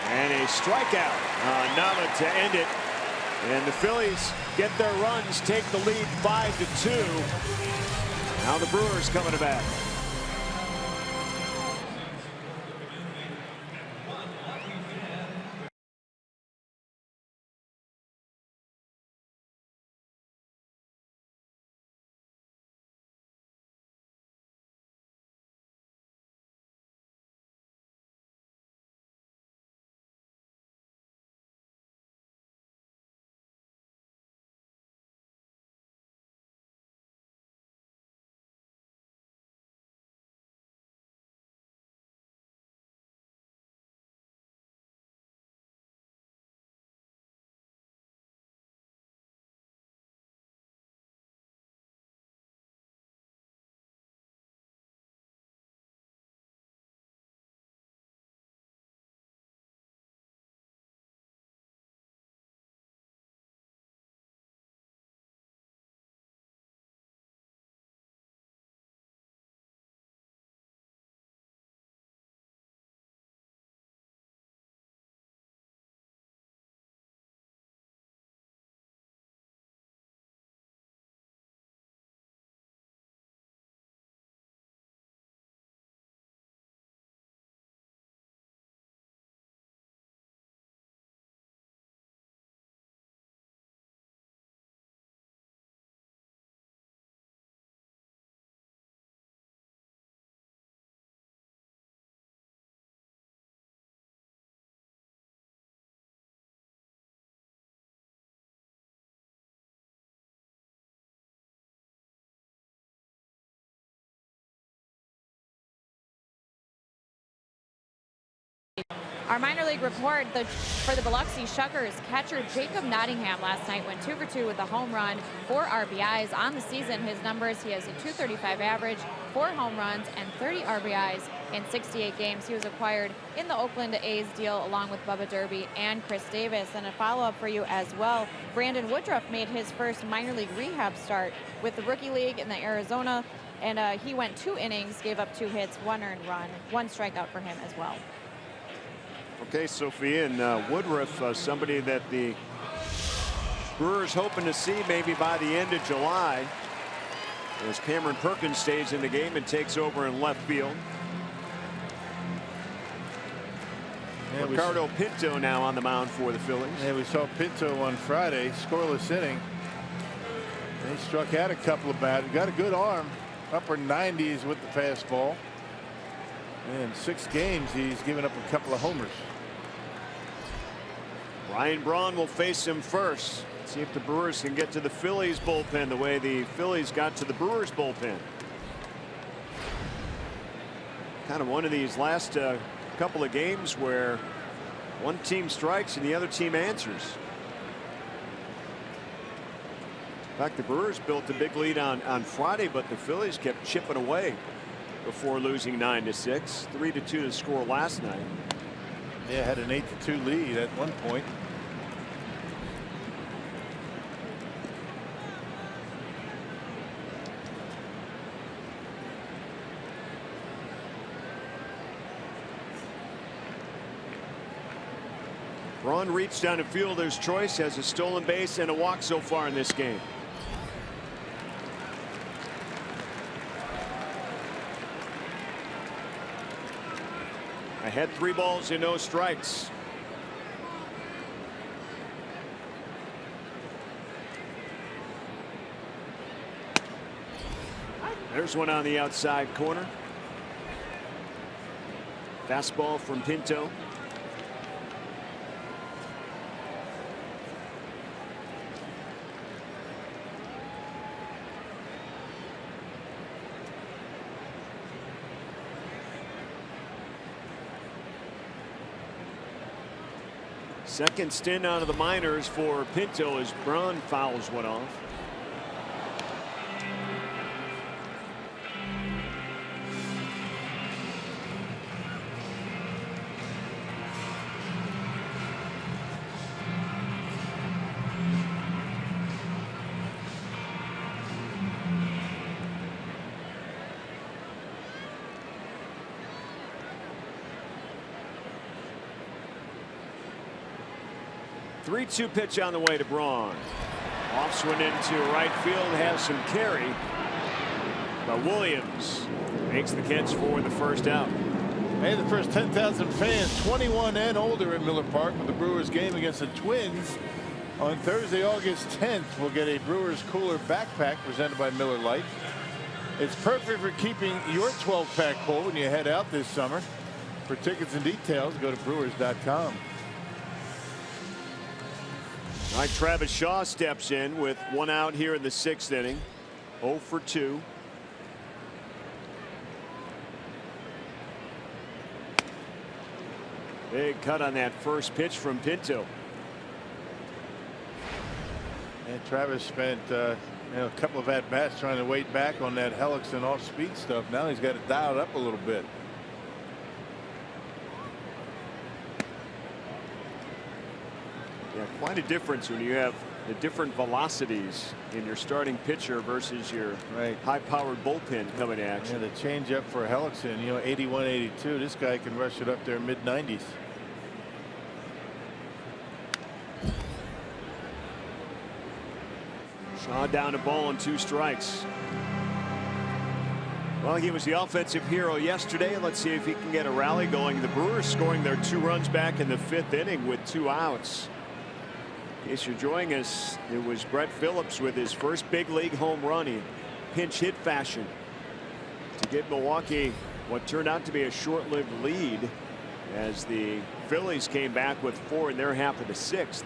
And a strikeout. Nava to end it. And the Phillies get their runs, take the lead 5-2. Now the Brewers coming to bat. Our minor league report for the Biloxi Shuckers, catcher Jacob Nottingham last night went 2 for 2 with a home run, 4 RBIs. On the season, his numbers, he has a .235 average, 4 home runs, and 30 RBIs in 68 games. He was acquired in the Oakland A's deal along with Bubba Derby and Chris Davis. And a follow-up for you as well. Brandon Woodruff made his first minor league rehab start with the Rookie League in the Arizona, and he went 2 innings, gave up 2 hits, 1 earned run, 1 strikeout for him as well. Okay, Sophie, and Woodruff, somebody that the Brewers hoping to see maybe by the end of July, as Cameron Perkins stays in the game and takes over in left field. Yeah, Ricardo Pinto now on the mound for the Phillies. Yeah, we saw Pinto on Friday, scoreless inning. He struck out a couple of bats. Got a good arm, upper 90s with the fastball. In 6 games, he's given up a couple of homers. Ryan Braun will face him first. See if the Brewers can get to the Phillies bullpen the way the Phillies got to the Brewers bullpen. Kind of one of these last couple of games where one team strikes and the other team answers. In fact, the Brewers built a big lead on Friday, but the Phillies kept chipping away before losing 9-6. 3-2 to score last night. Yeah, had an 8-2 lead at one point. Braun reached down a fielder's choice, has a stolen base and a walk so far in this game. Ahead 3 balls and no strikes. There's one on the outside corner. Fastball from Pinto. Second stint out of the minors for Pinto as Braun fouls one off. Three-two pitch on the way to Braun. Off swing into right field, has some carry. But Williams makes the catch for the first out. Hey, the first 10,000 fans 21 and older at Miller Park for the Brewers game against the Twins on Thursday, August 10th. We'll get a Brewers cooler backpack presented by Miller Lite. It's perfect for keeping your 12-pack full when you head out this summer. For tickets and details, go to brewers.com. All right, Travis Shaw steps in with 1 out here in the 6th inning. 0 for 2. Big cut on that first pitch from Pinto. And Travis spent a couple of at-bats trying to wait back on that Hellickson off-speed stuff. Now he's got it dialed up a little bit. Yeah, quite a difference when you have the different velocities in your starting pitcher versus your high-powered bullpen coming to action. Yeah, the changeup for Hellickson, 81, 82. This guy can rush it up there mid-90s. Shaw down a ball and 2 strikes. Well, he was the offensive hero yesterday. Let's see if he can get a rally going. The Brewers scoring their 2 runs back in the 5th inning with 2 outs. In case you're joining us, it was Brett Phillips with his first big league home run in pinch hit fashion to give Milwaukee what turned out to be a short-lived lead as the Phillies came back with 4 in their half of the 6th.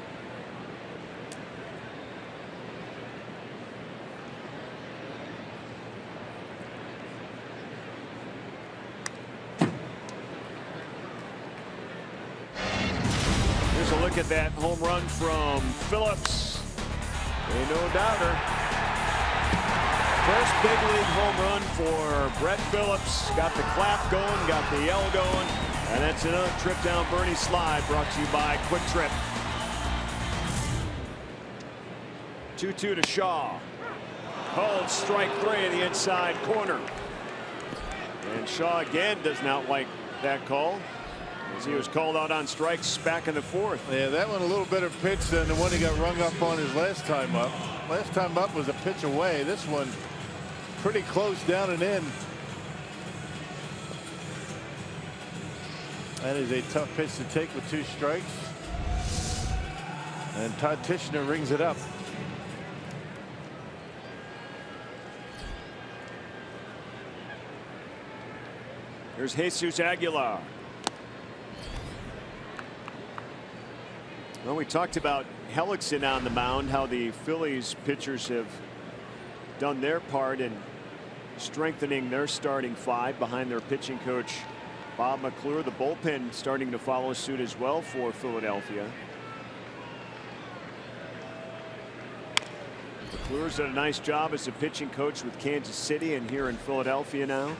Look at that home run from Phillips. Ain't no doubter. First big league home run for Brett Phillips. Got the clap going, got the yell going, and that's another trip down Bernie slide brought to you by Quick Trip. 2-2 to Shaw. Called strike 3 in the inside corner. And Shaw again does not like that call, as he was called out on strikes back in the 4th. Yeah, that one a little better pitch than the one he got rung up on his last time up. Last time up was a pitch away. This one pretty close down and in. That is a tough pitch to take with 2 strikes. And Todd Tishner rings it up. Here's Jesus Aguilar. Well, we talked about Hellickson on the mound, how the Phillies pitchers have done their part in strengthening their starting 5 behind their pitching coach Bob McClure. The bullpen starting to follow suit as well for Philadelphia. McClure's done a nice job as a pitching coach with Kansas City and here in Philadelphia now.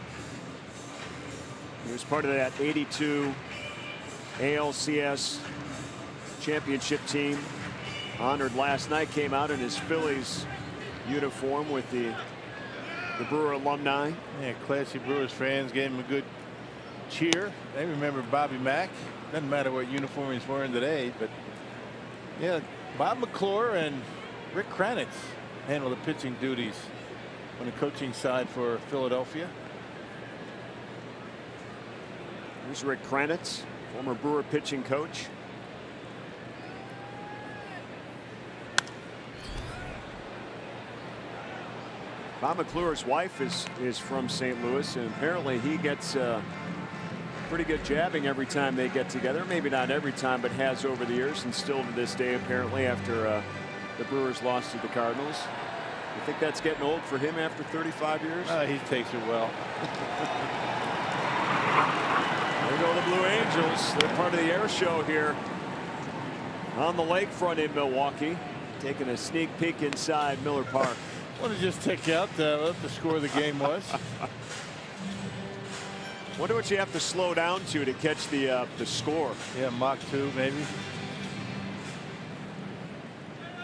He was part of that 82 ALCS championship team. Honored last night, came out in his Phillies uniform with the Brewer alumni. Yeah, classy Brewers fans gave him a good cheer. They remember Bobby Mack. Doesn't matter what uniform he's wearing today, but yeah, Bob McClure and Rick Kranitz handle the pitching duties on the coaching side for Philadelphia. Here's Rick Kranitz, former Brewer pitching coach. Bob McClure's wife is from St. Louis, and apparently he gets pretty good jabbing every time they get together. Maybe not every time, but has over the years, and still to this day apparently after the Brewers lost to the Cardinals. You think that's getting old for him after 35 years? He takes it well. There go the Blue Angels. They're part of the air show here on the lakefront in Milwaukee, taking a sneak peek inside Miller Park. I want to just take out what the score of the game was. Wonder what you have to slow down to catch the score. Yeah, Mach 2 maybe.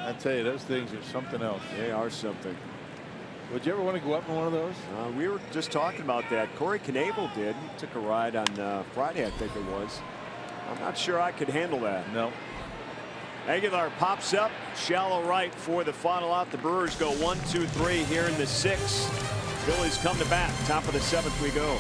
I tell you, those things are something else. They are something. Would you ever want to go up in one of those? We were just talking about that. Corey Knebel did. He took a ride on Friday, I think it was. I'm not sure I could handle that. No. Aguilar pops up, shallow right for the final out. The Brewers go 1-2-3 here in the 6th. Phillies come to bat. Top of the 7th we go.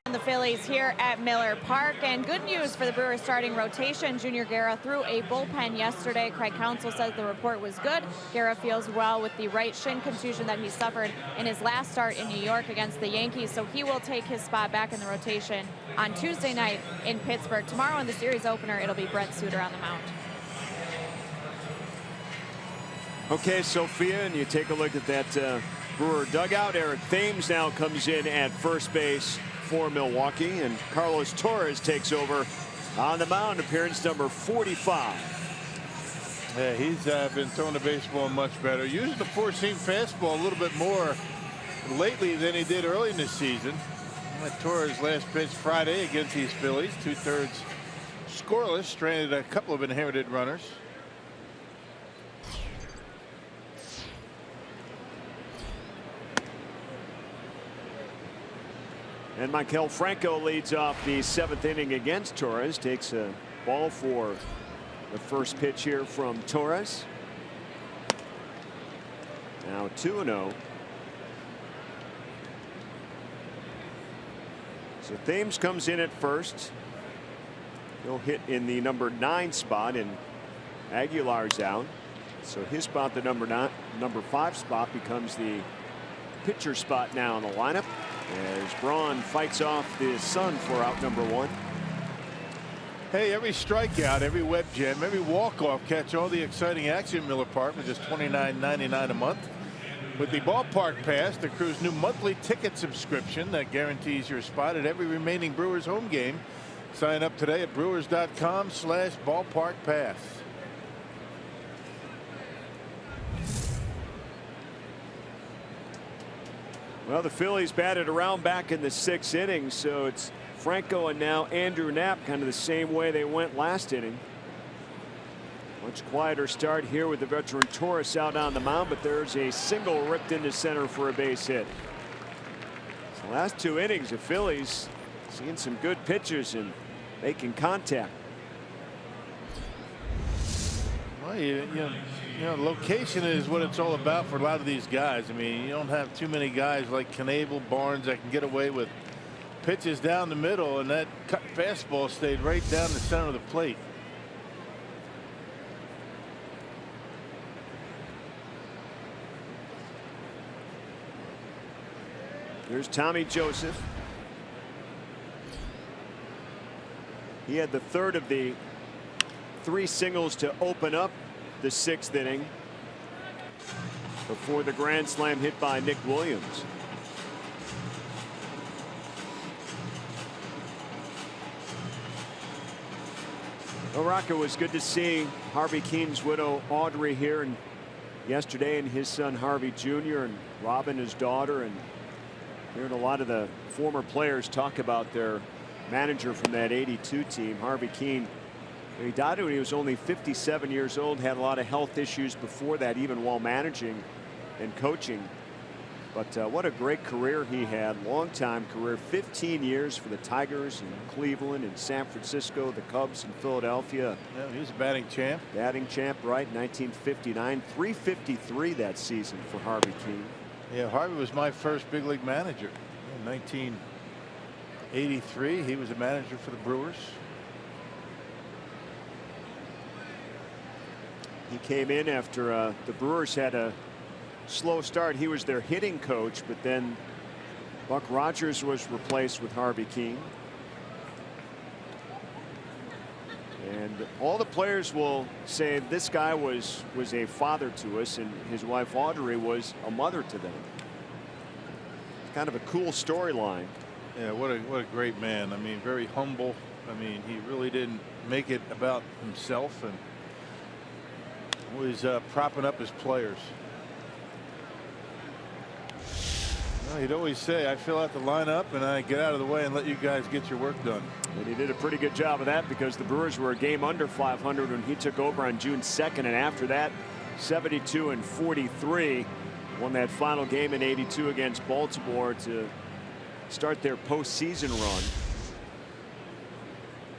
The Phillies here at Miller Park, and good news for the Brewers starting rotation. Junior Guerra threw a bullpen yesterday. Craig Counsell says the report was good. Guerra feels well with the right shin contusion that he suffered in his last start in New York against the Yankees, so he will take his spot back in the rotation on Tuesday night in Pittsburgh. Tomorrow in the series opener, it'll be Brent Suter on the mound. Okay, Sophia, and you take a look at that Brewer dugout. Eric Thames now comes in at first base for Milwaukee, and Carlos Torres takes over on the mound, appearance number 45. Yeah, he's been throwing the baseball much better, using the four-seam fastball a little bit more lately than he did early in the season. Torres last pitch Friday against these Phillies, 2/3 scoreless, stranded a couple of inherited runners. And Michael Franco leads off the 7th inning against Torres. Takes a ball for the first pitch here from Torres. Now 2-0. So Thames comes in at first. He'll hit in the number 9 spot, and Aguilar's out. So his spot, the number 5 spot, becomes the pitcher spot now in the lineup, as Braun fights off the Sun for out number 1. Hey, every strikeout, every web gem, every walk-off catch all the exciting action at Miller Park for just $29.99 a month. With the Ballpark Pass, the crew's new monthly ticket subscription that guarantees your spot at every remaining Brewers home game. Sign up today at brewers.com/ballparkpass. Well, the Phillies batted around back in the 6th inning, so it's Franco and now Andrew Knapp, kind of the same way they went last inning. Much quieter start here with the veteran Torres out on the mound, but there's a single ripped into center for a base hit. So last 2 innings, the Phillies seeing some good pitches and making contact. Well, you know, location is what it's all about for a lot of these guys. I mean, you don't have too many guys like Knebel, Barnes that can get away with pitches down the middle, and that cut fastball stayed right down the center of the plate. Here's Tommy Joseph. He had the third of the 3 singles to open up the 6th inning before the grand slam hit by Nick Williams. Well, Rocco, was good to see Harvey Keene's widow Audrey here and yesterday, and his son Harvey Jr. and Robin, his daughter, and hearing a lot of the former players talk about their manager from that '82 team, Harvey Keene. He died when he was only 57 years old, had a lot of health issues before that, even while managing and coaching. But what a great career he had. Long-time career, 15 years for the Tigers in Cleveland and San Francisco, the Cubs in Philadelphia. Yeah, he was a batting champ. Batting champ, right, 1959. 353 that season for Harvey Keene. Yeah, Harvey was my first big league manager in 1983. He was a manager for the Brewers. He came in after the Brewers had a slow start. He was their hitting coach, but then Buck Rogers was replaced with Harvey Keene. And all the players will say this guy was a father to us, and his wife Audrey was a mother to them. It's kind of a cool storyline. Yeah, what a great man. I mean, very humble. I mean, he really didn't make it about himself, and always propping up his players. Well, he'd always say, I fill out the lineup and I get out of the way and let you guys get your work done. And he did a pretty good job of that, because the Brewers were a game under 500 when he took over on June 2nd. And after that, 72-43, won that final game in '82 against Baltimore to start their postseason run.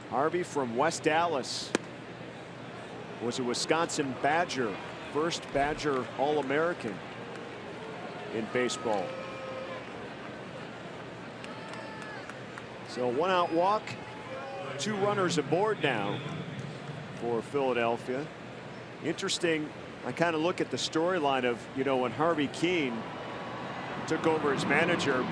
Harvey from West Dallas was a Wisconsin Badger, first Badger All-American in baseball. So 1-out walk, 2 runners aboard now for Philadelphia. Interesting. I kind of look at the storyline of, you know, when Harvey Keene took over as manager.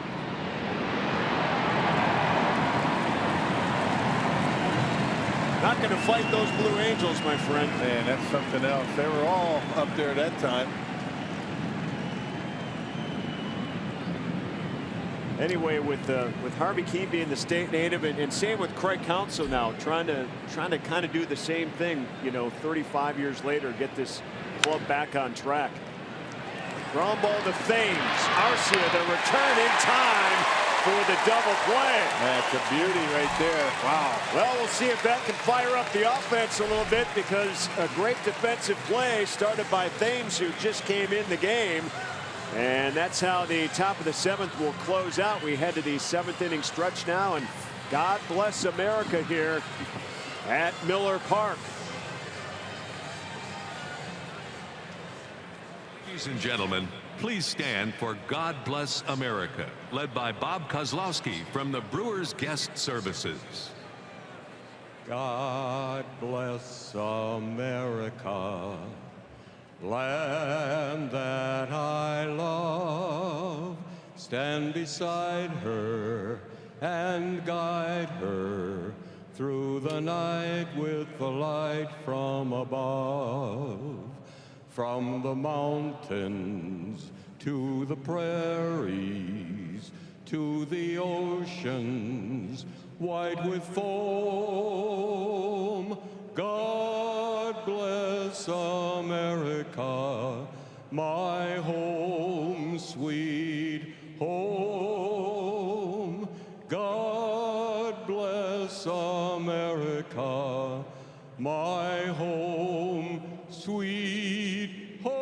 Not going to fight those Blue Angels, my friend. Man, that's something else. They were all up there at that time. Anyway, with Harvey Keene being the state native, and same with Craig Counsell now, trying to kind of do the same thing, you know, 35 years later, get this club back on track. Ground ball to Thames. Arcia, the return in time for the double play. That's a beauty right there. Wow. Well, we'll see if that can fire up the offense a little bit, because a great defensive play started by Thames, who just came in the game. And that's how the top of the 7th will close out. We head to the 7th inning stretch now, and God bless America here at Miller Park. Ladies and gentlemen, please stand for God Bless America, led by Bob Kozlowski from the Brewers Guest Services. God bless America, land that I love. Stand beside her and guide her through the night with the light from above. From the mountains to the prairies to the oceans white with foam. God bless America, my home, sweet home. God America, my home, sweet home.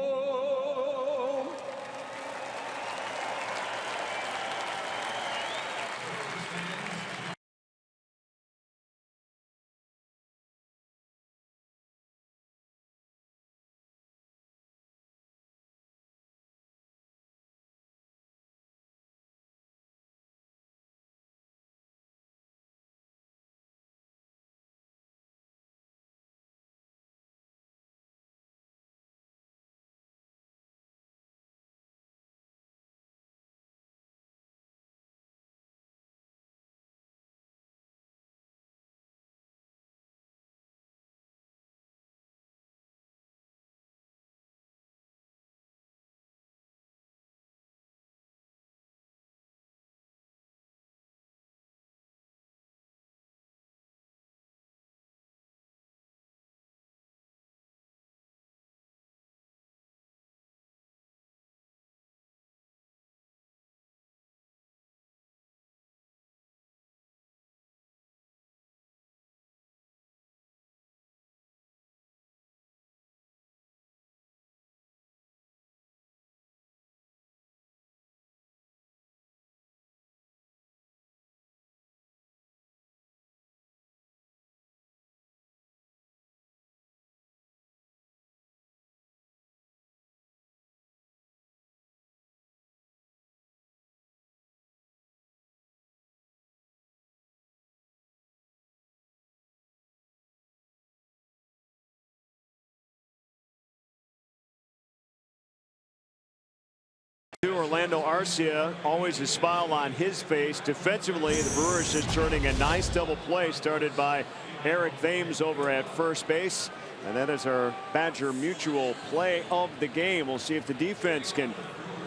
Orlando Arcia, always a smile on his face. Defensively, the Brewers just turning a nice double play started by Eric Thames over at first base. And that is our Badger Mutual play of the game. We'll see if the defense can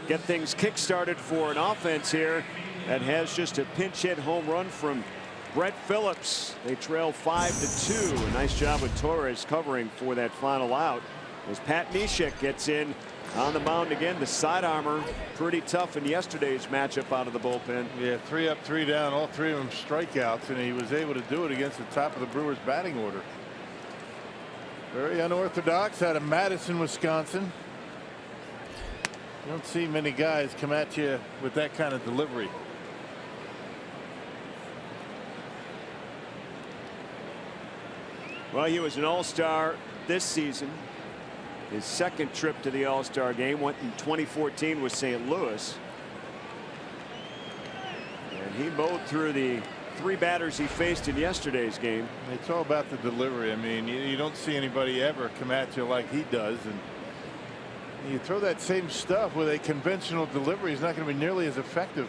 get things kick-started for an offense here that has just a pinch hit home run from Brett Phillips. They trail 5-2. A nice job with Torres covering for that final out as Pat Neshek gets in on the mound again. The side armor pretty tough in yesterday's matchup out of the bullpen. Yeah, 3 up, 3 down, all 3 of them strikeouts, and he was able to do it against the top of the Brewers batting order. Very unorthodox out of Madison, Wisconsin. You don't see many guys come at you with that kind of delivery. Well, he was an all-star this season. His second trip to the All-Star game went in 2014 with St. Louis. And he mowed through the 3 batters he faced in yesterday's game. It's all about the delivery. I mean, you don't see anybody ever come at you like he does. And you throw that same stuff with a conventional delivery, it's not going to be nearly as effective.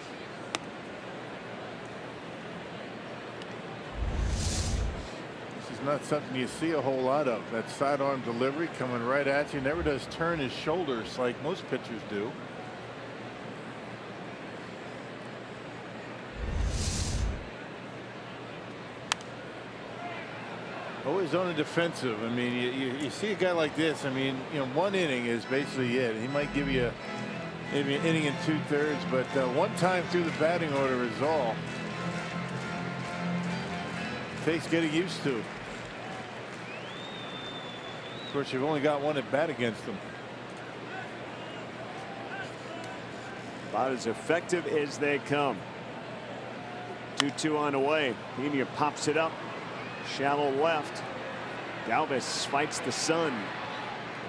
Not something you see a whole lot of. That sidearm delivery coming right at you. Never does turn his shoulders like most pitchers do. Always on the defensive. I mean, you see a guy like this. I mean, you know, 1 inning is basically it. He might give you maybe an inning and 2/3, but 1 time through the batting order is all. Takes getting used to. Of course, you've only got 1 at bat against them. About as effective as they come. 2-2 on the way. Pena pops it up. Shallow left. Galvis fights the sun.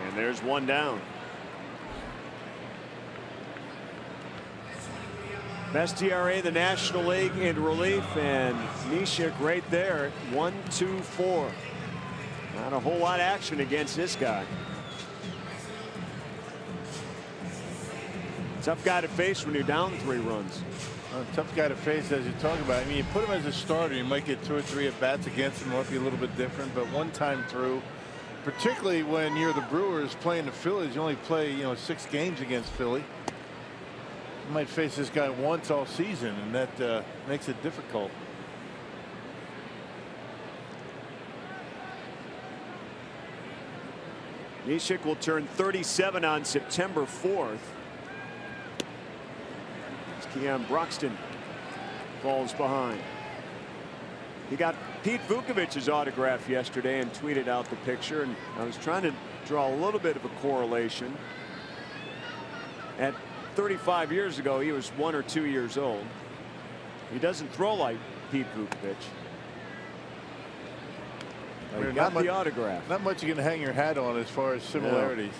And there's 1 down. Best ERA in the National League in relief, and Neshek right there at 1.24. Not a whole lot of action against this guy. Tough guy to face when you're down 3 runs. Tough guy to face, as you talk about. I mean, you put him as a starter, you might get 2 or 3 at bats against him. Might be a little bit different, but 1 time through, particularly when you're the Brewers playing the Phillies, you only play 6 games against Philly. You might face this guy once all season, and that makes it difficult. Neshek will turn 37 on September 4th. Keon Broxton falls behind. He got Pete Vukovic's autograph yesterday and tweeted out the picture, and I was trying to draw a little bit of a correlation. At 35 years ago, he was 1 or 2 years old. He doesn't throw like Pete Vukovic. He got the autograph. Not much you can hang your hat on as far as similarities.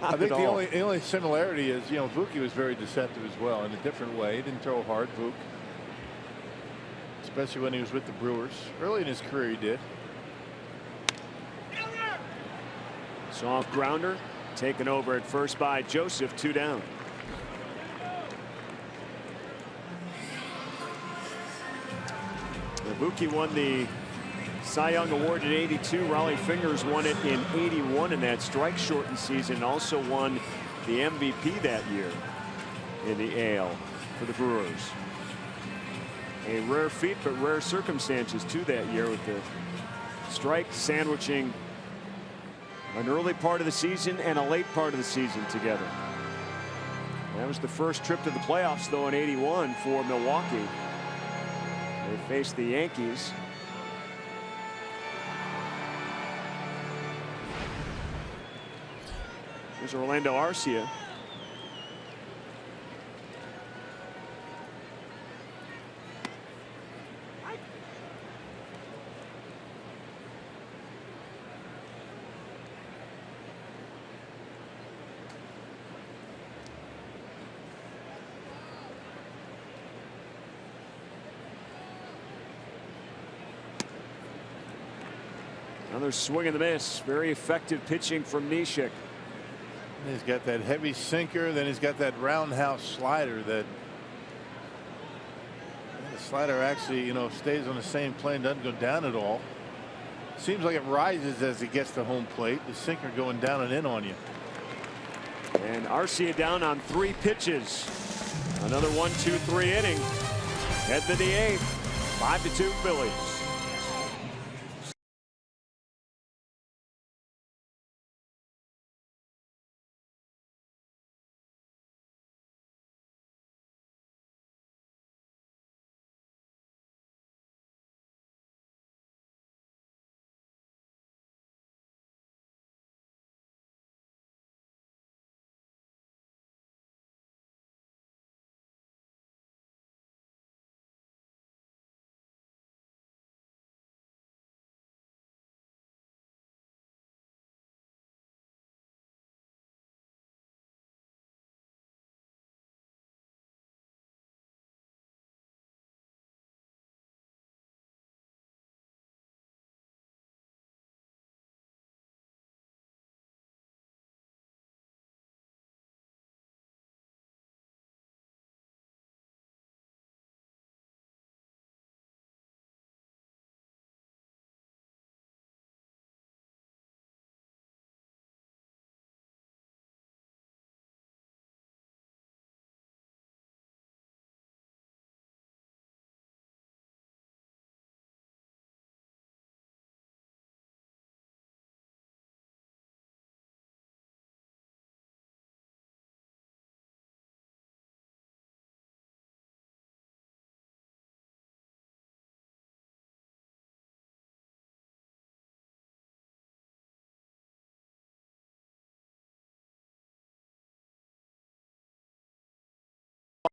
No. I think the only similarity is, you know, Vuki was very deceptive as well in a different way. He didn't throw hard, Vuk. Especially when he was with the Brewers. Early in his career, he did. Soft grounder taken over at first by Joseph. 2 down. Vuki won the Cy Young Award in '82. Raleigh Fingers won it in '81 in that strike shortened season. Also won the MVP that year in the AL for the Brewers. A rare feat, but rare circumstances too that year, with the strike sandwiching an early part of the season and a late part of the season together. That was the first trip to the playoffs, though, in '81 for Milwaukee. They faced the Yankees. Here's Orlando Arcia. Another swing and a miss. Very effective pitching from Neshek. He's got that heavy sinker, then he's got that roundhouse slider that the slider actually, you know, stays on the same plane, doesn't go down at all. Seems like it rises as it gets to home plate. The sinker going down and in on you. And Arcia down on 3 pitches. Another 1-2-3 inning. Head to the 8th. 5-2 Phillies.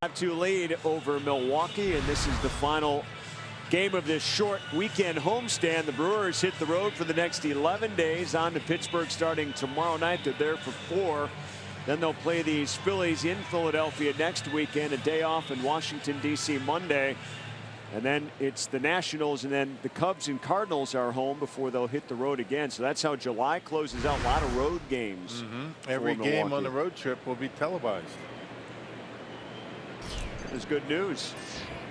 A 5-2 lead over Milwaukee, and this is the final game of this short weekend homestand. The Brewers hit the road for the next 11 days, on to Pittsburgh starting tomorrow night. They're there for 4. Then they'll play these Phillies in Philadelphia next weekend, a day off in Washington, D.C. Monday. And then it's the Nationals, and then the Cubs and Cardinals are home before they'll hit the road again. So that's how July closes out. A lot of road games. Every game on the road trip will be televised. That's good news.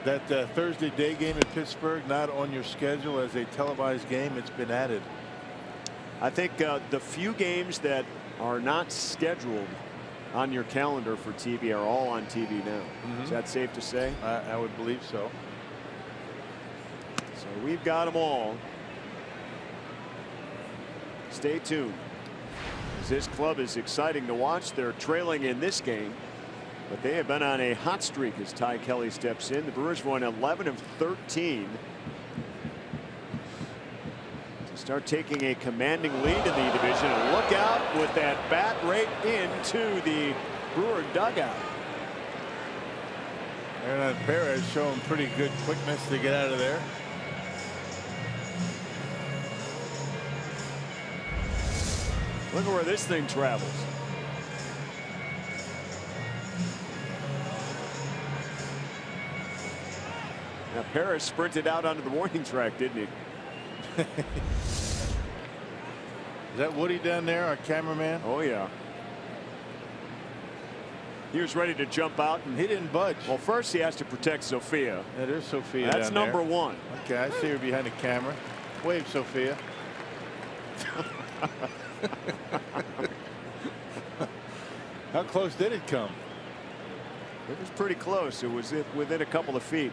That Thursday day game in Pittsburgh, not on your schedule as a televised game. It's been added. I think the few games that are not scheduled on your calendar for TV are all on TV now. Is that safe to say? I would believe so. So we've got them all. Stay tuned, as this club is exciting to watch. They're trailing in this game, but they have been on a hot streak as Ty Kelly steps in. The Brewers won 11 of 13 start taking a commanding lead in the division. And look out with that bat right into the Brewer dugout. And Perez showing pretty good quickness to get out of there. Look at where this thing travels. Now Perez sprinted out onto the warning track, didn't he? Is that Woody down there, our cameraman? Oh yeah. He was ready to jump out, and he didn't budge. Well, first he has to protect Sophia. Yeah, there's Sophia. That's down number there. one. Okay, I see her behind the camera. Wave, Sophia. How close did it come? It was pretty close. It was within a couple of feet.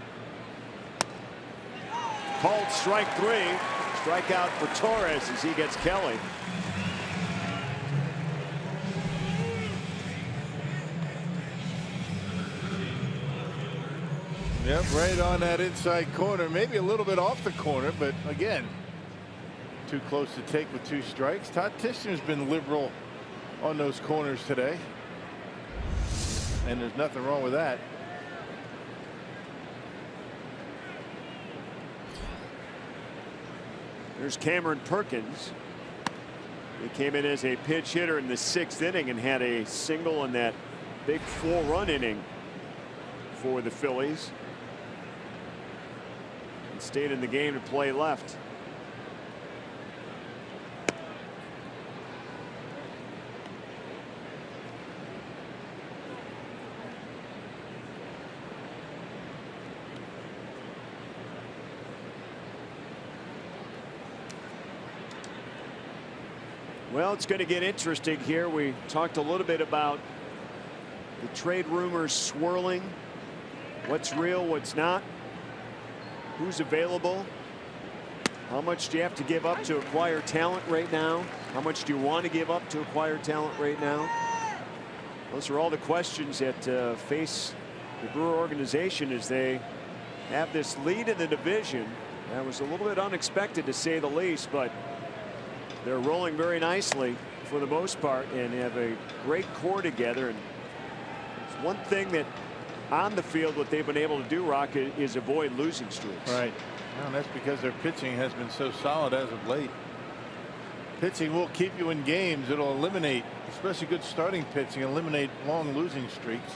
Called strike three. Strikeout for Torres as he gets Kelly. Yep, right on that inside corner. Maybe a little bit off the corner, but again, too close to take with 2 strikes. Todd Tishner's been liberal on those corners today, and there's nothing wrong with that. There's Cameron Perkins. He came in as a pinch hitter in the 6th inning and had a single in that big 4-run inning for the Phillies. And stayed in the game to play left. Well, it's going to get interesting here. We talked a little bit about the trade rumors swirling. What's real, what's not, who's available, how much do you have to give up to acquire talent right now, how much do you want to give up to acquire talent right now. Those are all the questions that face the Brewer organization as they have this lead in the division. That was a little bit unexpected, to say the least, but they're rolling very nicely for the most part and have a great core together. And it's one thing that on the field what they've been able to do, Rock, is avoid losing streaks. Right. And that's because their pitching has been so solid as of late. Pitching will keep you in games. It'll eliminate, especially good starting pitching, eliminate long losing streaks.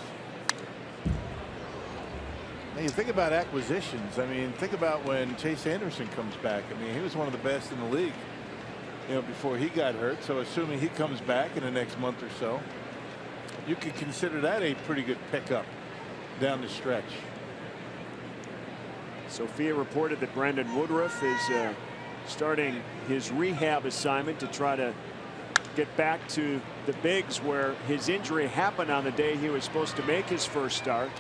Now you think about acquisitions. I mean, think about when Chase Anderson comes back. I mean, he was one of the best in the league, you know, before he got hurt. So assuming he comes back in the next month or so, you could consider that a pretty good pickup down the stretch. Sophia reported that Brandon Woodruff is starting his rehab assignment to try to get back to the bigs where his injury happened on the day he was supposed to make his first start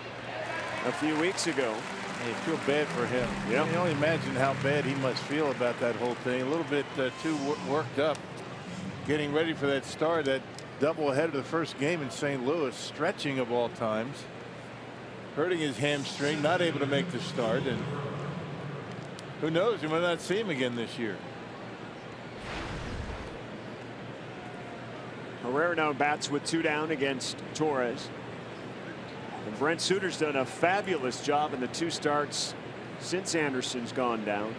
a few weeks ago. Hey, feel bad for him. Yeah. You can only imagine how bad he must feel about that whole thing. A little bit too worked up, getting ready for that start, that doubleheader of the first game in St. Louis, stretching of all times, hurting his hamstring, not able to make the start, and who knows, we might not see him again this year. Herrera now bats with 2 down against Torres. And Brent Suter's done a fabulous job in the 2 starts since Anderson's gone down.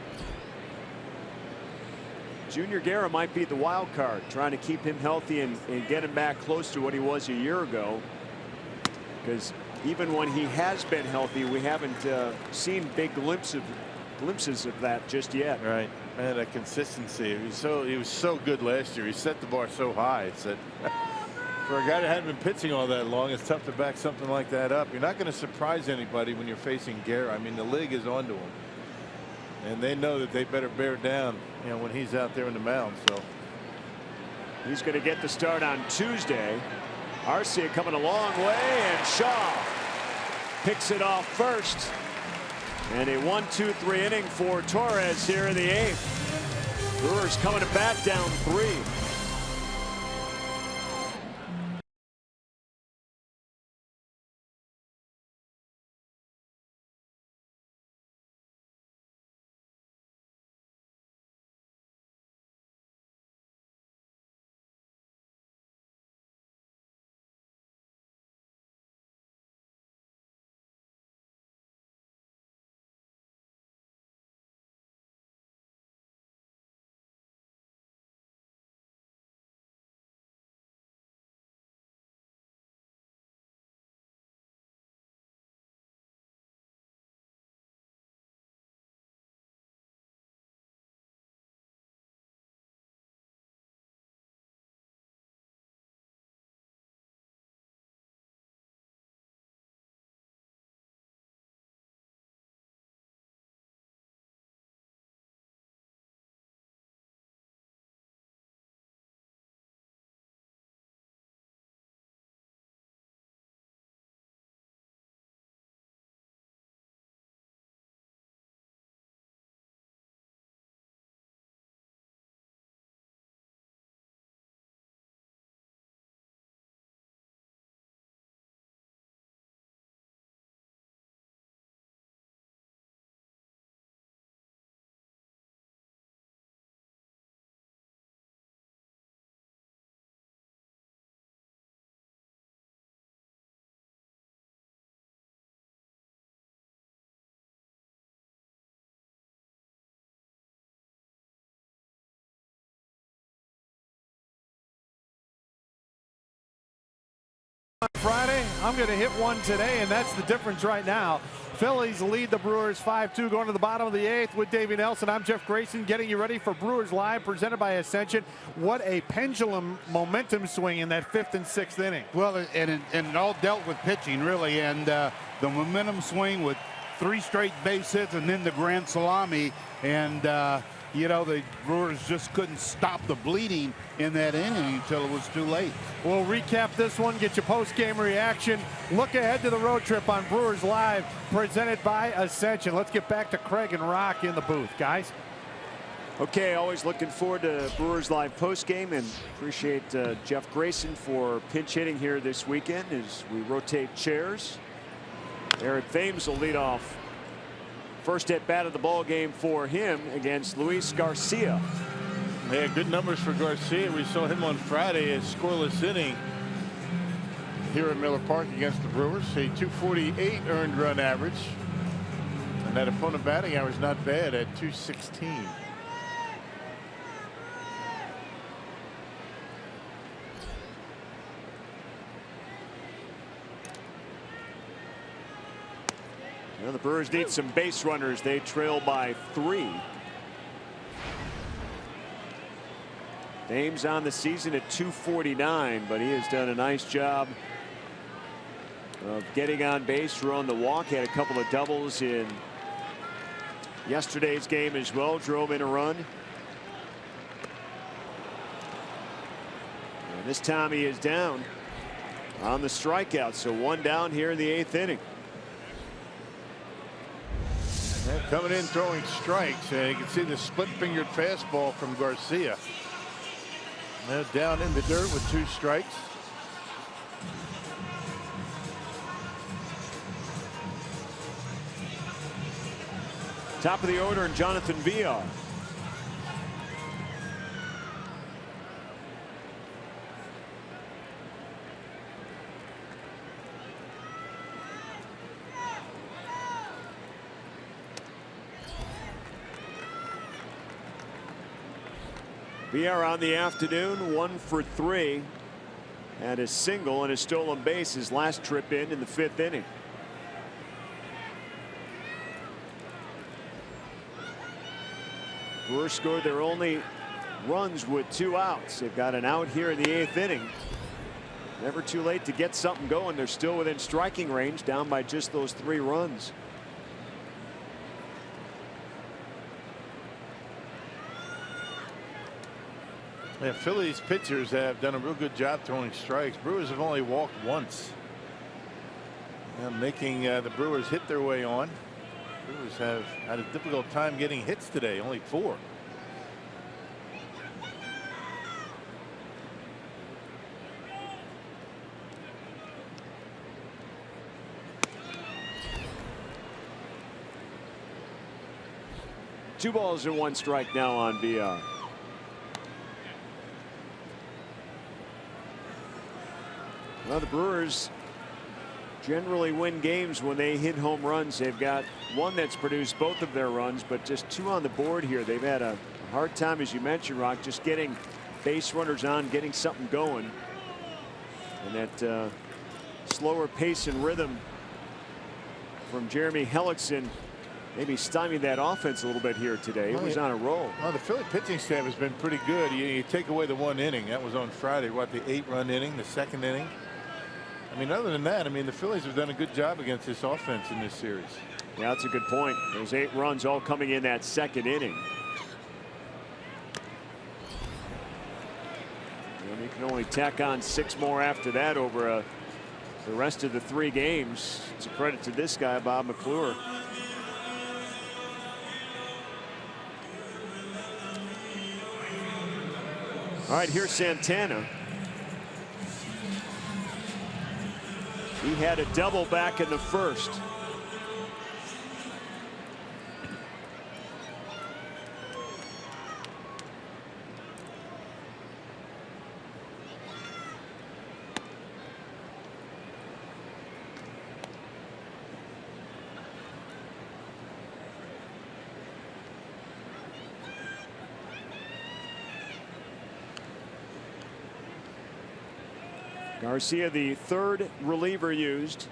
Junior Guerra might be the wild card, trying to keep him healthy and get him back close to what he was a year ago. Because even when he has been healthy, we haven't seen big glimpses of that just yet. Right. Man, that consistency. He was so good last year. He set the bar so high. It's that for a guy that hadn't been pitching all that long, it's tough to back something like that up. You're not going to surprise anybody when you're facing Guerra. I mean, the league is onto him, and they know that they better bear down, you know, when he's out there in the mound. So he's going to get the start on Tuesday. Arcia coming a long way, and Shaw picks it off first. And a 1-2-3 inning for Torres here in the 8th. Brewers coming to bat down 3. on Friday, I'm going to hit one today, and that's the difference right now. Phillies lead the Brewers 5-2 going to the bottom of the 8th with Davey Nelson. I'm Jeff Grayson getting you ready for Brewers Live presented by Ascension. What a pendulum momentum swing in that 5th and 6th inning. Well, and it all dealt with pitching, really, and the momentum swing with 3 straight base hits and then the grand salami, and you know, the Brewers just couldn't stop the bleeding in that inning until it was too late. We'll recap this one, get your post-game reaction. Look ahead to the road trip on Brewers Live, presented by Ascension. Let's get back to Craig and Rock in the booth, guys. Okay, always looking forward to Brewers Live post-game, and appreciate Jeff Grayson for pinch hitting here this weekend as we rotate chairs. Eric Thames will lead off. First at bat of the ball game for him against Luis Garcia. Yeah, good numbers for Garcia. We saw him on Friday, a scoreless inning here at Miller Park against the Brewers. A 248 earned run average. And that opponent batting average not bad at 216. Well, the Brewers need some base runners. They trail by 3. Thames on the season at 249, but he has done a nice job of getting on base, throwing the walk. Had a couple of doubles in yesterday's game as well. Drove in a run. And this time he is down on the strikeout. So 1 down here in the 8th inning. Coming in throwing strikes. You can see the split-fingered fastball from Garcia. Now down in the dirt with 2 strikes. Top of the order, and Jonathan Villar. Villar on the afternoon, 1 for 3. Had a single and a stolen base his last trip in the 5th inning. Brewers scored their only runs with 2 outs. They've got an out here in the 8th inning. Never too late to get something going. They're still within striking range, down by just those 3 runs. Yeah, Phillies pitchers have done a real good job throwing strikes. Brewers have only walked once. Making the Brewers hit their way on. Brewers have had a difficult time getting hits today, only 4. Two balls and 1 strike now on Villar. Well, the Brewers generally win games when they hit home runs. They've got 1 that's produced both of their runs, but just 2 on the board here. They've had a hard time, as you mentioned, Rock, just getting base runners on, getting something going. And that slower pace and rhythm from Jeremy Hellickson maybe stymied that offense a little bit here today. It was on a roll. Well, the Philly pitching staff has been pretty good. You take away the 1 inning. That was on Friday. What, the 8-run inning, the 2nd inning? I mean, other than that, I mean, the Phillies have done a good job against this offense in this series. Yeah, that's a good point. Those 8 runs all coming in that 2nd inning. And you can only tack on 6 more after that over the rest of the 3 games. It's a credit to this guy, Bob McClure. All right, here's Santana. He had a double back in the 1st. Garcia, the third reliever used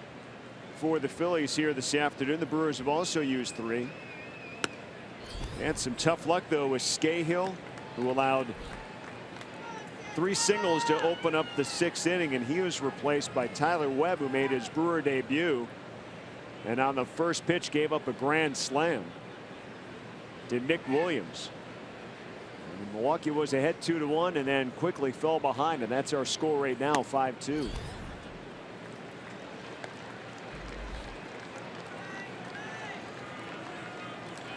for the Phillies here this afternoon. The Brewers have also used 3. And some tough luck, though, with Scahill, who allowed 3 singles to open up the 6th inning, and he was replaced by Tyler Webb, who made his Brewer debut, and on the first pitch gave up a grand slam to Nick Williams. And Milwaukee was ahead 2-1 and then quickly fell behind, and that's our score right now, 5-2.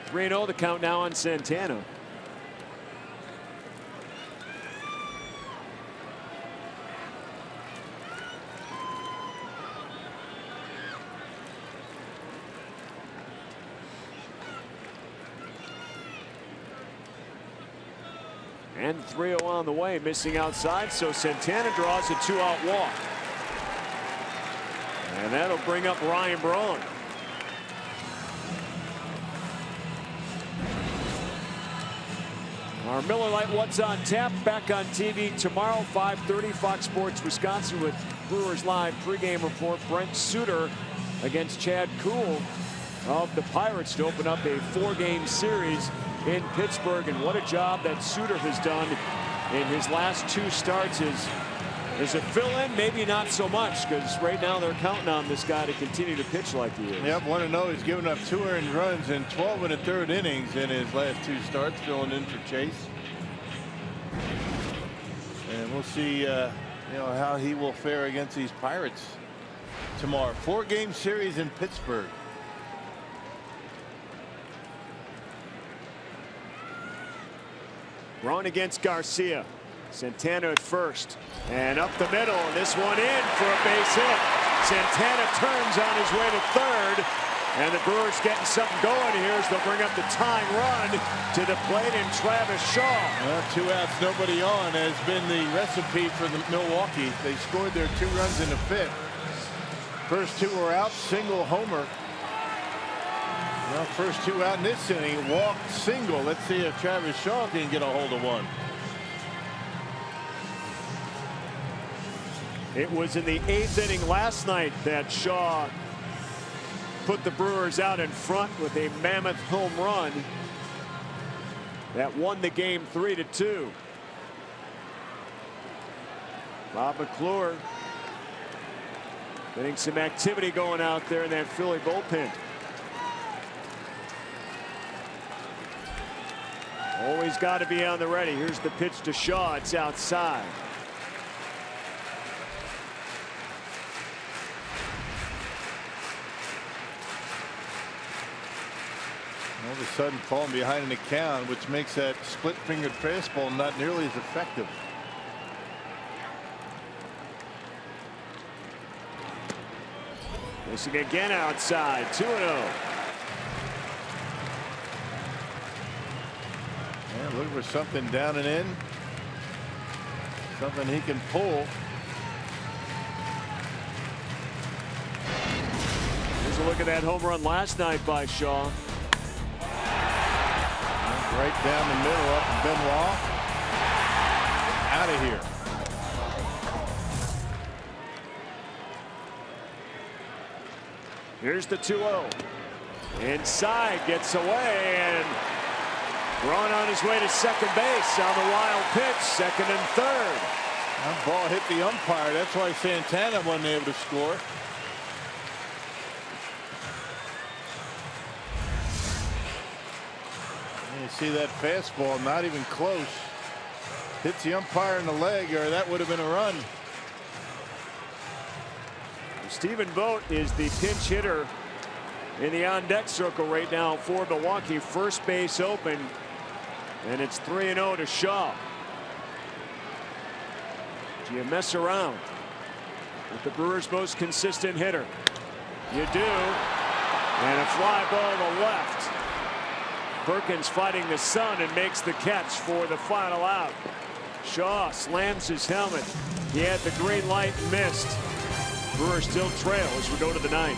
Three 3-0 the count now on Santana. And 3-0 on the way, missing outside, so Santana draws a 2-out walk. And that'll bring up Ryan Braun. Our Miller Lite What's on Tap back on TV tomorrow, 5:30, Fox Sports Wisconsin, with Brewers Live pregame report. Brent Suter against Chad Kuhl of the Pirates to open up a 4-game series in Pittsburgh. And what a job that Suter has done in his last 2 starts as a fill-in. Maybe not so much, because right now they're counting on this guy to continue to pitch like he is. Yep, 1-0. He's given up 2 earned runs in 12 1/3 innings in his last 2 starts, filling in for Chase. And we'll see how he will fare against these Pirates tomorrow. 4-game series in Pittsburgh. Braun against Garcia. Santana at first and up the middle, and this one in for a base hit. Santana turns on his way to third, and the Brewers getting something going here as they'll bring up the tying run to the plate in Travis Shaw. Well, 2 outs, nobody on has been the recipe for the Milwaukee. They scored their 2 runs in the 5th. First 2 were out, single homer. Well, first 2 out in this inning, walked, single. Let's see if Travis Shaw can get a hold of one. It was in the 8th inning last night that Shaw put the Brewers out in front with a mammoth home run that won the game 3-2. Bob McClure getting some activity going out there in that Philly bullpen. Always got to be on the ready. Here's the pitch to Shaw. It's outside. All of a sudden falling behind in the count, which makes that split-fingered fastball not nearly as effective. Missing again outside. 2-0. Yeah, look for something down and in. Something he can pull. Here's a look at that home run last night by Shaw. Right down the middle, up Benoit. Out of here. Here's the 2-0. Inside, gets away, and Braun on his way to second base on the wild pitch, second and third. That ball hit the umpire. That's why Santana wasn't able to score. You see that fastball, not even close. Hits the umpire in the leg, or that would have been a run. Stephen Vogt is the pinch hitter in the on-deck circle right now for Milwaukee. First base open, and it's 3-0 to Shaw. Do you mess around with the Brewers' most consistent hitter? You do. And a fly ball to left. Perkins fighting the sun and makes the catch for the final out. Shaw slams his helmet. He had the green light and missed. Brewers still trail as we go to the 9th.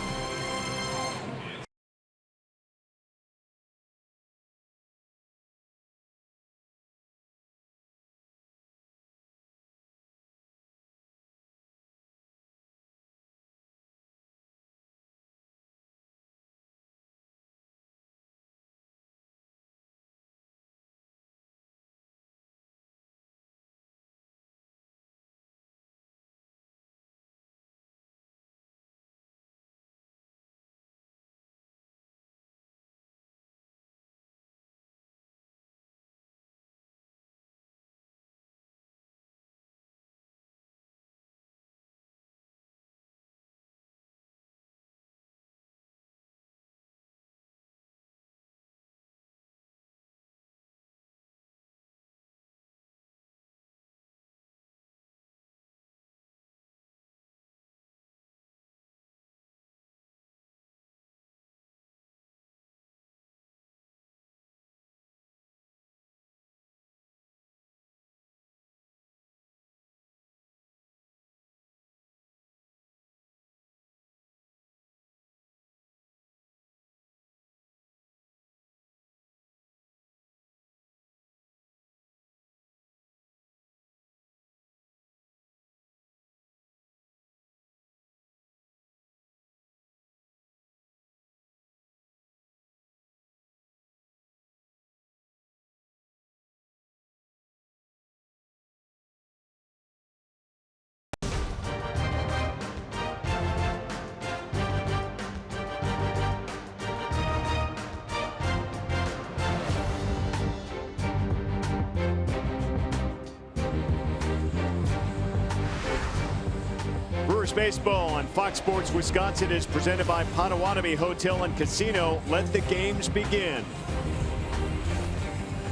Brewers baseball on Fox Sports Wisconsin is presented by Potawatomi Hotel and Casino. Let the games begin.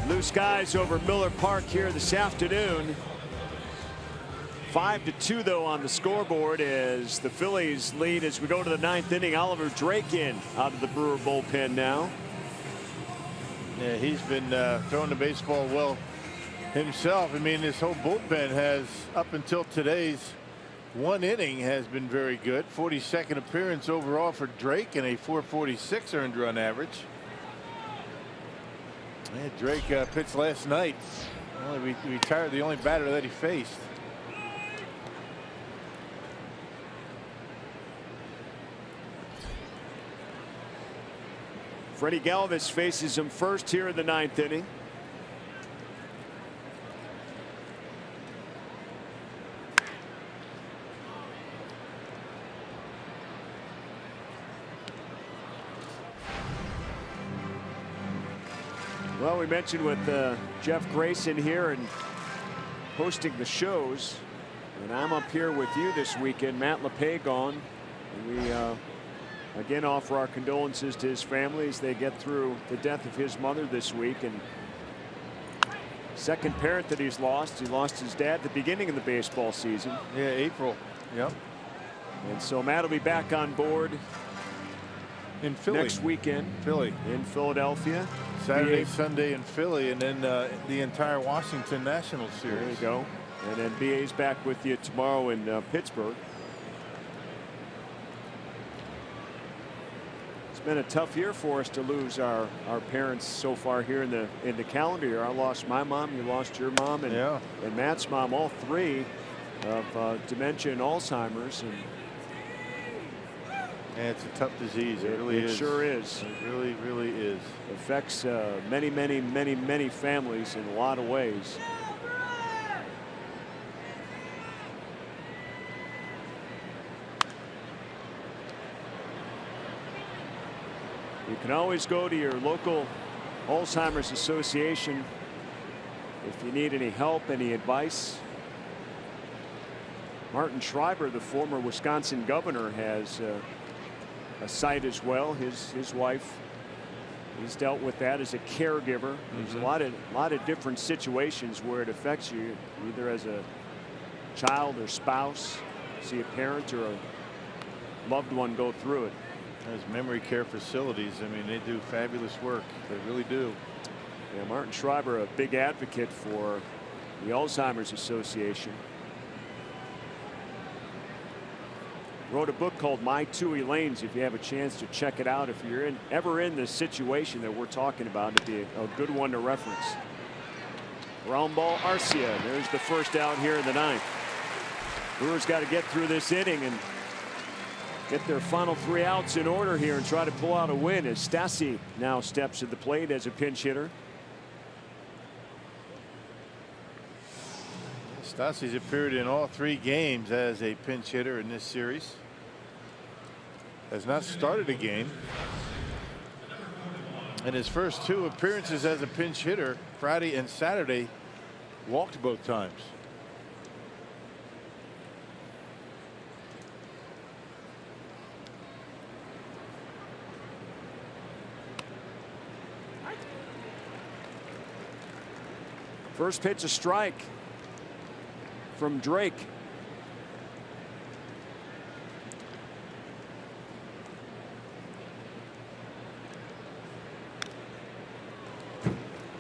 Blue skies over Miller Park here this afternoon. 5-2 though on the scoreboard as the Phillies lead as we go to the 9th inning. Oliver Drake in out of the Brewer bullpen now. Yeah, he's been throwing the baseball well himself. I mean, this whole bullpen has, up until today's 1 inning, has been very good. 42nd appearance overall for Drake and a 446 earned run average. Yeah, Drake pitched last night. Only retired the only batter that he faced. Freddie Galvis faces him first here in the 9th inning. Well, we mentioned with Jeff Grayson here and hosting the shows, and I'm up here with you this weekend. Matt LePay gone. And we again offer our condolences to his family as they get through the death of his mother this week. And second parent that he's lost. He lost his dad at the beginning of the baseball season. Yeah, April. Yep. And so Matt will be back on board in Philly next weekend. In Philadelphia. Saturday, Sunday in Philly, and then the entire Washington National Series. There you go. And then BA's back with you tomorrow in Pittsburgh. It's been a tough year for us to lose our parents so far here in the calendar year. I lost my mom, you lost your mom, and Matt's mom, all three of dementia and Alzheimer's. And yeah, it's a tough disease. It really is. It sure is. It really, really is. Affects many, many, many, many families in a lot of ways. You can always go to your local Alzheimer's Association if you need any help, any advice. Martin Schreiber, the former Wisconsin governor, has a site as well. His wife, he's dealt with that as a caregiver. There's a lot of different situations where it affects you, either as a child or spouse, see a parent or a loved one go through it. Those memory care facilities, I mean, they do fabulous work. They really do. Yeah, Martin Schreiber, a big advocate for the Alzheimer's Association. Wrote a book called My Two Elaines. If you have a chance to check it out, if you're ever in the situation that we're talking about, it'd be a good one to reference. Ground ball, Arcia. There's the first out here in the 9th. Brewers got to get through this inning and get their final 3 outs in order here and try to pull out a win as Stassi now steps to the plate as a pinch hitter. Stassi's appeared in all 3 games as a pinch hitter in this series. Has not started a game. In his first 2 appearances as a pinch hitter, Friday and Saturday, walked both times. First pitch, a strike from Drake.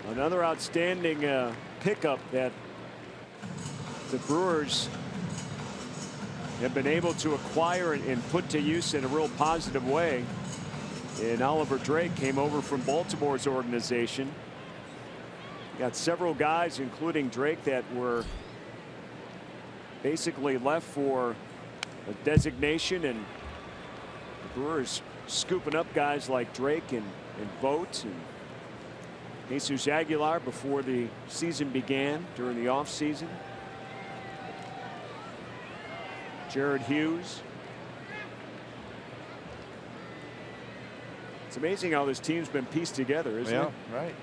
Another outstanding pickup that the Brewers have been able to acquire and put to use in a real positive way. And Oliver Drake came over from Baltimore's organization. Got several guys, including Drake, that were basically left for a designation, and the Brewers scooping up guys like Drake and Vogt and Jesus Aguilar before the season began during the offseason. Jared Hughes. It's amazing how this team's been pieced together, isn't it? Right.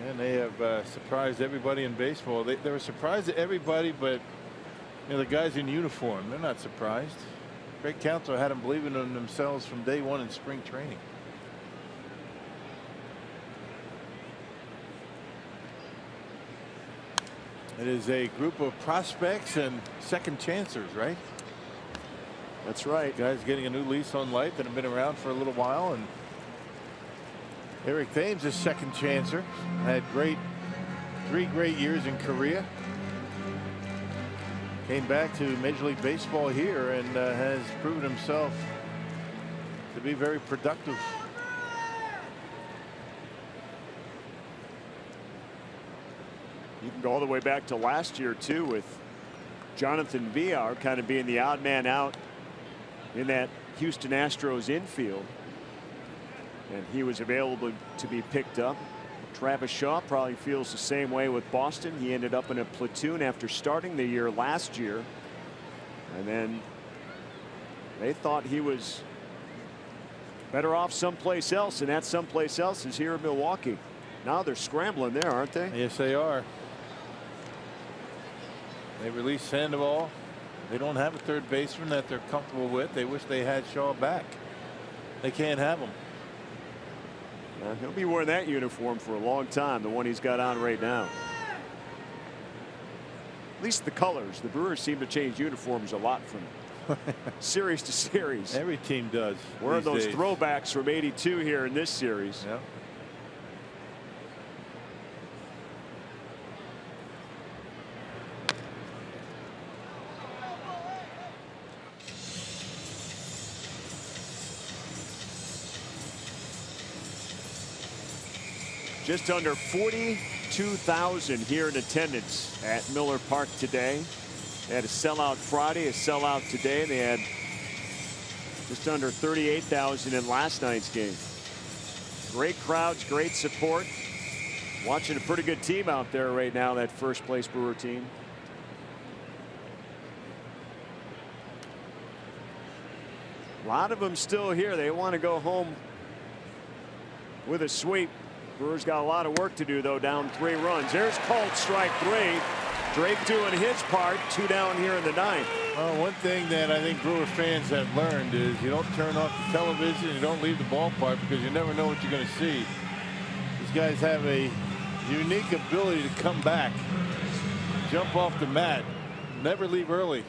And they have surprised everybody in baseball. They were surprised at everybody, but the guys in uniform, they're not surprised. Greg Counsell had them believing in themselves from day one in spring training. It is a group of prospects and second chancers, right? That's right. Guys getting a new lease on life that have been around for a little while. And Eric Thames is second chancer. Had three great years in Korea. Came back to Major League Baseball here and has proven himself to be very productive. You can go all the way back to last year too, with Jonathan Villar kind of being the odd man out in that Houston Astros infield, and he was available to be picked up. Travis Shaw probably feels the same way with Boston. He ended up in a platoon after starting the year last year, and then they thought he was better off someplace else, and that someplace else is here in Milwaukee. Now they're scrambling there, aren't they? Yes, they are. They released Sandoval. They don't have a third baseman that they're comfortable with. They wish they had Shaw back. They can't have him. He'll be wearing that uniform for a long time, the one he's got on right now. At least the colors. The Brewers seem to change uniforms a lot from series to series. Every team does. Wearing those days. throwbacks from '82 here in this series. Yep. Just under 42,000 here in attendance at Miller Park today. They had a sellout Friday, a sellout today. They had just under 38,000 in last night's game. Great crowds, great support. Watching a pretty good team out there right now, that first place Brewer team. A lot of them still here. They want to go home with a sweep. Brewers got a lot of work to do, though, down 3 runs. There's called strike 3. Drake doing his part. 2 down here in the 9th. Well, one thing that I think Brewer fans have learned is you don't turn off the television, you don't leave the ballpark, because you never know what you're going to see. These guys have a unique ability to come back, jump off the mat, never leave early.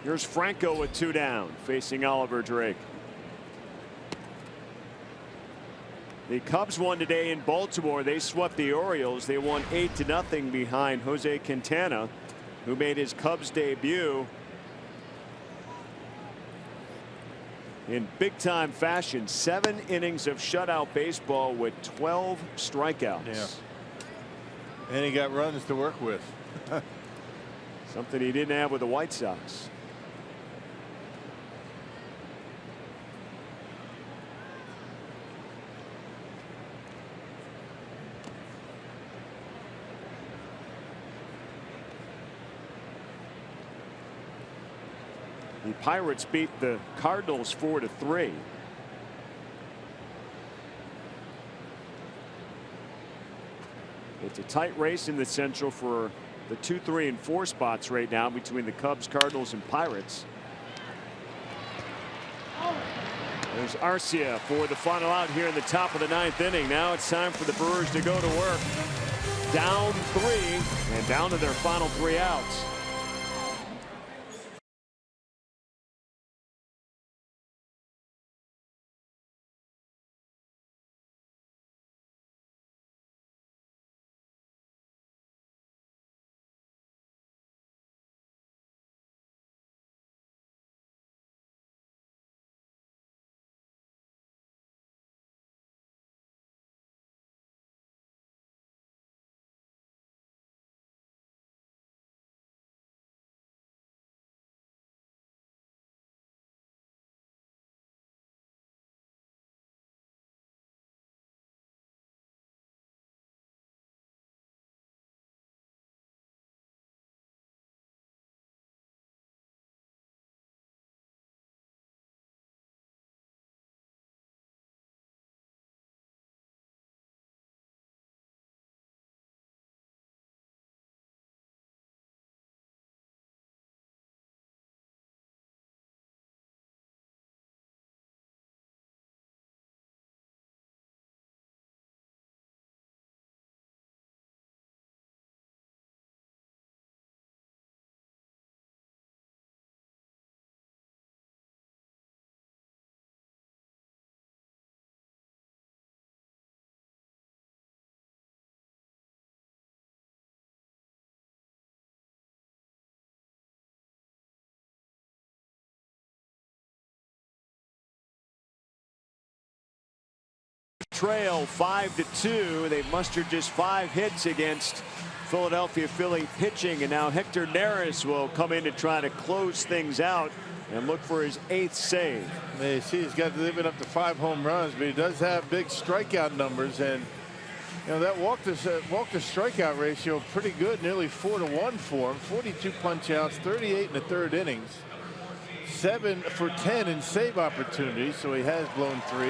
Here's Franco with 2 down, facing Oliver Drake. The Cubs won today in Baltimore. They swept the Orioles. They won 8-0 behind Jose Quintana, who made his Cubs debut in big-time fashion. 7 innings of shutout baseball with 12 strikeouts. Yeah. And he got runs to work with. Something he didn't have with the White Sox. The Pirates beat the Cardinals 4-3. It's a tight race in the Central for the 2, 3, and 4 spots right now between the Cubs, Cardinals, and Pirates. There's Arcia for the final out here in the top of the 9th inning. Now it's time for the Brewers to go to work. Down 3 and down to their final 3 outs. trail 5-2. They mustered just 5 hits against Philadelphia Philly pitching, and now Hector Neris will come in to try to close things out and look for his 8th save. You see, he's got to live it up to 5 home runs, but he does have big strikeout numbers, and you know that walk to strikeout ratio pretty good, nearly 4-1 for him. 42 punch outs, 38 in the 3rd innings, 7 for 10 in save opportunities, so he has blown 3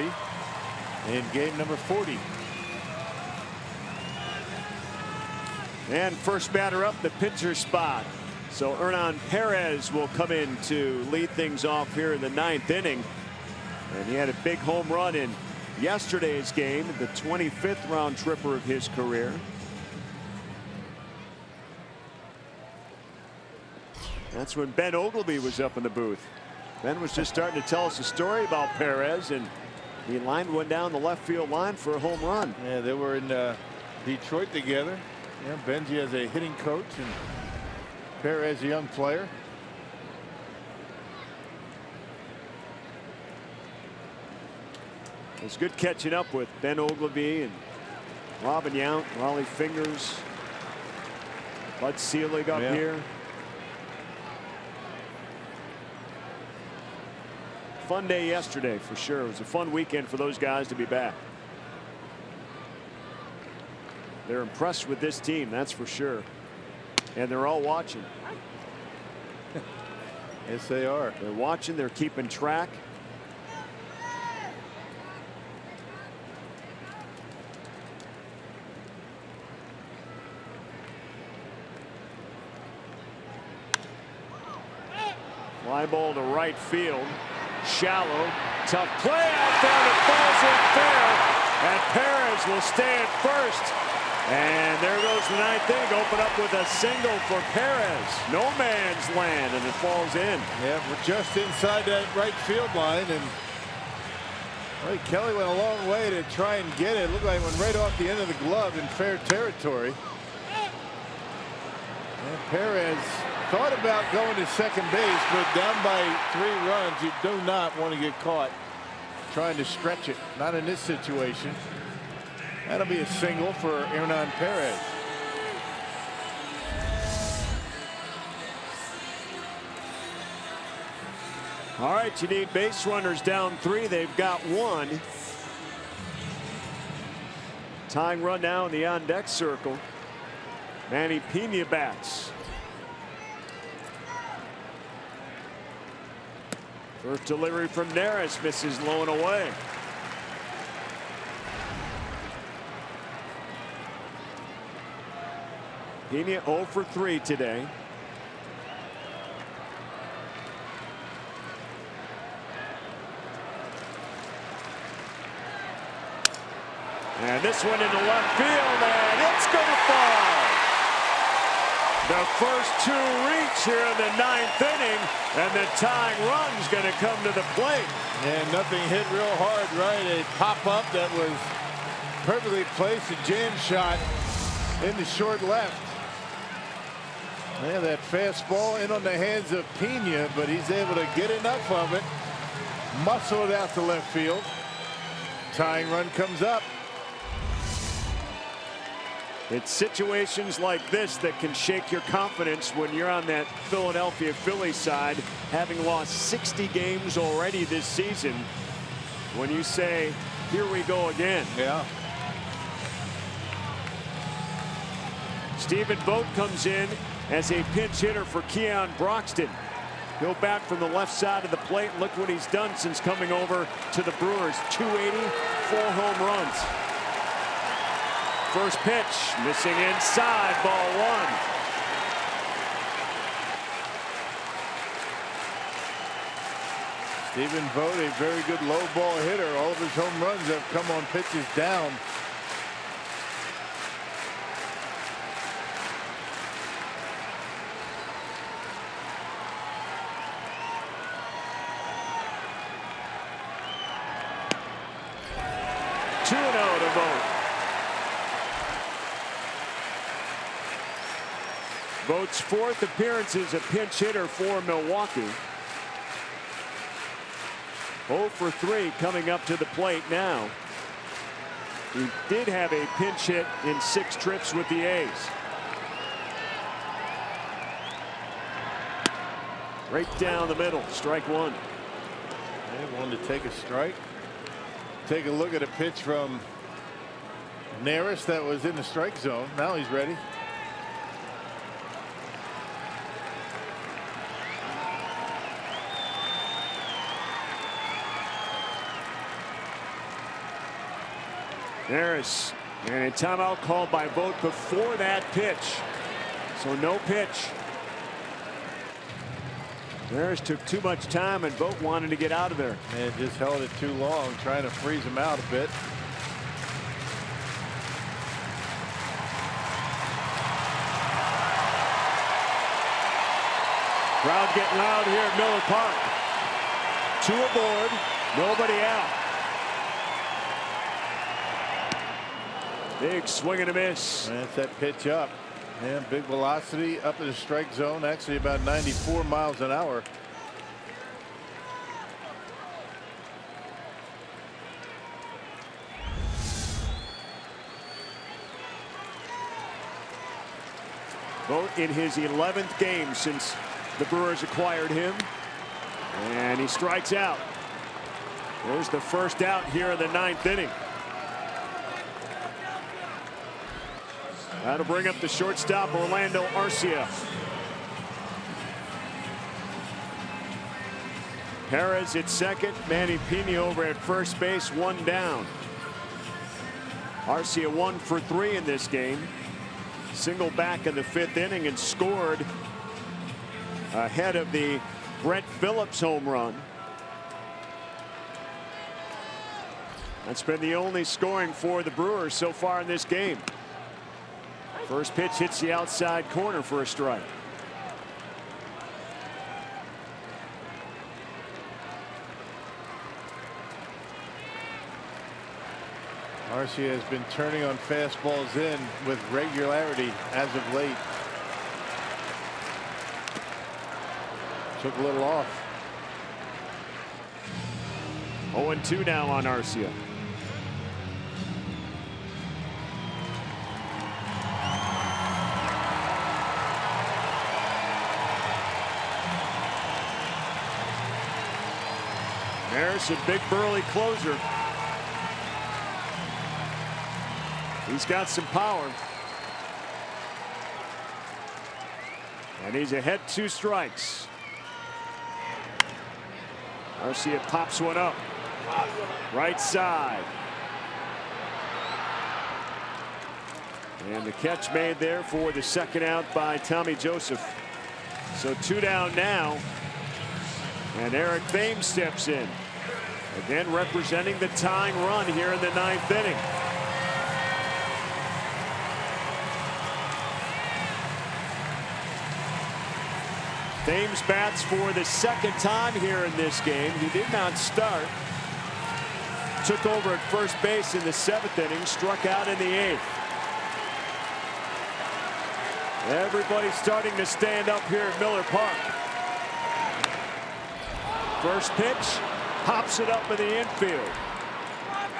in game number 40. And first batter up, the pitcher spot. So Hernan Perez will come in to lead things off here in the 9th inning. And he had a big home run in yesterday's game, the 25th round tripper of his career. That's when Ben Ogleby was up in the booth. Ben was just starting to tell us a story about Perez, and he lined one down the left field line for a home run. Yeah, they were in Detroit together. Yeah, Benji as a hitting coach and Perez a young player. It was good catching up with Ben Ogleby and Robin Yount, Raleigh Fingers, Bud Selig up here. Fun day yesterday for sure. It was a fun weekend for those guys to be back. They're impressed with this team, that's for sure. And they're all watching. Yes, they are. They're watching, they're keeping track. Fly ball to right field. Shallow. Tough play out there that falls in fair. And Perez will stay at first. And there goes the 9th inning. Open up with a single for Perez. No man's land, and it falls in. Yeah, we're just inside that right field line, and Ray Kelly went a long way to try and get it. It looked like it went right off the end of the glove in fair territory. And Perez thought about going to second base, but down by 3 runs, you do not want to get caught trying to stretch it. Not in this situation. That'll be a single for Hernan Perez. All right, you need base runners down 3. They've got 1. Tying run now in the on-deck circle. Manny Pena bats. First delivery from Neris misses low and away. Pena 0 for 3 today. And this one into left field, and it's going to fall. The first 2 reach here in the 9th inning, and the tying run's going to come to the plate. And nothing hit real hard, right? A pop-up that was perfectly placed, a jam shot in the short left. Yeah, that fastball in on the hands of Pena, but he's able to get enough of it, muscle it out to left field. Tying run comes up. It's situations like this that can shake your confidence when you're on that Philadelphia Phillies side, having lost 60 games already this season. When you say, here we go again. Yeah. Stephen Vogt comes in as a pinch hitter for Keon Broxton. He'll bat from the left side of the plate. Look what he's done since coming over to the Brewers. 280, 4 home runs. First pitch, missing inside, ball 1. Stephen Vogt, a very good low ball hitter. All of his home runs have come on pitches down. To Vogt. Vogt's 4th appearance as a pinch hitter for Milwaukee. 0 for 3 coming up to the plate now. He did have a pinch hit in 6 trips with the A's. Right down the middle, strike 1. They wanted to take a strike. Take a look at a pitch from Neris that was in the strike zone. Now he's ready. Neris, and a timeout called by Vogt before that pitch. So no pitch. Neris took too much time, and Vogt wanted to get out of there. And just held it too long, trying to freeze him out a bit. Crowd getting loud here at Miller Park. 2 aboard, nobody out. Big swing and a miss. And that's that pitch up. And big velocity up in the strike zone, actually about 94 miles an hour. Vogt in his 11th game since the Brewers acquired him. And he strikes out. There's the first out here in the 9th inning. That'll bring up the shortstop, Orlando Arcia. Perez at second, Manny Pena over at first base, 1 down. Arcia 1 for 3 in this game. Single back in the 5th inning and scored ahead of the Brett Phillips home run. That's been the only scoring for the Brewers so far in this game. First pitch hits the outside corner for a strike. Arcia has been turning on fastballs in with regularity as of late. Took a little off. 0-2 now on Arcia. There's a big burly closer. He's got some power. And he's ahead 2 strikes. Arcia pops one up. Right side. And the catch made there for the second out by Tommy Joseph. So 2 down now. And Eric Thames steps in. Again representing the tying run here in the 9th inning. Thames bats for the 2nd time here in this game. He did not start. Took over at first base in the 7th inning, struck out in the 8th. Everybody's starting to stand up here at Miller Park. First pitch, pops it up in the infield.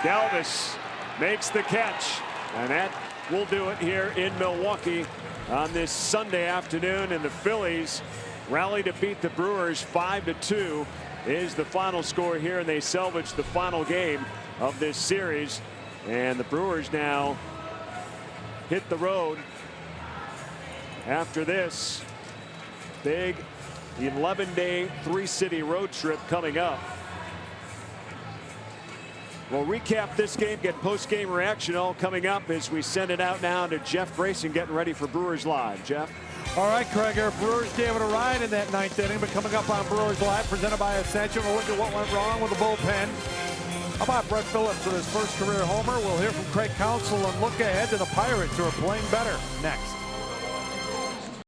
Galvis makes the catch, and that will do it here in Milwaukee on this Sunday afternoon. And the Phillies rally to beat the Brewers 5-2 is the final score here, and they salvage the final game of this series. And the Brewers now hit the road after this big 11-day 3-city road trip coming up. We'll recap this game, get post-game reaction all coming up as we send it out now to Jeff Grayson getting ready for Brewers Live. Jeff. All right, Craig, our Brewers gave it a ride in that 9th inning, but coming up on Brewers Live, presented by Ascension, we'll look at what went wrong with the bullpen. How about Brett Phillips with his first career homer? We'll hear from Craig Counsell and look ahead to the Pirates, who are playing better next.